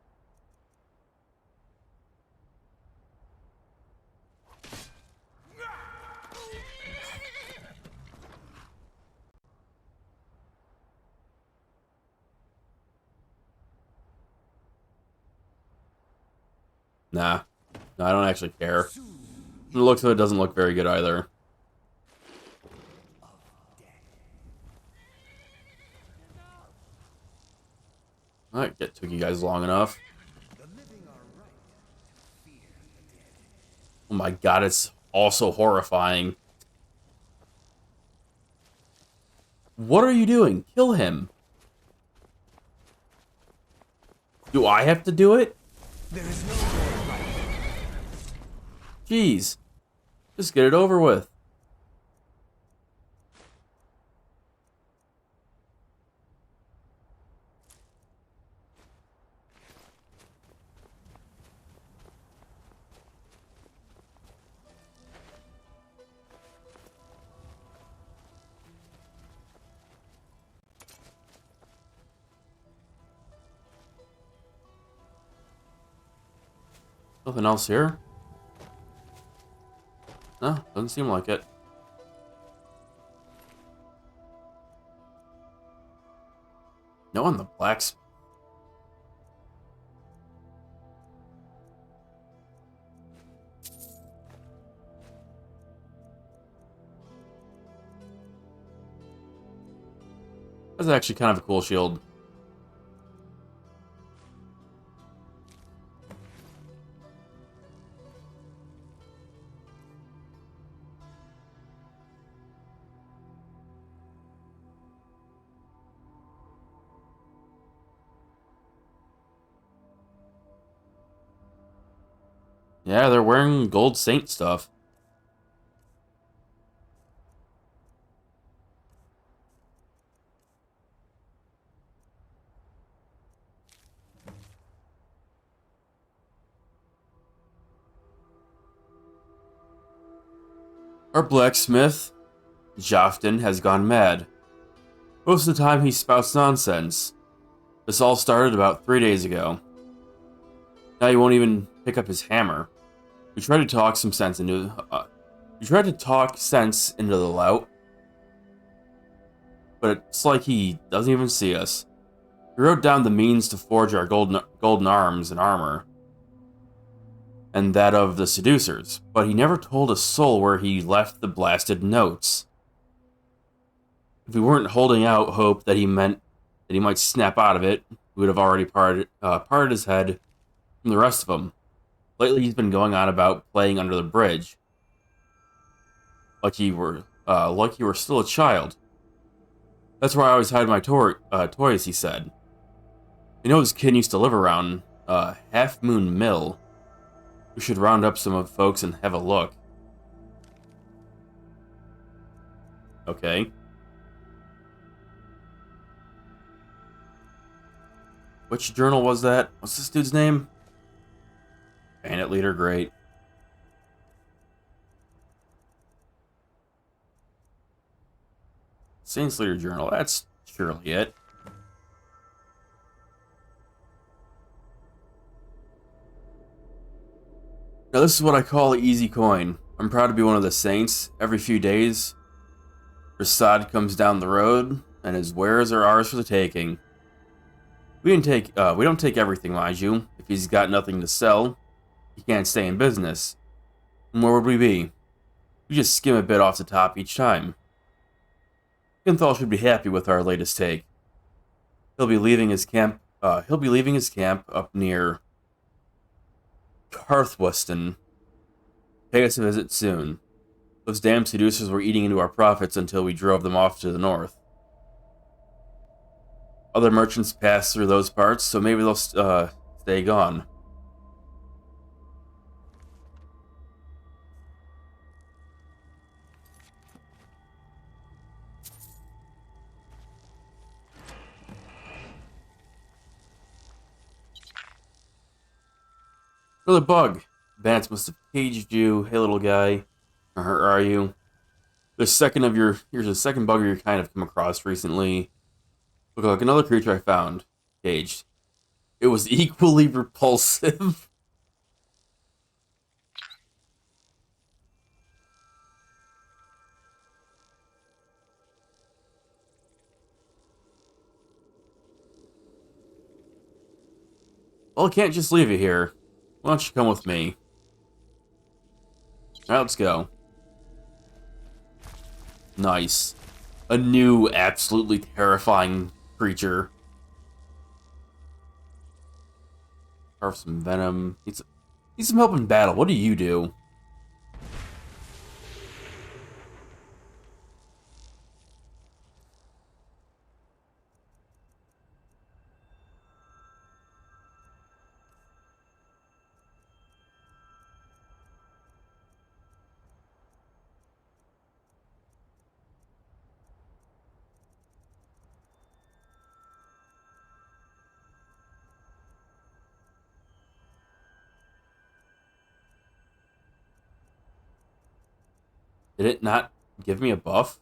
Nah. No, I don't actually care. The looks of it doesn't look very good either. Alright, took you guys long enough. Oh my god, it's also horrifying. What are you doing? Kill him. Do I have to do it? There is no way. Jeez. Just get it over with. Nothing else here? No, doesn't seem like it. No on the blacks. That's actually kind of a cool shield. Yeah, they're wearing gold saint stuff. Our blacksmith, Jofton, has gone mad. Most of the time he spouts nonsense. This all started about 3 days ago. Now he won't even pick up his hammer. We tried to talk sense into the lout, but it's like he doesn't even see us. He wrote down the means to forge our golden arms and armor, and that of the seducers, but he never told a soul where he left the blasted notes. If we weren't holding out hope that he meant that he might snap out of it, we would have already parted his head from the rest of them. Lately, he's been going on about playing under the bridge, like you were still a child. That's where I always hide my toys, he said. You know his kid used to live around Half Moon Mill. We should round up some of the folks and have a look. Okay. Which journal was that? What's this dude's name? Bandit leader, great. Saints leader journal, that's surely it. Now this is what I call an easy coin. I'm proud to be one of the saints. Every few days, Rasad comes down the road, and his wares are ours for the taking. We don't take everything, mind you. If he's got nothing to sell, he can't stay in business. And where would we be? We just skim a bit off the top each time. Kinthal should be happy with our latest take. He'll be leaving his camp up near Carthweston. Pay us a visit soon. Those damn seducers were eating into our profits until we drove them off to the north. Other merchants pass through those parts, so maybe they'll stay gone. Another bug. Vance must have caged you. Hey, little guy. Where are you? Here's a second bug of your kind I've come across recently. Look like another creature I found. Caged. It was equally repulsive. Well, I can't just leave you here. Why don't you come with me? Alright, let's go. Nice. A new, absolutely terrifying creature. Carve some venom. Need some help in battle. What do you do? Did it not give me a buff?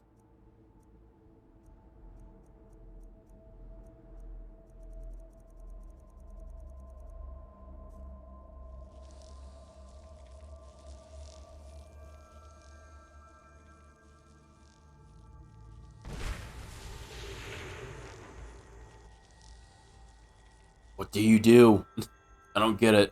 What do you do? I don't get it.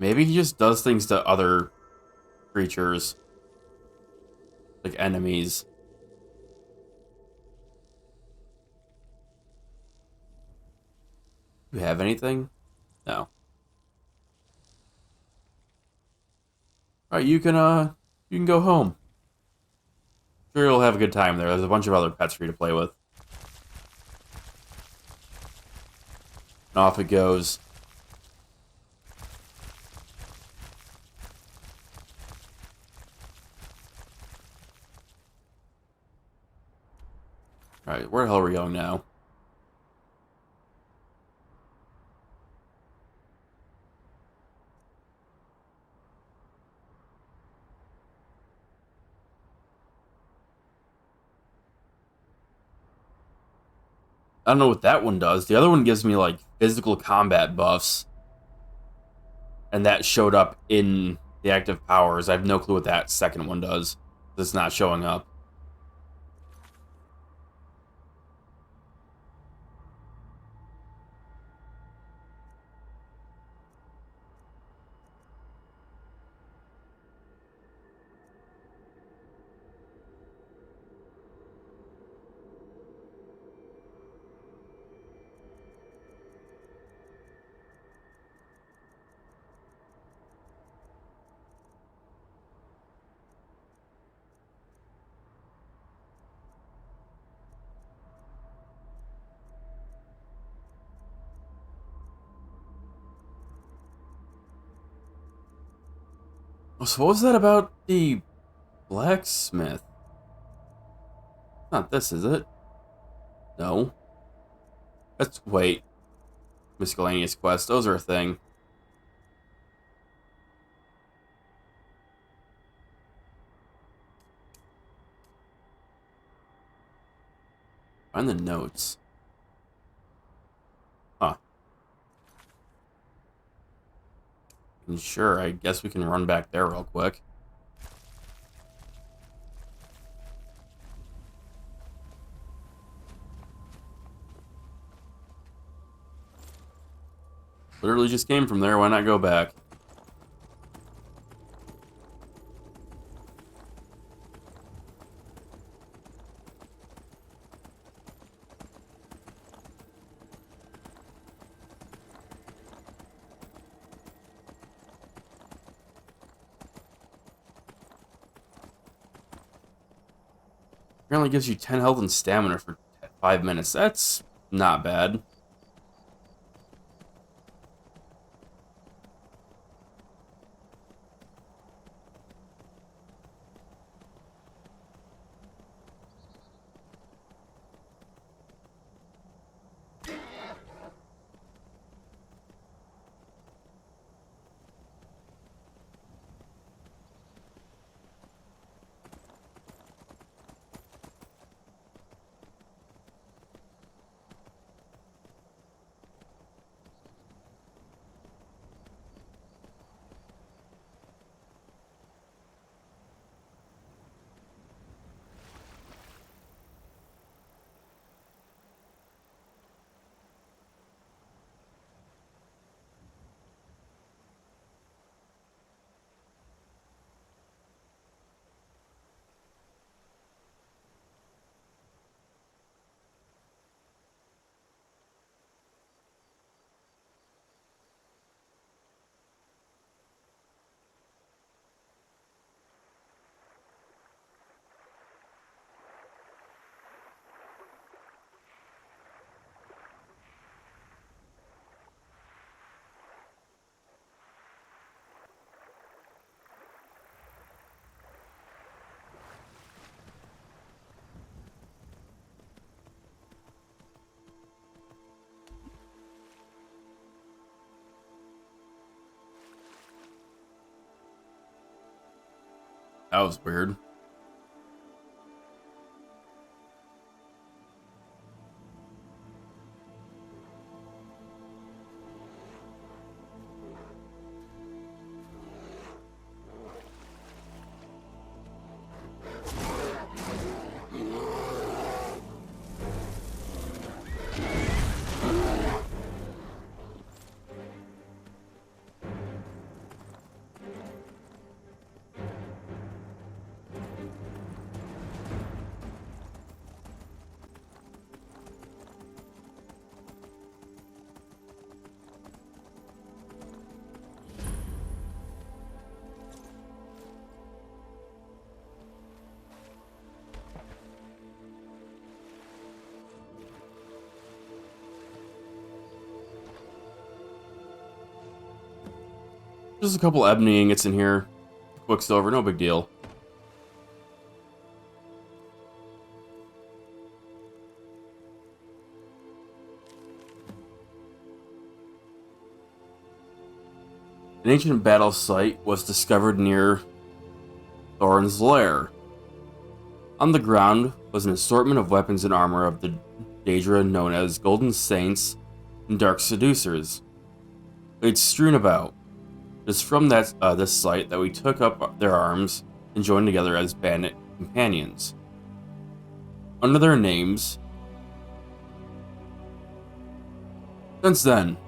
Maybe he just does things to other creatures. Like enemies. Do you have anything? No. Alright, you can go home. Sure, you'll have a good time there. There's a bunch of other pets for you to play with. And off it goes. Alright, where the hell are we going now? I don't know what that one does. The other one gives me, like, physical combat buffs. And that showed up in the active powers. I have no clue what that second one does. It's not showing up. So what was that about the blacksmith? Not this, is it? No. That's... wait. Miscellaneous quests. Those are a thing. Find the notes. Huh. And sure, I guess we can run back there real quick. Literally just came from there, why not go back? Apparently gives you 10 health and stamina for 5 minutes. That's not bad. That was weird. Just a couple ebony ingots in here. Quicksilver, no big deal. An ancient battle site was discovered near Thorin's lair. On the ground was an assortment of weapons and armor of the Daedra known as Golden Saints and Dark Seducers. Laid strewn about. It is from this site that we took up their arms and joined together as bandit companions. Under their names. Since then,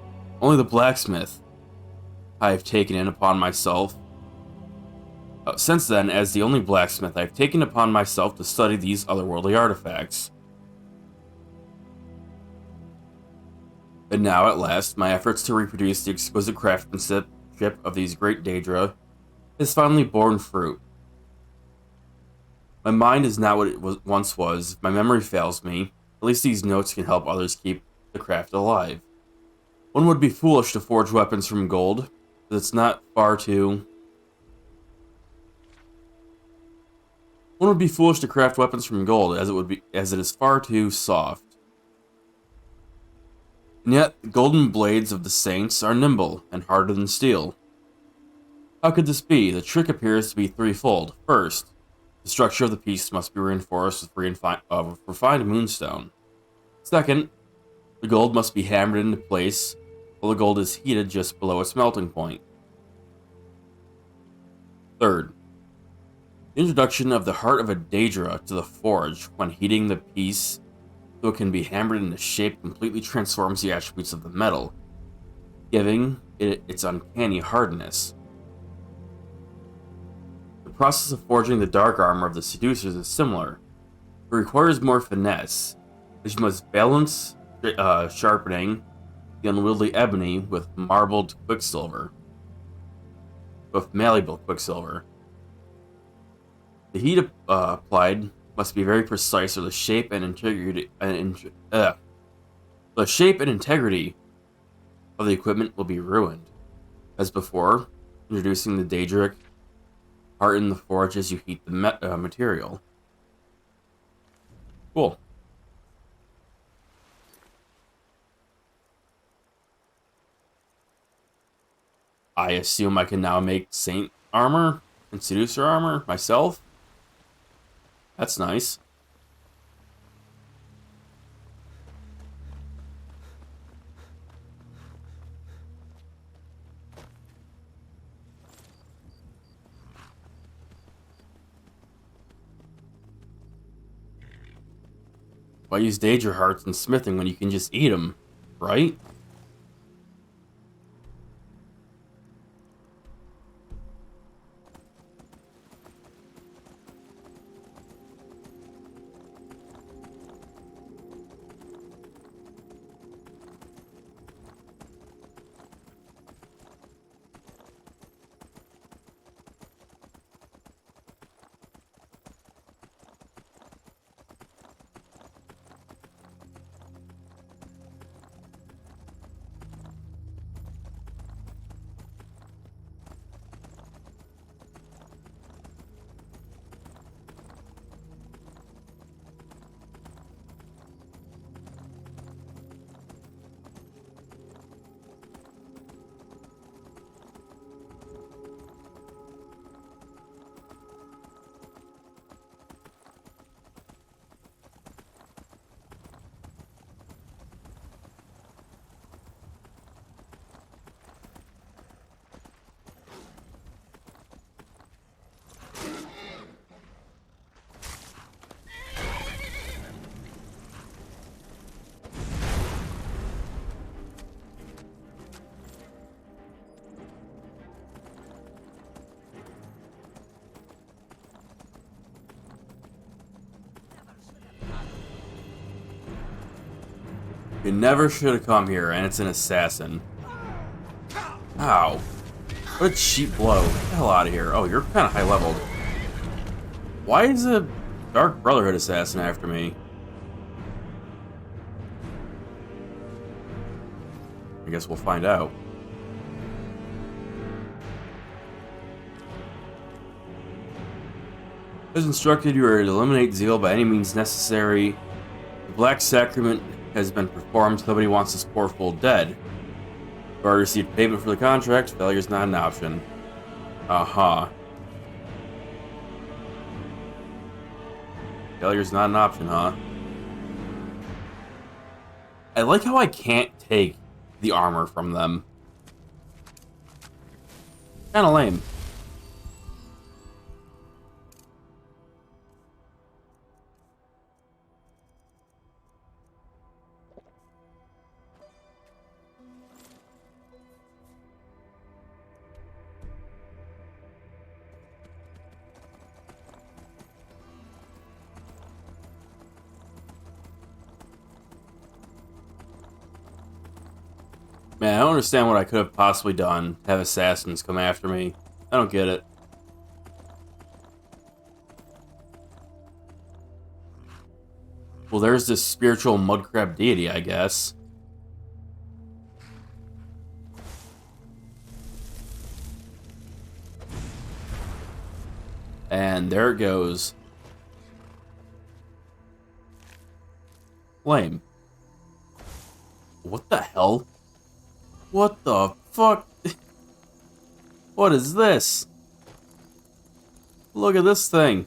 only the blacksmith I have taken in upon myself. Since then, as the only blacksmith, I have taken upon myself to study these otherworldly artifacts. And now, at last, my efforts to reproduce the exquisite craftsmanship of these great Daedra has finally borne fruit. My mind is not what it once was. If my memory fails me, at least these notes can help others keep the craft alive. One would be foolish to forge weapons from gold, but it's not far too... One would be foolish to craft weapons from gold, as it is far too soft. And yet, the golden blades of the saints are nimble and harder than steel. How could this be? The trick appears to be threefold. First, the structure of the piece must be reinforced with refined moonstone. Second, the gold must be hammered into place while the gold is heated just below its melting point. Third, the introduction of the heart of a Daedra to the forge when heating the piece so it can be hammered into shape completely transforms the attributes of the metal, giving it its uncanny hardness. The process of forging the dark armor of the Seducers is similar. It requires more finesse, as you must balance sharpening the unwieldy ebony with malleable quicksilver. The heat applied must be very precise, or the shape and integrity of the equipment will be ruined. As before, introducing the Daedric heart in the forge as you heat the material. Cool. I assume I can now make Saint armor and Seducer armor myself. That's nice. Why use Daedra hearts in smithing when you can just eat them, right? You never should have come here, and it's an assassin. Ow. What a cheap blow. Get the hell out of here. Oh, you're kind of high leveled. Why is a Dark Brotherhood assassin after me? I guess we'll find out. As instructed, you are to eliminate zeal by any means necessary. The Black Sacrament has been performed. Nobody wants this poor fool dead. You've already received payment for the contract. Failure is not an option. Aha. Failure's not an option, huh? I like how I can't take the armor from them. Kinda lame. Man, I don't understand what I could have possibly done to have assassins come after me. I don't get it. Well, there's this spiritual mudcrab deity, I guess. And there it goes. Lame. What the hell? What the fuck? What is this? Look at this thing.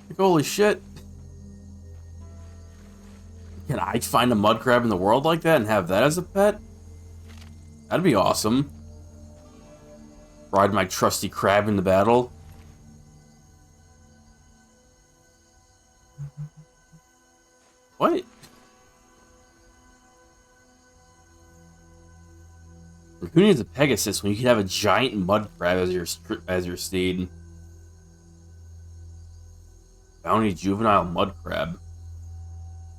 Like, holy shit. Can I find a mud crab in the world like that and have that as a pet? That'd be awesome. Ride my trusty crab into battle. What? Who needs a Pegasus when you can have a giant mud crab as your steed? Bounty juvenile mud crab.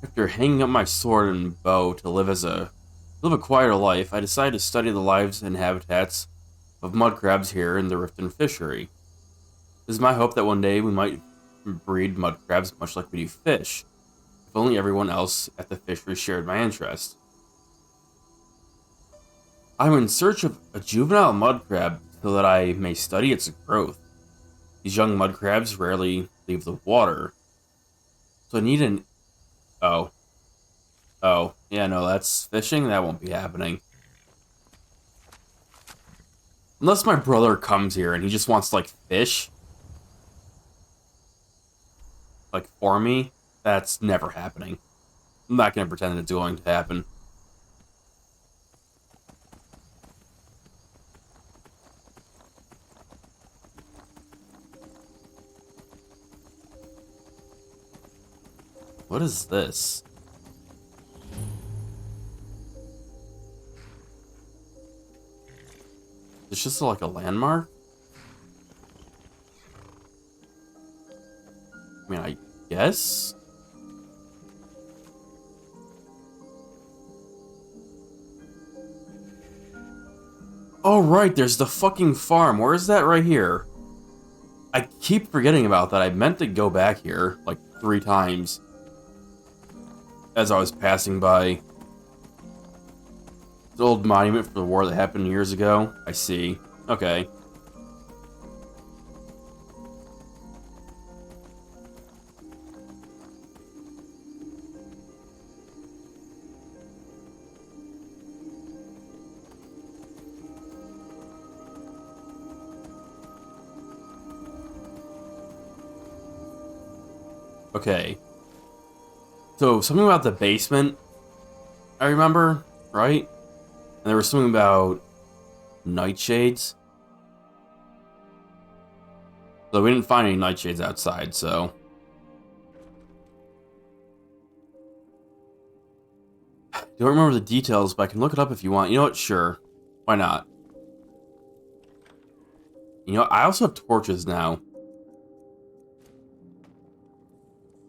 After hanging up my sword and bow to live a quieter life, I decided to study the lives and habitats of mud crabs here in the Riften fishery. It is my hope that one day we might breed mud crabs much like we do fish, if only everyone else at the fishery shared my interest. I'm in search of a juvenile mud crab so that I may study its growth. These young mud crabs rarely leave the water, so I need an... Oh. Oh, yeah, no, that's fishing? That won't be happening. Unless my brother comes here and he just wants to, like, fish. Like, for me, that's never happening. I'm not gonna pretend it's going to happen. What is this? It's just like a landmark? I mean, I guess? Oh, right, there's the fucking farm. Where is that right here? I keep forgetting about that. I meant to go back here, like, 3 times. As I was passing by. The old monument for the war that happened years ago. I see. Okay. Okay. So, something about the basement, I remember, right? And there was something about nightshades. Though we didn't find any nightshades outside, so... Don't remember the details, but I can look it up if you want. You know what? Sure. Why not? You know, I also have torches now.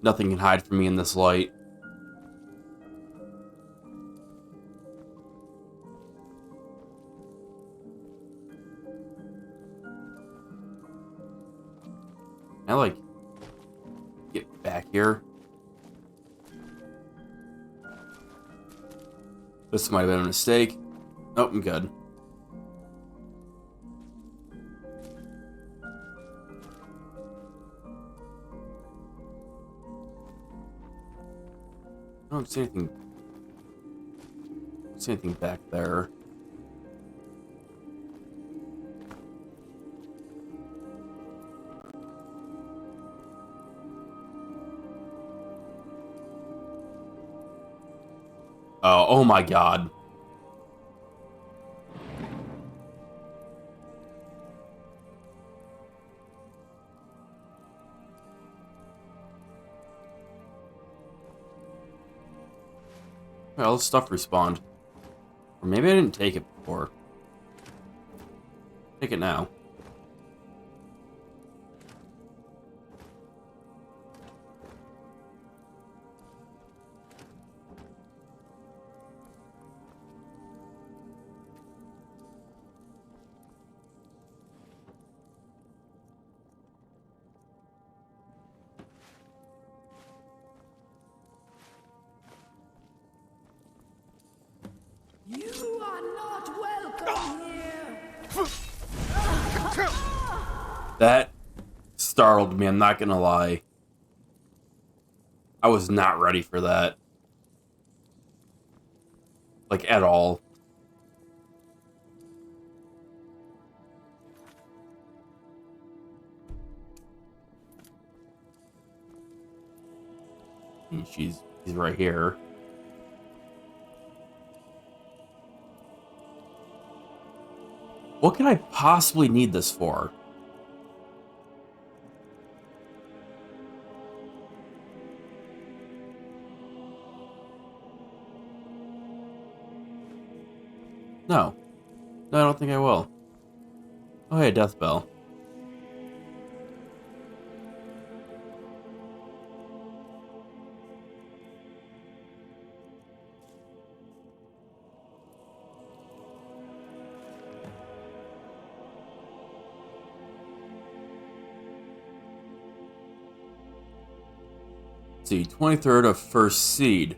Nothing can hide from me in this light. I, like, get back here? This might have been a mistake. Nope, I'm good. I don't see anything. I don't see anything back there. Oh my god. Well, all this stuff respawned. Or maybe I didn't take it before. Take it now. You are not welcome here. That startled me, I'm not gonna lie. I was not ready for that. Like, at all. And she's right here. What can I possibly need this for? No. No, I don't think I will. Oh, hey, death bell. Let's see, 23rd of First Seed.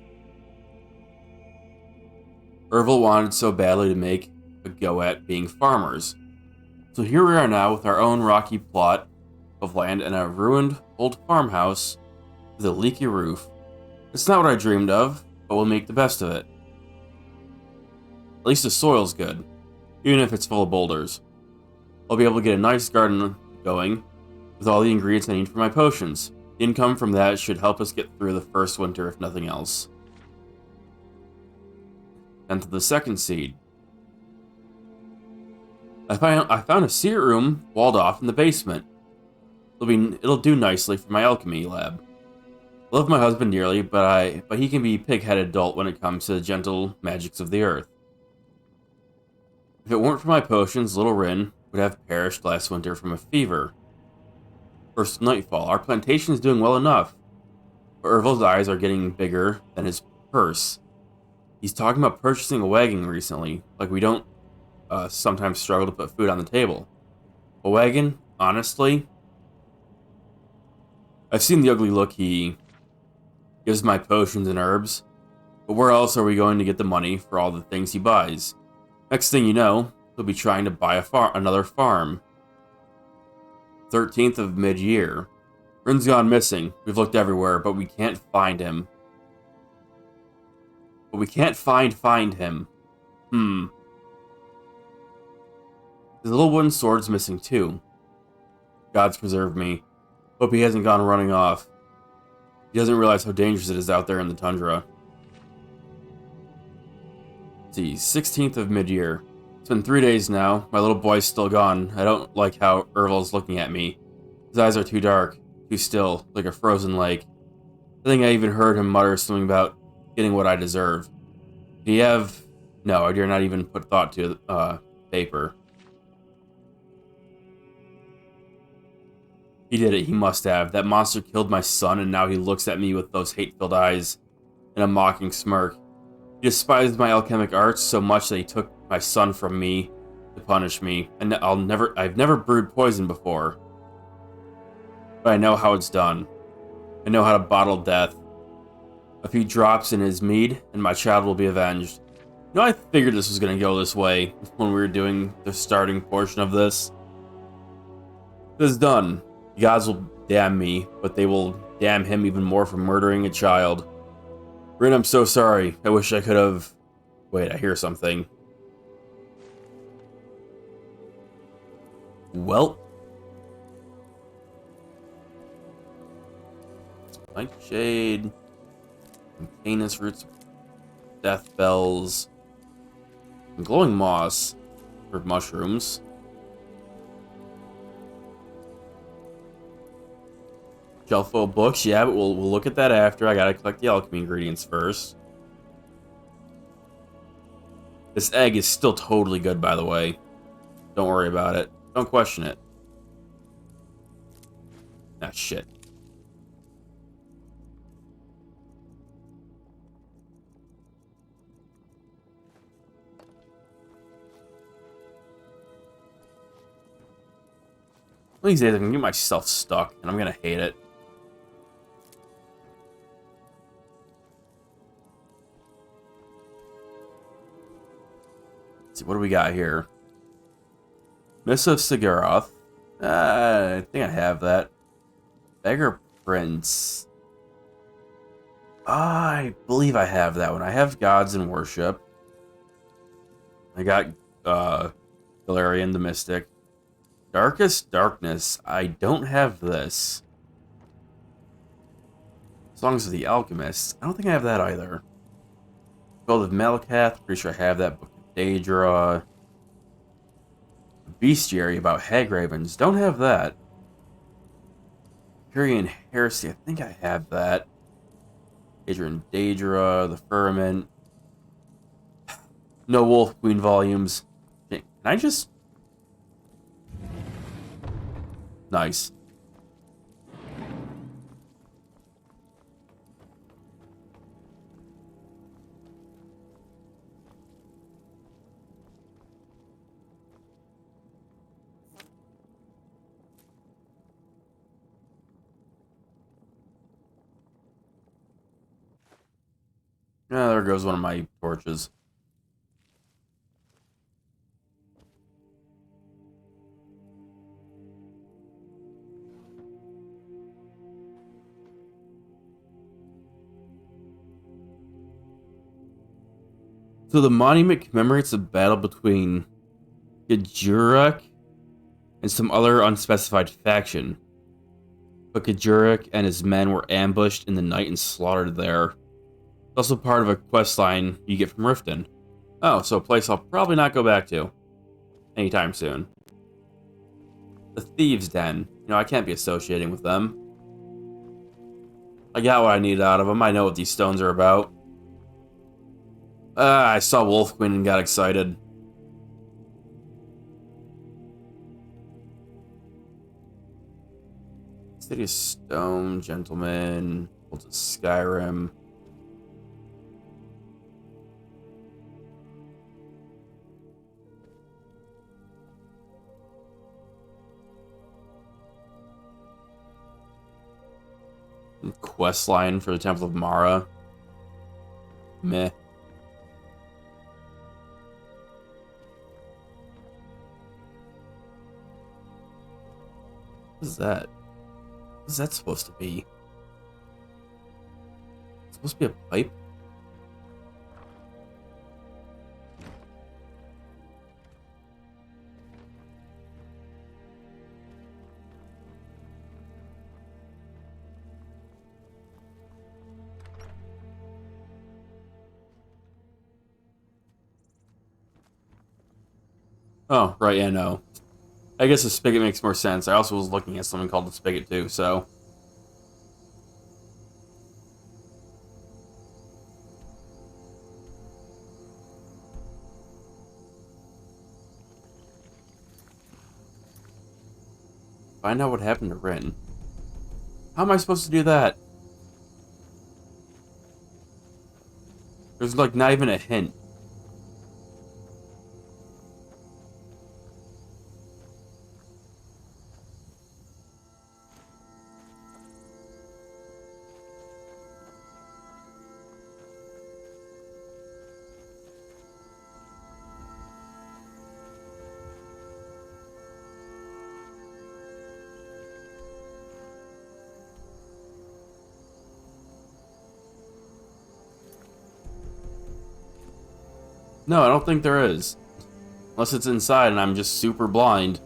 Ervil wanted so badly to make a go at being farmers. So here we are now with our own rocky plot of land and a ruined old farmhouse with a leaky roof. It's not what I dreamed of, but we'll make the best of it. At least the soil's good, even if it's full of boulders. I'll be able to get a nice garden going with all the ingredients I need for my potions. The income from that should help us get through the first winter if nothing else. And to the second seed. I found a secret room walled off in the basement. It'll do nicely for my alchemy lab. I love my husband dearly, but he can be pig-headed dolt when it comes to the gentle magics of the earth. If it weren't for my potions, little Rin would have perished last winter from a fever. First nightfall. Our plantation is doing well enough, but Ervil's eyes are getting bigger than his purse. He's talking about purchasing a wagon recently, like we don't sometimes struggle to put food on the table. A wagon? Honestly? I've seen the ugly look he gives my potions and herbs, but where else are we going to get the money for all the things he buys? Next thing you know, he'll be trying to buy another farm. 13th of mid-year. Rin's gone missing. We've looked everywhere, but we can't find him. Find him. His little wooden sword's missing too. Gods preserve me. Hope he hasn't gone running off. He doesn't realize how dangerous it is out there in the tundra. Let's see, 16th of mid-year. It's been 3 days now. My little boy's still gone. I don't like how Ervil's looking at me. His eyes are too dark, too still, like a frozen lake. I think I even heard him mutter something about getting what I deserve. Do you have... No, I dare not even put thought to paper. He did it, he must have. That monster killed my son, and now he looks at me with those hate-filled eyes and a mocking smirk. He despised my alchemic arts so much that he took my son from me to punish me, and I've never brewed poison before. but I know how it's done. I know how to bottle death. A few drops in his mead, and my child will be avenged. You know, I figured this was going to go this way when we were doing the starting portion of this. This is done. The gods will damn me, but they will damn him even more for murdering a child. Rin, I'm so sorry. I wish I could have... Wait, I hear something. Well. Nightshade. Canis roots. Death bells. And glowing moss. For mushrooms. Shelf full of books, yeah, but we'll look at that after. I gotta collect the alchemy ingredients first. This egg is still totally good, by the way. Don't worry about it. Don't question it. Ah, shit. One of these days I'm gonna get myself stuck, and I'm gonna hate it. Let's see, what do we got here? Miss of Sigaroth. I think I have that. Beggar Prince. I believe I have that one. I have Gods in Worship. I got Galarian the Mystic. Darkest Darkness. I don't have this. Songs of the Alchemist. I don't think I have that either. Gold of Malakath. Pretty sure I have that. Book of Daedra. Bestiary about Hagravens. Don't have that. Imperian Heresy. I think I have that. Adrian Daedra. The Firmament. No Wolf Queen volumes. Can I just... Nice. Ah, there goes one of my torches. So the monument commemorates a battle between Gajurek and some other unspecified faction. But Gajurek and his men were ambushed in the night and slaughtered there. It's also part of a quest line you get from Riften. Oh, so a place I'll probably not go back to anytime soon. The Thieves' Den. You know, I can't be associating with them. I got what I needed out of them. I know what these stones are about. I saw Wolf Queen and got excited. City of Stone, Gentleman, Holds of Skyrim. Quest line for the Temple of Mara. Meh. What is that? What is that supposed to be? It's supposed to be a pipe? Oh, right, yeah, no. I guess the spigot makes more sense. I also was looking at something called the spigot too, so... Find out what happened to Rin. How am I supposed to do that? There's like not even a hint. No, I don't think there is. Unless it's inside and I'm just super blind.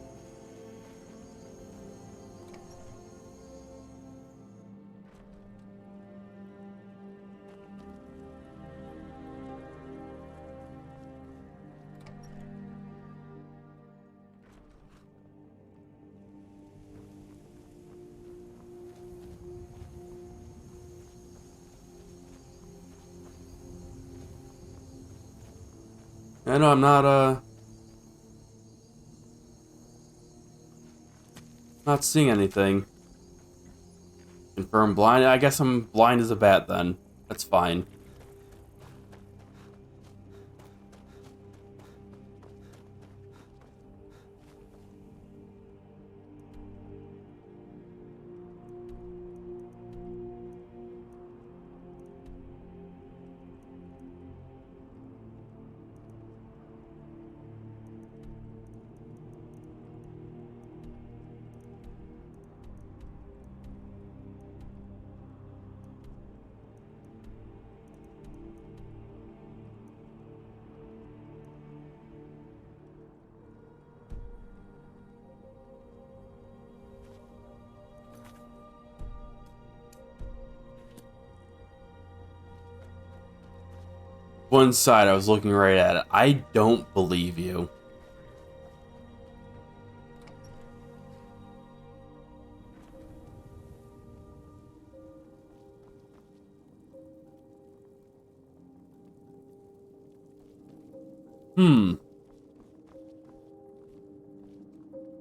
I know I'm not seeing anything. Confirm blind. I guess I'm blind as a bat then. That's fine. One side, I was looking right at it. I don't believe you.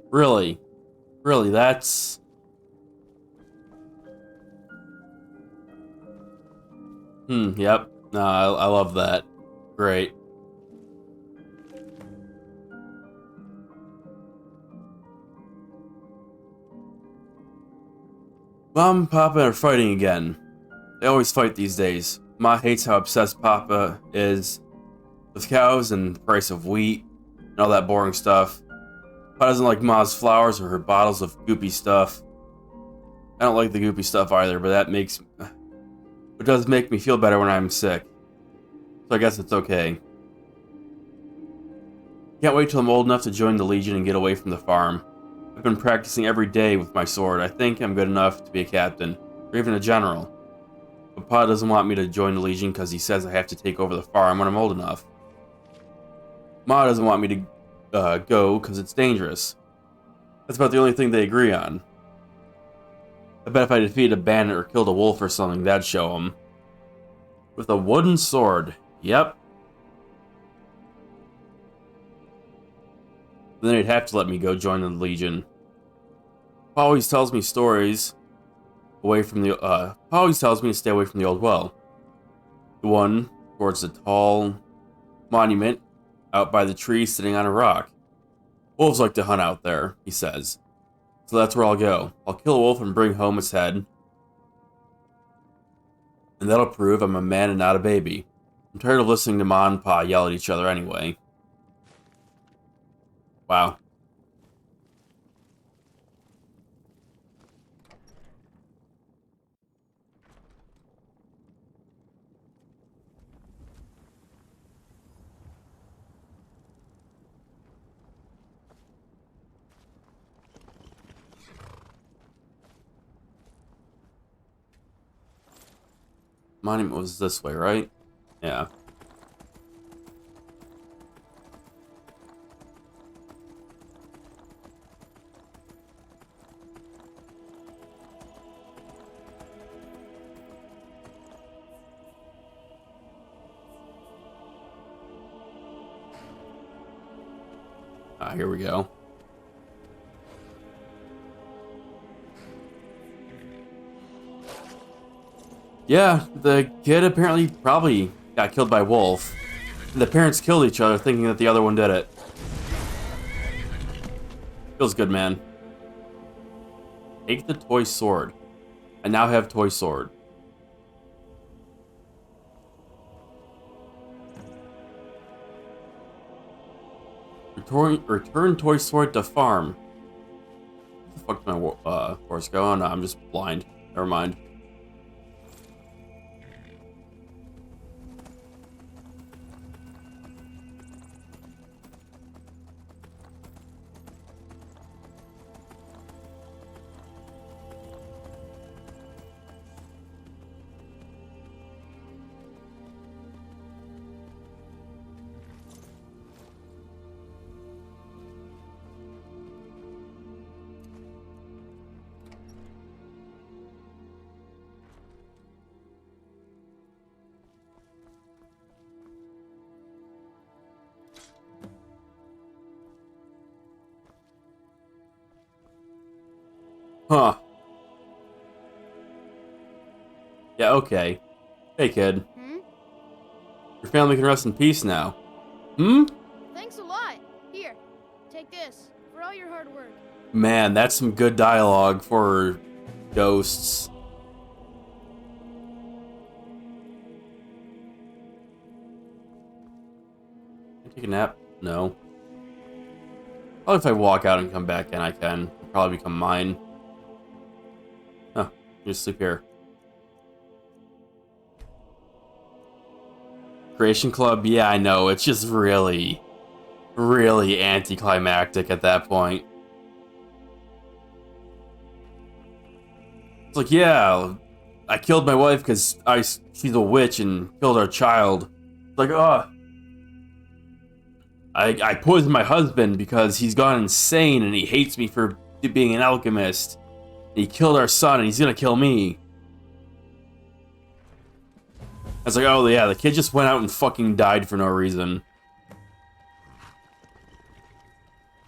Really? Really, that's... Yep. No, I love that. Great. Mom and Papa are fighting again. They always fight these days. Ma hates how obsessed Papa is with cows and the price of wheat and all that boring stuff. Pa doesn't like Ma's flowers or her bottles of goopy stuff. I don't like the goopy stuff either, but it does make me feel better when I'm sick. So I guess it's okay. Can't wait till I'm old enough to join the Legion and get away from the farm. I've been practicing every day with my sword. I think I'm good enough to be a captain, or even a general. But Pa doesn't want me to join the Legion because he says I have to take over the farm when I'm old enough. Ma doesn't want me to go because it's dangerous. That's about the only thing they agree on. I bet if I defeated a bandit or killed a wolf or something, that'd show them. With a wooden sword. Yep. Then they'd have to let me go join the Legion. Pa always tells me stories away from the Pa always tells me to stay away from the old well. The one towards the tall monument out by the tree sitting on a rock. Wolves like to hunt out there, he says. So that's where I'll go. I'll kill a wolf and bring home its head. And that'll prove I'm a man and not a baby. I'm tired of listening to Ma and Pa yell at each other anyway. Wow. Monument was this way, right? Yeah. Here we go. Yeah, the kid apparently probably got killed by a wolf. And the parents killed each other thinking that the other one did it. Feels good, man. Take the toy sword. I now have toy sword. Return toy sword to farm. Where the fuck did my horse go? Oh, no, I'm just blind. Never mind. Huh. Yeah, okay. Hey, kid. Hmm? Your family can rest in peace now. Hmm? Thanks a lot. Here, take this for all your hard work. Man, that's some good dialogue for ghosts. Can I take a nap? No. Probably if I walk out and come back in, I can. It'll probably become mine. Huh. Just sleep here. Creation Club? Yeah, I know. It's just really, really anticlimactic at that point. It's like, yeah, I killed my wife because she's a witch and killed our child. It's like, I poisoned my husband because he's gone insane and he hates me for being an alchemist. He killed our son and he's gonna kill me. I was like, oh yeah, the kid just went out and fucking died for no reason.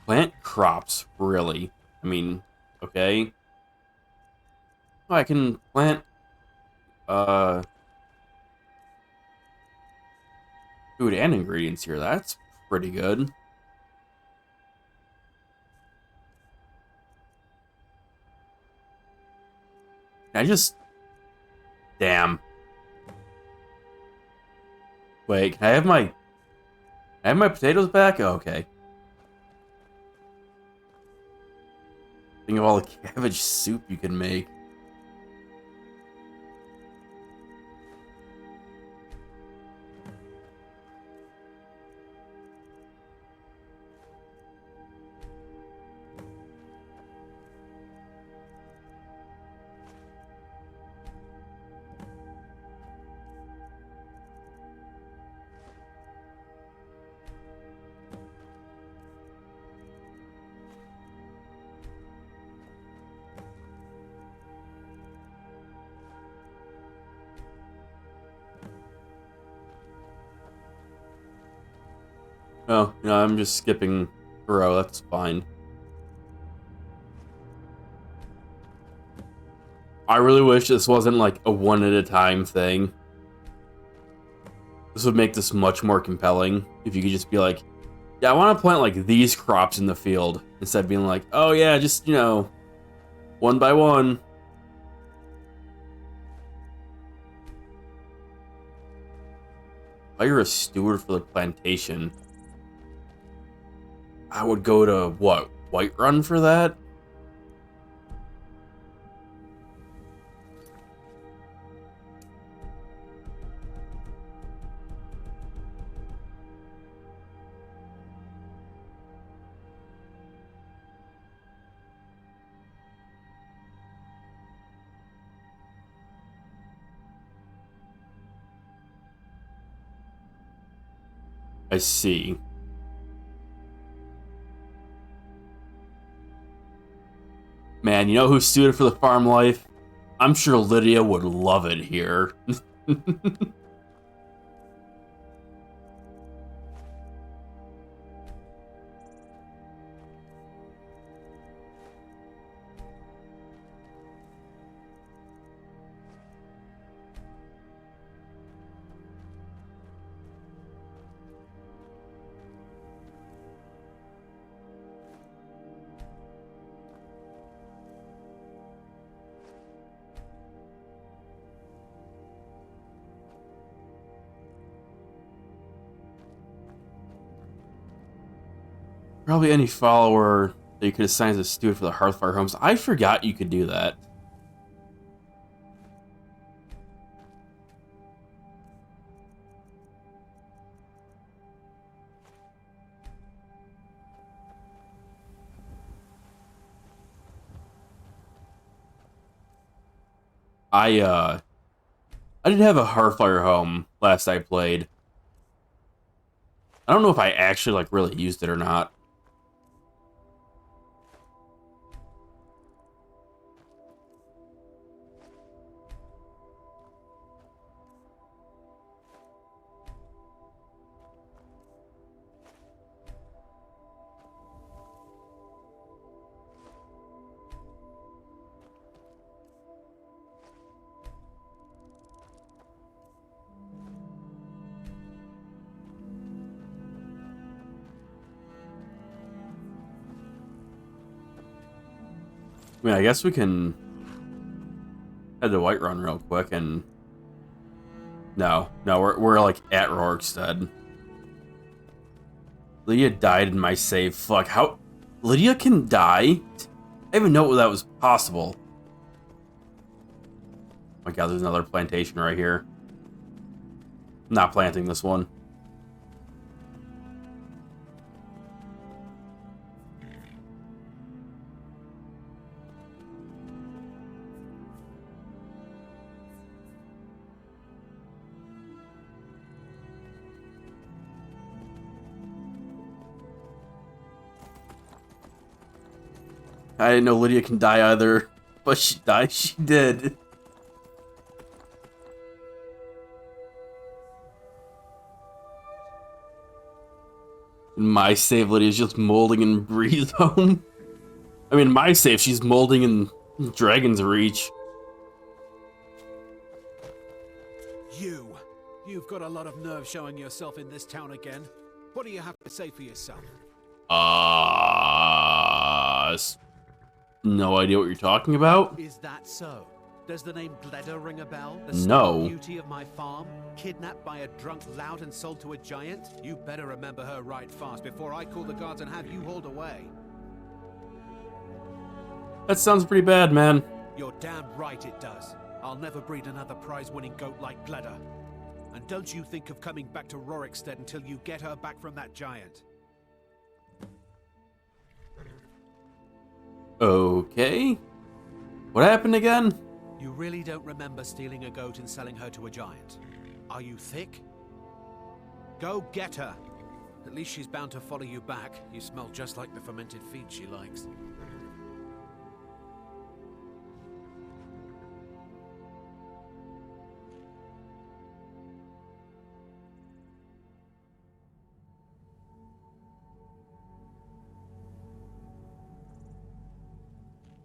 Plant crops, really? I mean, okay. Oh, I can plant, food and ingredients here. That's pretty good. I just... Damn. Wait, can I have my potatoes back? Oh, okay. Think of all the cabbage soup you can make. Oh, no, I'm just skipping row, that's fine. I really wish this wasn't like a one at a time thing. This would make this much more compelling if you could just be like, yeah, I want to plant like these crops in the field instead of being like, oh yeah, just, you know, one by one. Hire a steward for the plantation. I would go to, what, Whiterun for that? I see. Man, you know who's suited for the farm life? I'm sure Lydia would love it here. Probably any follower that you could assign as a steward for the Hearthfire homes. I forgot you could do that. I didn't have a Hearthfire home last I played. I don't know if I actually like really used it or not. I mean, I guess we can head to Whiterun real quick and... No, we're like at Rorikstead. Lydia died in my save. Fuck, how... Lydia can die? I didn't even know that was possible. Oh my god, there's another plantation right here. I'm not planting this one. I didn't know Lydia can die either, but she died. She did. In my save, Lydia's just molding in Breeze Home. I mean, in my save, she's molding in Dragon's Reach. You've got a lot of nerve showing yourself in this town again. What do you have to say for yourself? No idea what you're talking about? Is that so? Does the name Gleda ring a bell? The No. beauty of my farm? Kidnapped by a drunk lout and sold to a giant? You better remember her right fast before I call the guards and have you hauled away. That sounds pretty bad, man. You're damn right it does. I'll never breed another prize-winning goat like Gleda. And don't you think of coming back to Rorikstead until you get her back from that giant. Okay. What happened again? You really don't remember stealing a goat and selling her to a giant? Are you thick? Go get her. At least she's bound to follow you back. You smell just like the fermented feed she likes.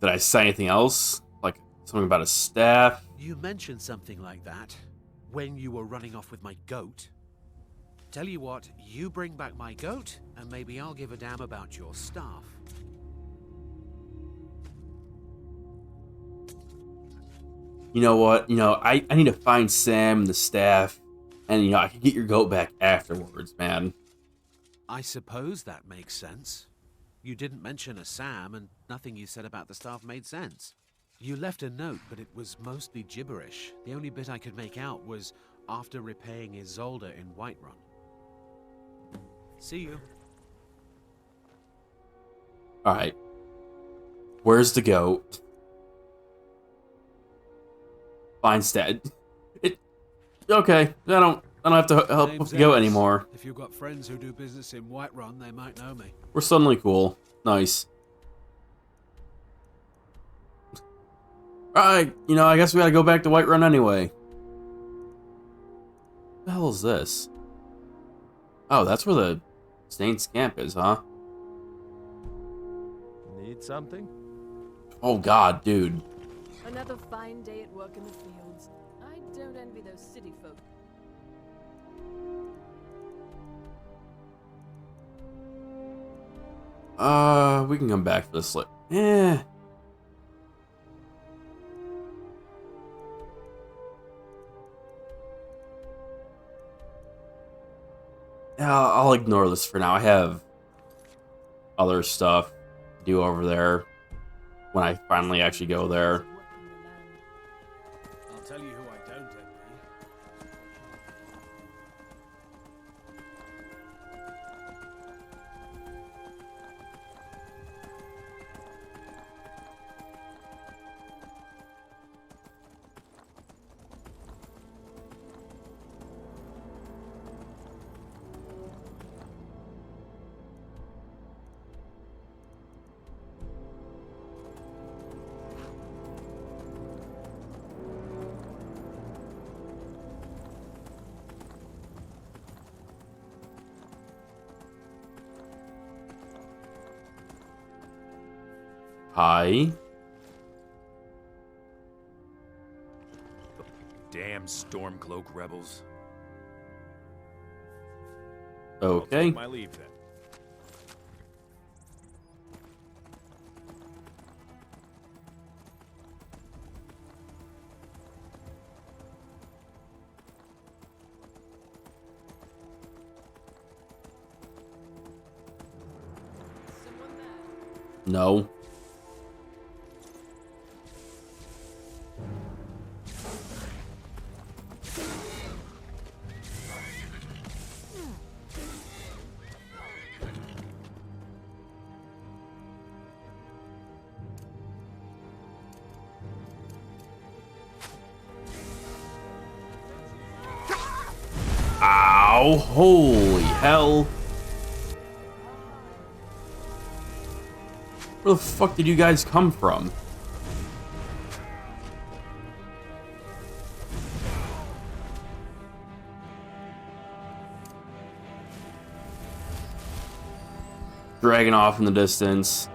Did I say anything else? Like something about a staff? You mentioned something like that when you were running off with my goat. Tell you what, you bring back my goat, and maybe I'll give a damn about your staff. You know what? I need to find Sam and the staff, and I can get your goat back afterwards, man. I suppose that makes sense. You didn't mention a Sam, and nothing you said about the staff made sense. You left a note, but it was mostly gibberish. The only bit I could make out was after repaying Isolde in Whiterun. See you. Alright. Where's the goat? Find stat. Okay. I don't have to help with the goat anymore. If you've got friends who do business in Whiterun, they might know me. We're suddenly cool. Nice. Alright, I guess we gotta go back to Whiterun anyway. What the hell is this? Oh, that's where the Saints camp is, huh? Need something? Oh god, dude. Another fine day at work in the fields. I don't envy those city folk. We can come back for the slip. Yeah. I'll ignore this for now. I have other stuff to do over there when I finally actually go there. I'll tell you who I don't envy. Hi. Damn Stormcloak rebels. Okay. I'll take my leave then. Yeah, No. Ow, holy hell. Where the fuck did you guys come from? Dragging off in the distance.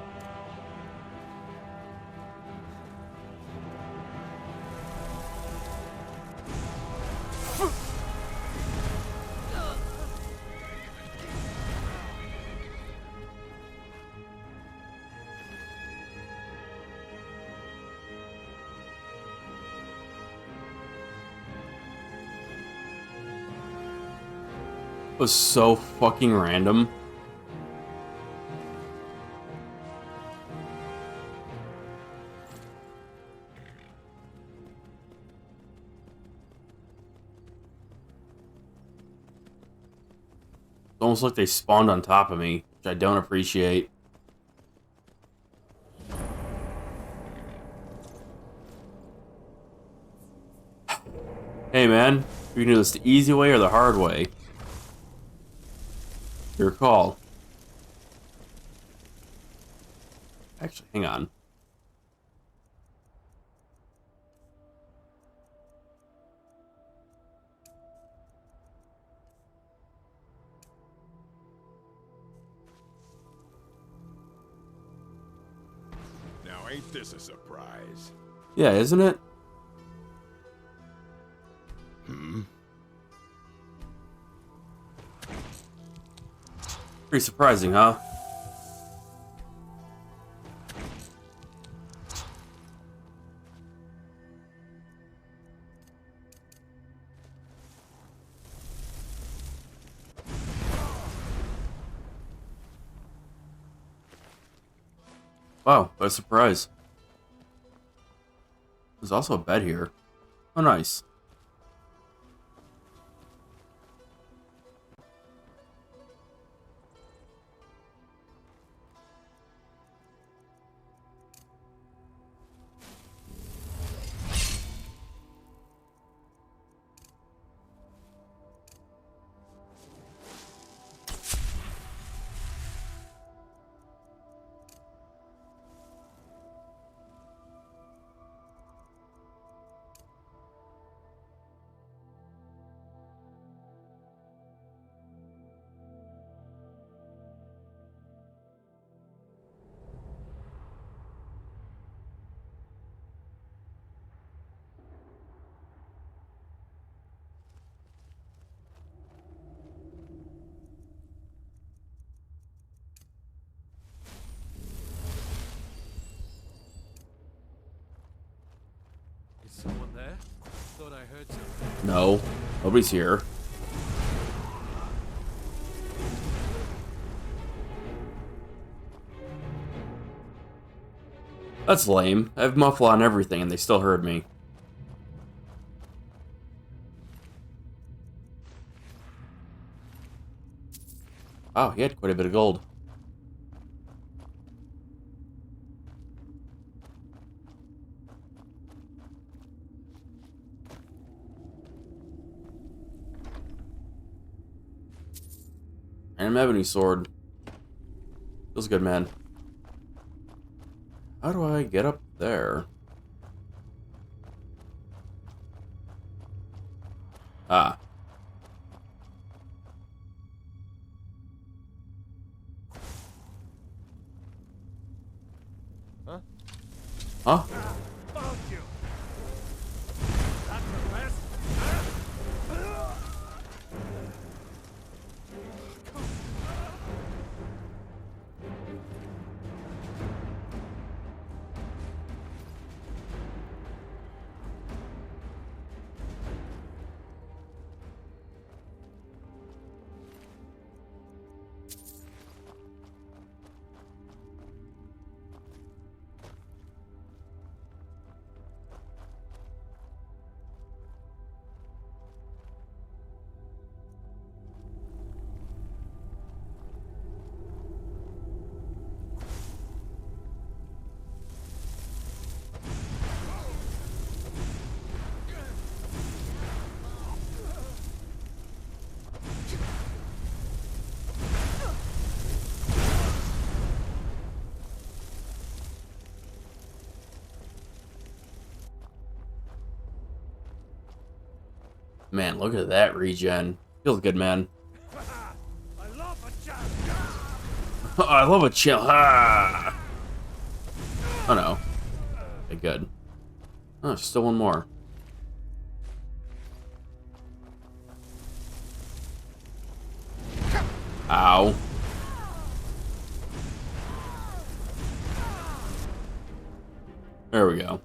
Was so fucking random. It's almost like they spawned on top of me, which I don't appreciate. Hey man, you can do this the easy way or the hard way. Your call. Actually, hang on. Now, ain't this a surprise? Yeah, isn't it? Pretty surprising, huh? Wow, what a surprise. There's also a bed here. Oh, nice. Is someone there? Thought I heard something. No, nobody's here. That's lame. I have muffle on everything and they still heard me. Wow, he had quite a bit of gold. And an ebony sword. Feels good, man. How do I get up there? Ah. Huh? Huh? Fuck you. That's the best. Man, look at that regen. Feels good, man. I love a challenge. I love a chill. Ah! Oh no. Okay, good. Oh, still one more. Ow. There we go.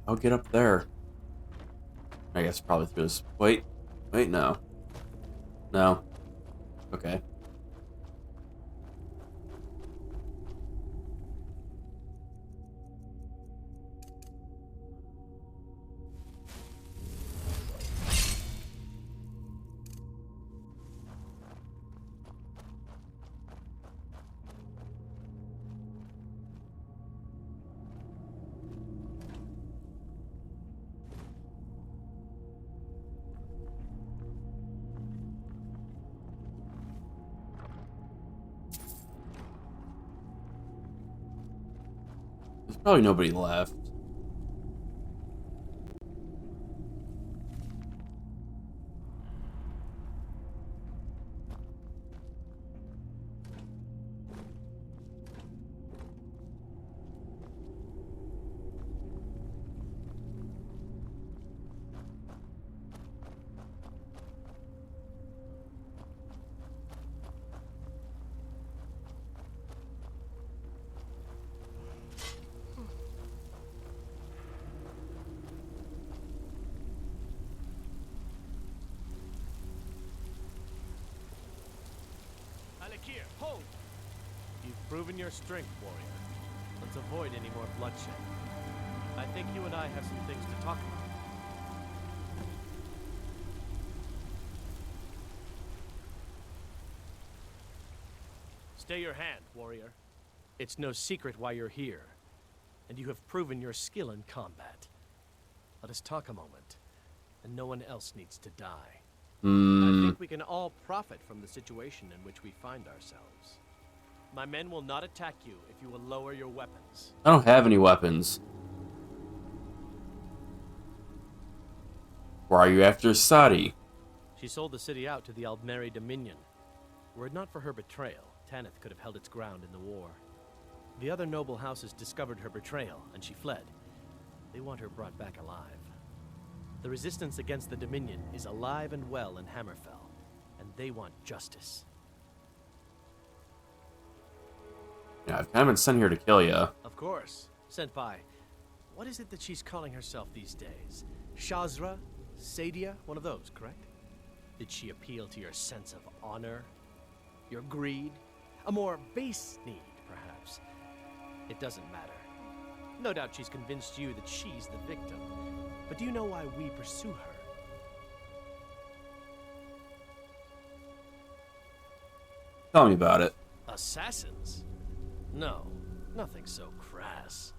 I'll get up there. I guess probably through this. Wait, no. No. Okay. There's probably nobody left. Alekir, hold! You've proven your strength, warrior. Let's avoid any more bloodshed. I think you and I have some things to talk about. Stay your hand, warrior. It's no secret why you're here, and you have proven your skill in combat. Let us talk a moment, and no one else needs to die. I think we can all profit from the situation in which we find ourselves. My men will not attack you if you will lower your weapons. I don't have any weapons. Why are you after Sadi? She sold the city out to the Aldmeri Dominion. Were it not for her betrayal, Tanith could have held its ground in the war. The other noble houses discovered her betrayal, and she fled. They want her brought back alive. The resistance against the Dominion is alive and well in Hammerfell, and they want justice. Yeah, I've kind of been sent here to kill you. Of course. Senpai, what is it that she's calling herself these days? Shazra? Sadia? One of those, correct? Did she appeal to your sense of honor? Your greed? A more base need, perhaps? It doesn't matter. No doubt she's convinced you that she's the victim. But do you know why we pursue her? Tell me about it. Assassins? No, nothing so crass.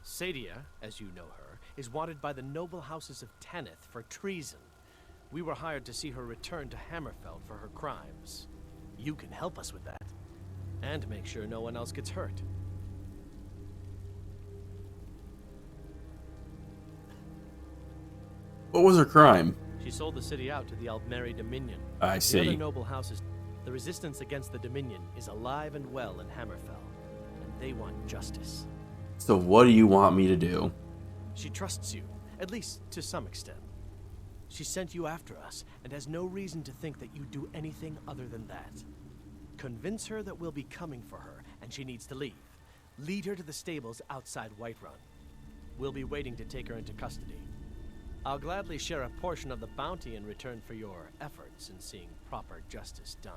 Sadia, as you know her, is wanted by the noble houses of Tanith for treason. We were hired to see her return to Hammerfell for her crimes. You can help us with that, and make sure no one else gets hurt. What was her crime? She sold the city out to the Aldmeri Dominion. I see. The other noble houses. The resistance against the Dominion is alive and well in Hammerfell, and they want justice. So what do you want me to do? She trusts you, at least to some extent. She sent you after us, and has no reason to think that you'd do anything other than that. Convince her that we'll be coming for her, and she needs to leave. Lead her to the stables outside Whiterun. We'll be waiting to take her into custody. I'll gladly share a portion of the bounty in return for your efforts in seeing proper justice done.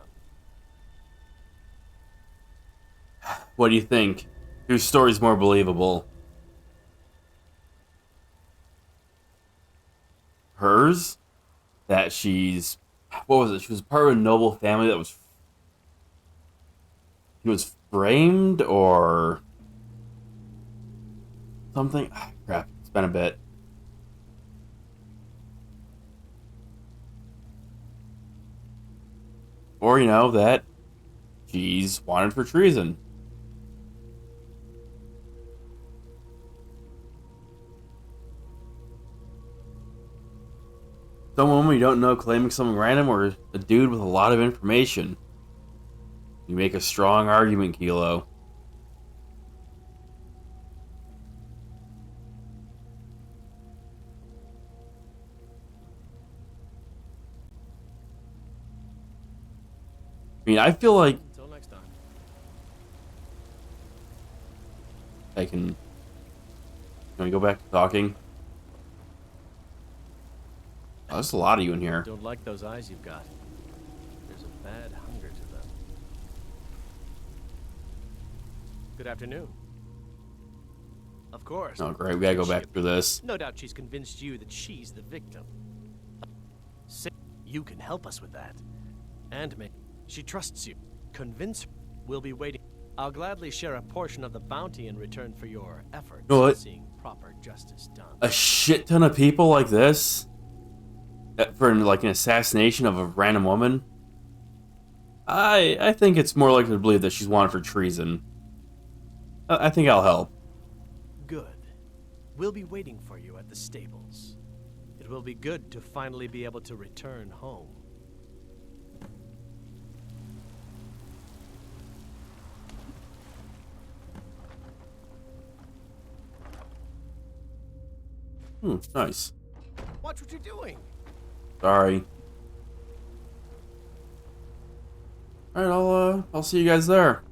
What do you think? Whose story's more believable? Hers? That she's... What was it? She was part of a noble family that was... He was framed, or... something? Ah, crap. It's been a bit. Or, you know, that she's wanted for treason. Someone we don't know claiming something random, or a dude with a lot of information. You make a strong argument, Kilo. I mean, I feel like Until next time. I can we go back to talking? Oh, there's a lot of you in here. Don't like those eyes you've got. There's a bad hunger to them. Good afternoon. Of course. Oh, great. We gotta go back through this. No doubt she's convinced you that she's the victim. Say you can help us with that. And make... She trusts you. Convince her. We'll be waiting. I'll gladly share a portion of the bounty in return for your efforts in seeing proper justice done. A shit ton of people like this? For like an assassination of a random woman? I think it's more likely to believe that she's wanted for treason. I think I'll help. Good. We'll be waiting for you at the stables. It will be good to finally be able to return home. Nice. Watch what you're doing. Sorry. Alright, I'll see you guys there.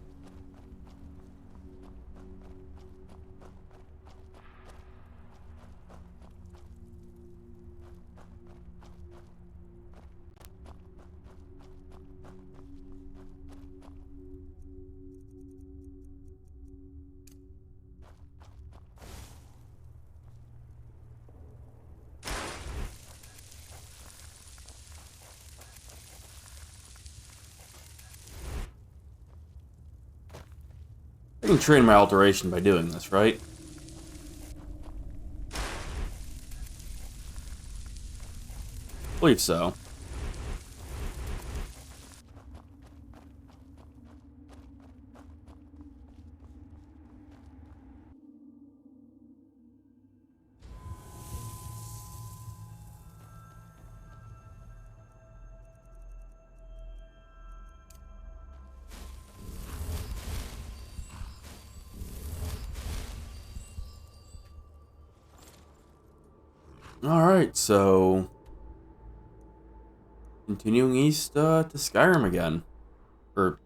I can train my alteration by doing this, right? I believe so. Alright, so... Continuing east to Skyrim again. Or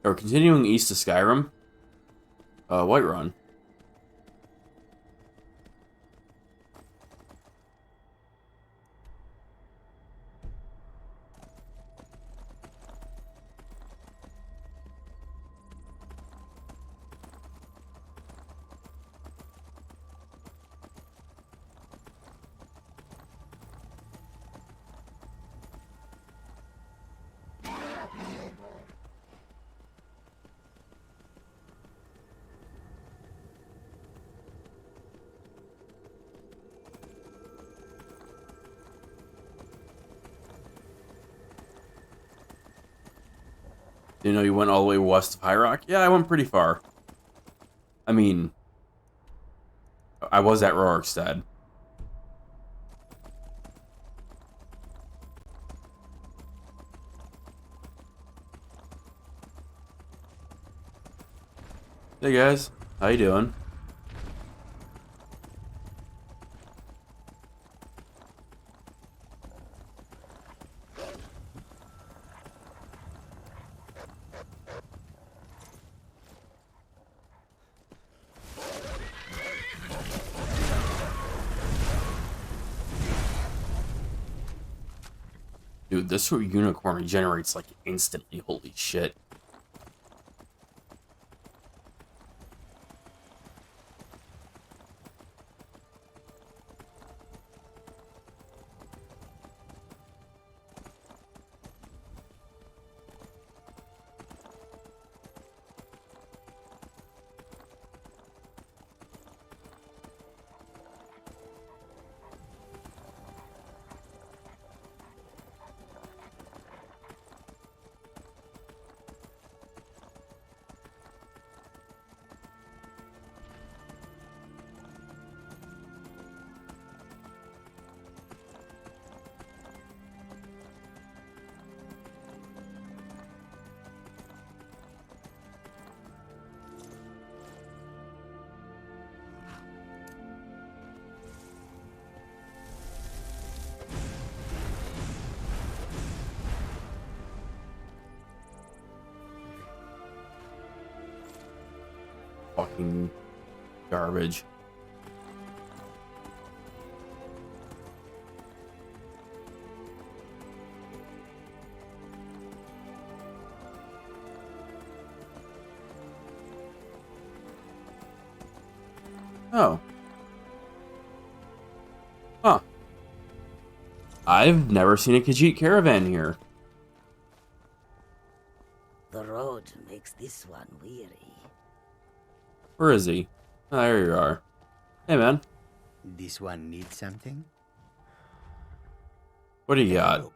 continuing east to Skyrim. Whiterun. You know, you went all the way west of High Rock? Yeah, I went pretty far. I mean, I was at Rorikstead. Hey guys, how you doing? Dude, this unicorn regenerates like instantly. Holy shit. Fucking garbage. Oh. Huh. I've never seen a Khajiit caravan here. The road makes this one weary. Where is he? Oh, there you are. Hey, man. This one needs something? What do you got?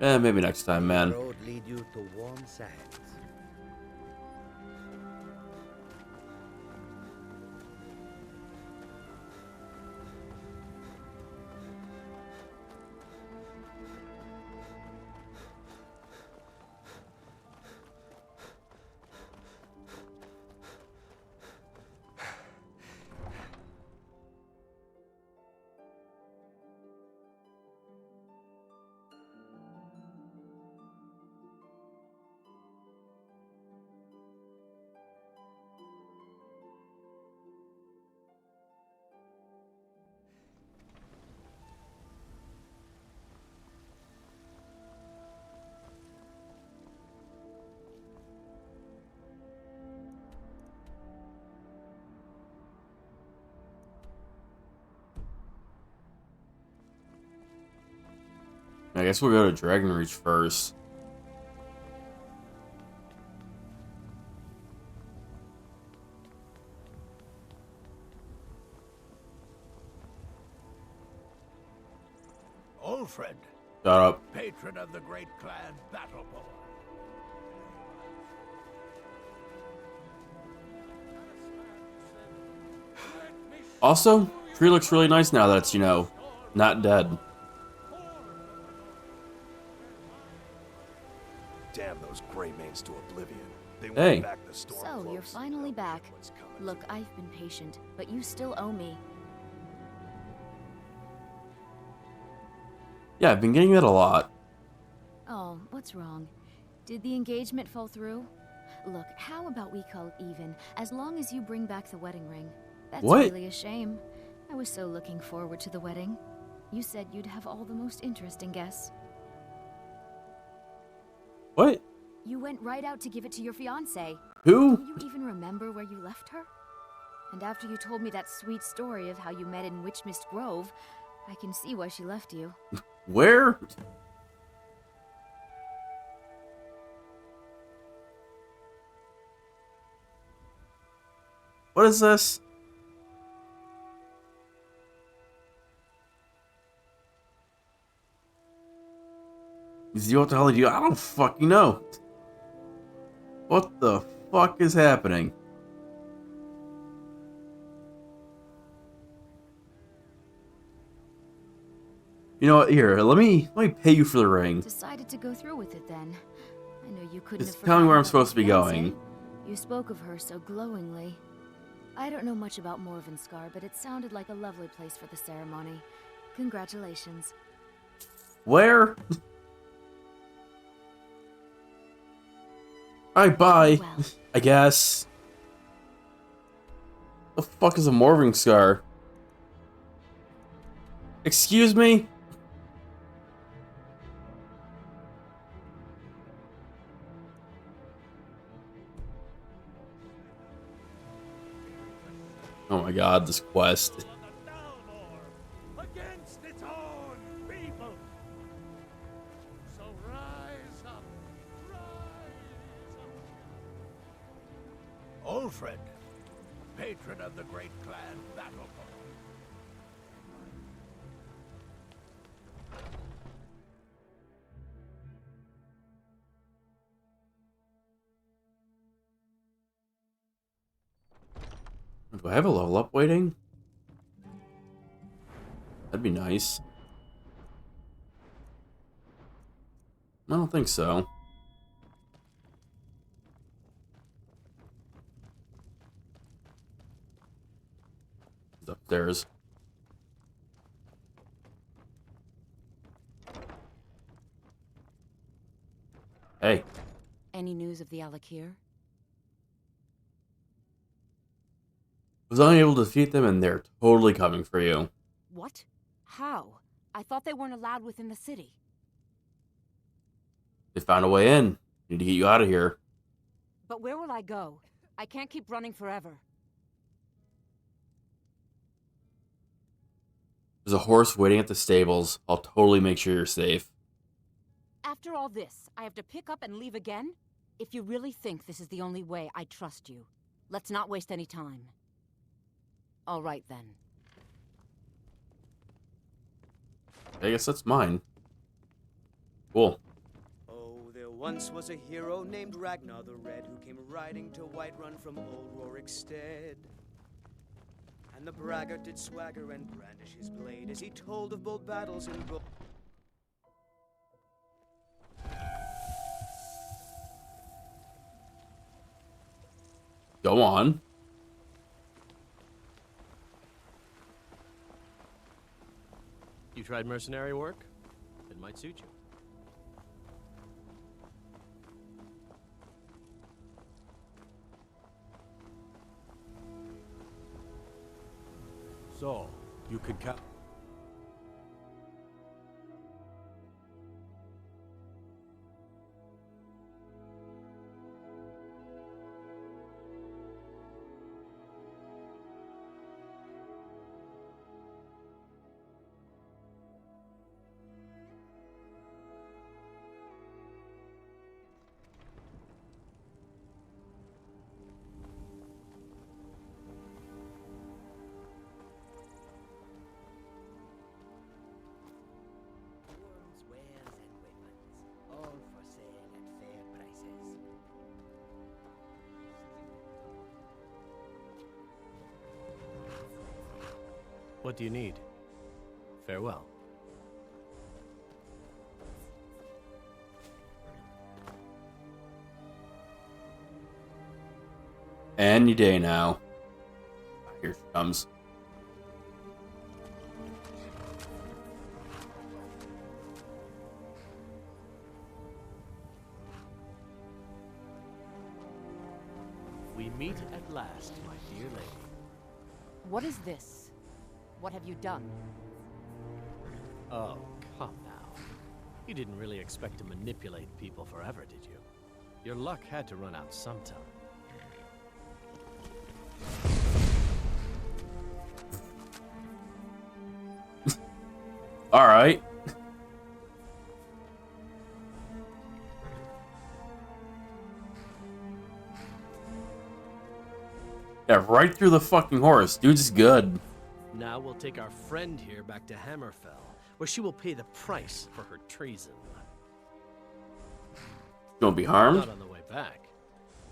Maybe next time, man. The road lead you to warm sands. I guess we'll go to Dragonreach first. Old friend. Shut up. Patron of the great clan Battleborn. Also, tree looks really nice now that it's, you know, not dead. Damn those Greymanes to oblivion. They Hey. went back the storm. So, you're finally back. Look, I've been patient, but you still owe me. Yeah, I've been getting that a lot. Oh, what's wrong? Did the engagement fall through? Look, how about we call it even, as long as you bring back the wedding ring? That's What? really a shame. I was so looking forward to the wedding. You said you'd have all the most interesting guests. What? You went right out to give it to your fiancée. Who? Do you even remember where you left her? And after you told me that sweet story of how you met in Witchmist Grove, I can see why she left you. Where? What is this? Z, what the hell did you? I don't fucking know. What the fuck is happening? You know what? Here, let me pay you for the ring. Decided to go through with it then. I know you couldn't Just have tell me where I'm forgotten supposed to be about my going. fiancé. You spoke of her so glowingly. I don't know much about Morvenskar, but it sounded like a lovely place for the ceremony. Congratulations. Where? Alright, bye. Well. I guess. The fuck is a Morvenskar? Excuse me? Oh my god, this quest. Against its own people. So rise up, Ulfred, patron of the great clan Battleball. Do I have a level up waiting? That'd be nice. I don't think so. It's upstairs. Hey. Any news of the Alakir? Was unable to defeat them, and they're totally coming for you. What? How? I thought they weren't allowed within the city. They found a way in. Need to get you out of here. But where will I go? I can't keep running forever. There's a horse waiting at the stables. I'll totally make sure you're safe. After all this, I have to pick up and leave again? If you really think this is the only way, I trust you. Let's not waste any time. All right, then. I guess that's mine. Cool. Oh, there once was a hero named Ragnar the Red who came riding to Whiterun from old Rorikstead. And the braggart did swagger and brandish his blade as he told of bold battles and Go on. You tried mercenary work? It might suit you. So, you can count. What do you need? Farewell. Any day now. Here she comes. We meet at last, my dear lady. What is this? What have you done? Oh, come now. You didn't really expect to manipulate people forever, did you? Your luck had to run out sometime. All right. Yeah, right through the fucking horse. Dude's good. Now we'll take our friend here back to Hammerfell, where she will pay the price for her treason. Don't be harmed. Not on the way back.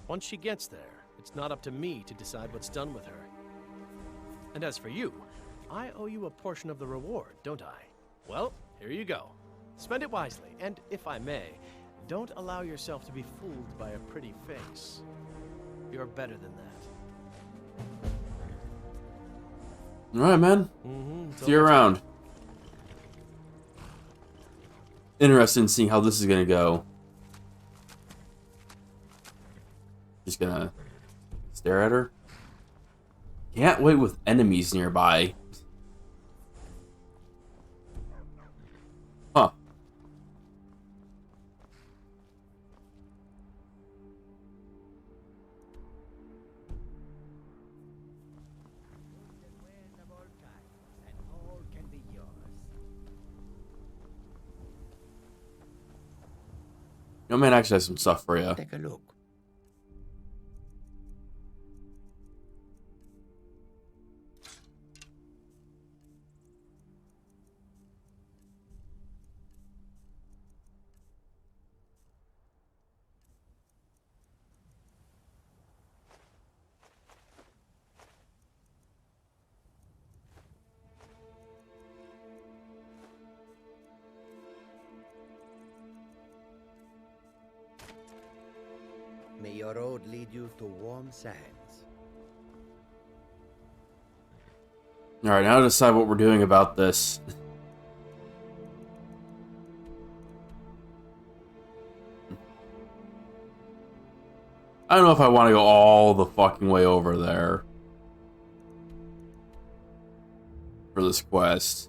Once she gets there, it's not up to me to decide what's done with her. And as for you, I owe you a portion of the reward, don't I? Well, here you go. Spend it wisely, and if I may, don't allow yourself to be fooled by a pretty face. You're better than that. All right, man. See you around. Interested in seeing how this is gonna go. Just gonna stare at her. Can't wait with enemies nearby. Huh. No man actually has some stuff for you. Take a look. May your road lead you to warm sands. Alright, now to decide what we're doing about this. I don't know if I want to go all the fucking way over there for this quest.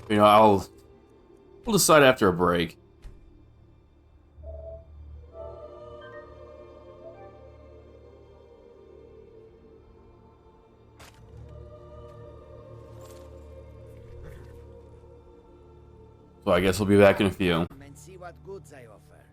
You know, we'll decide after a break. So I guess we'll be back in a few. And see what goods I offer.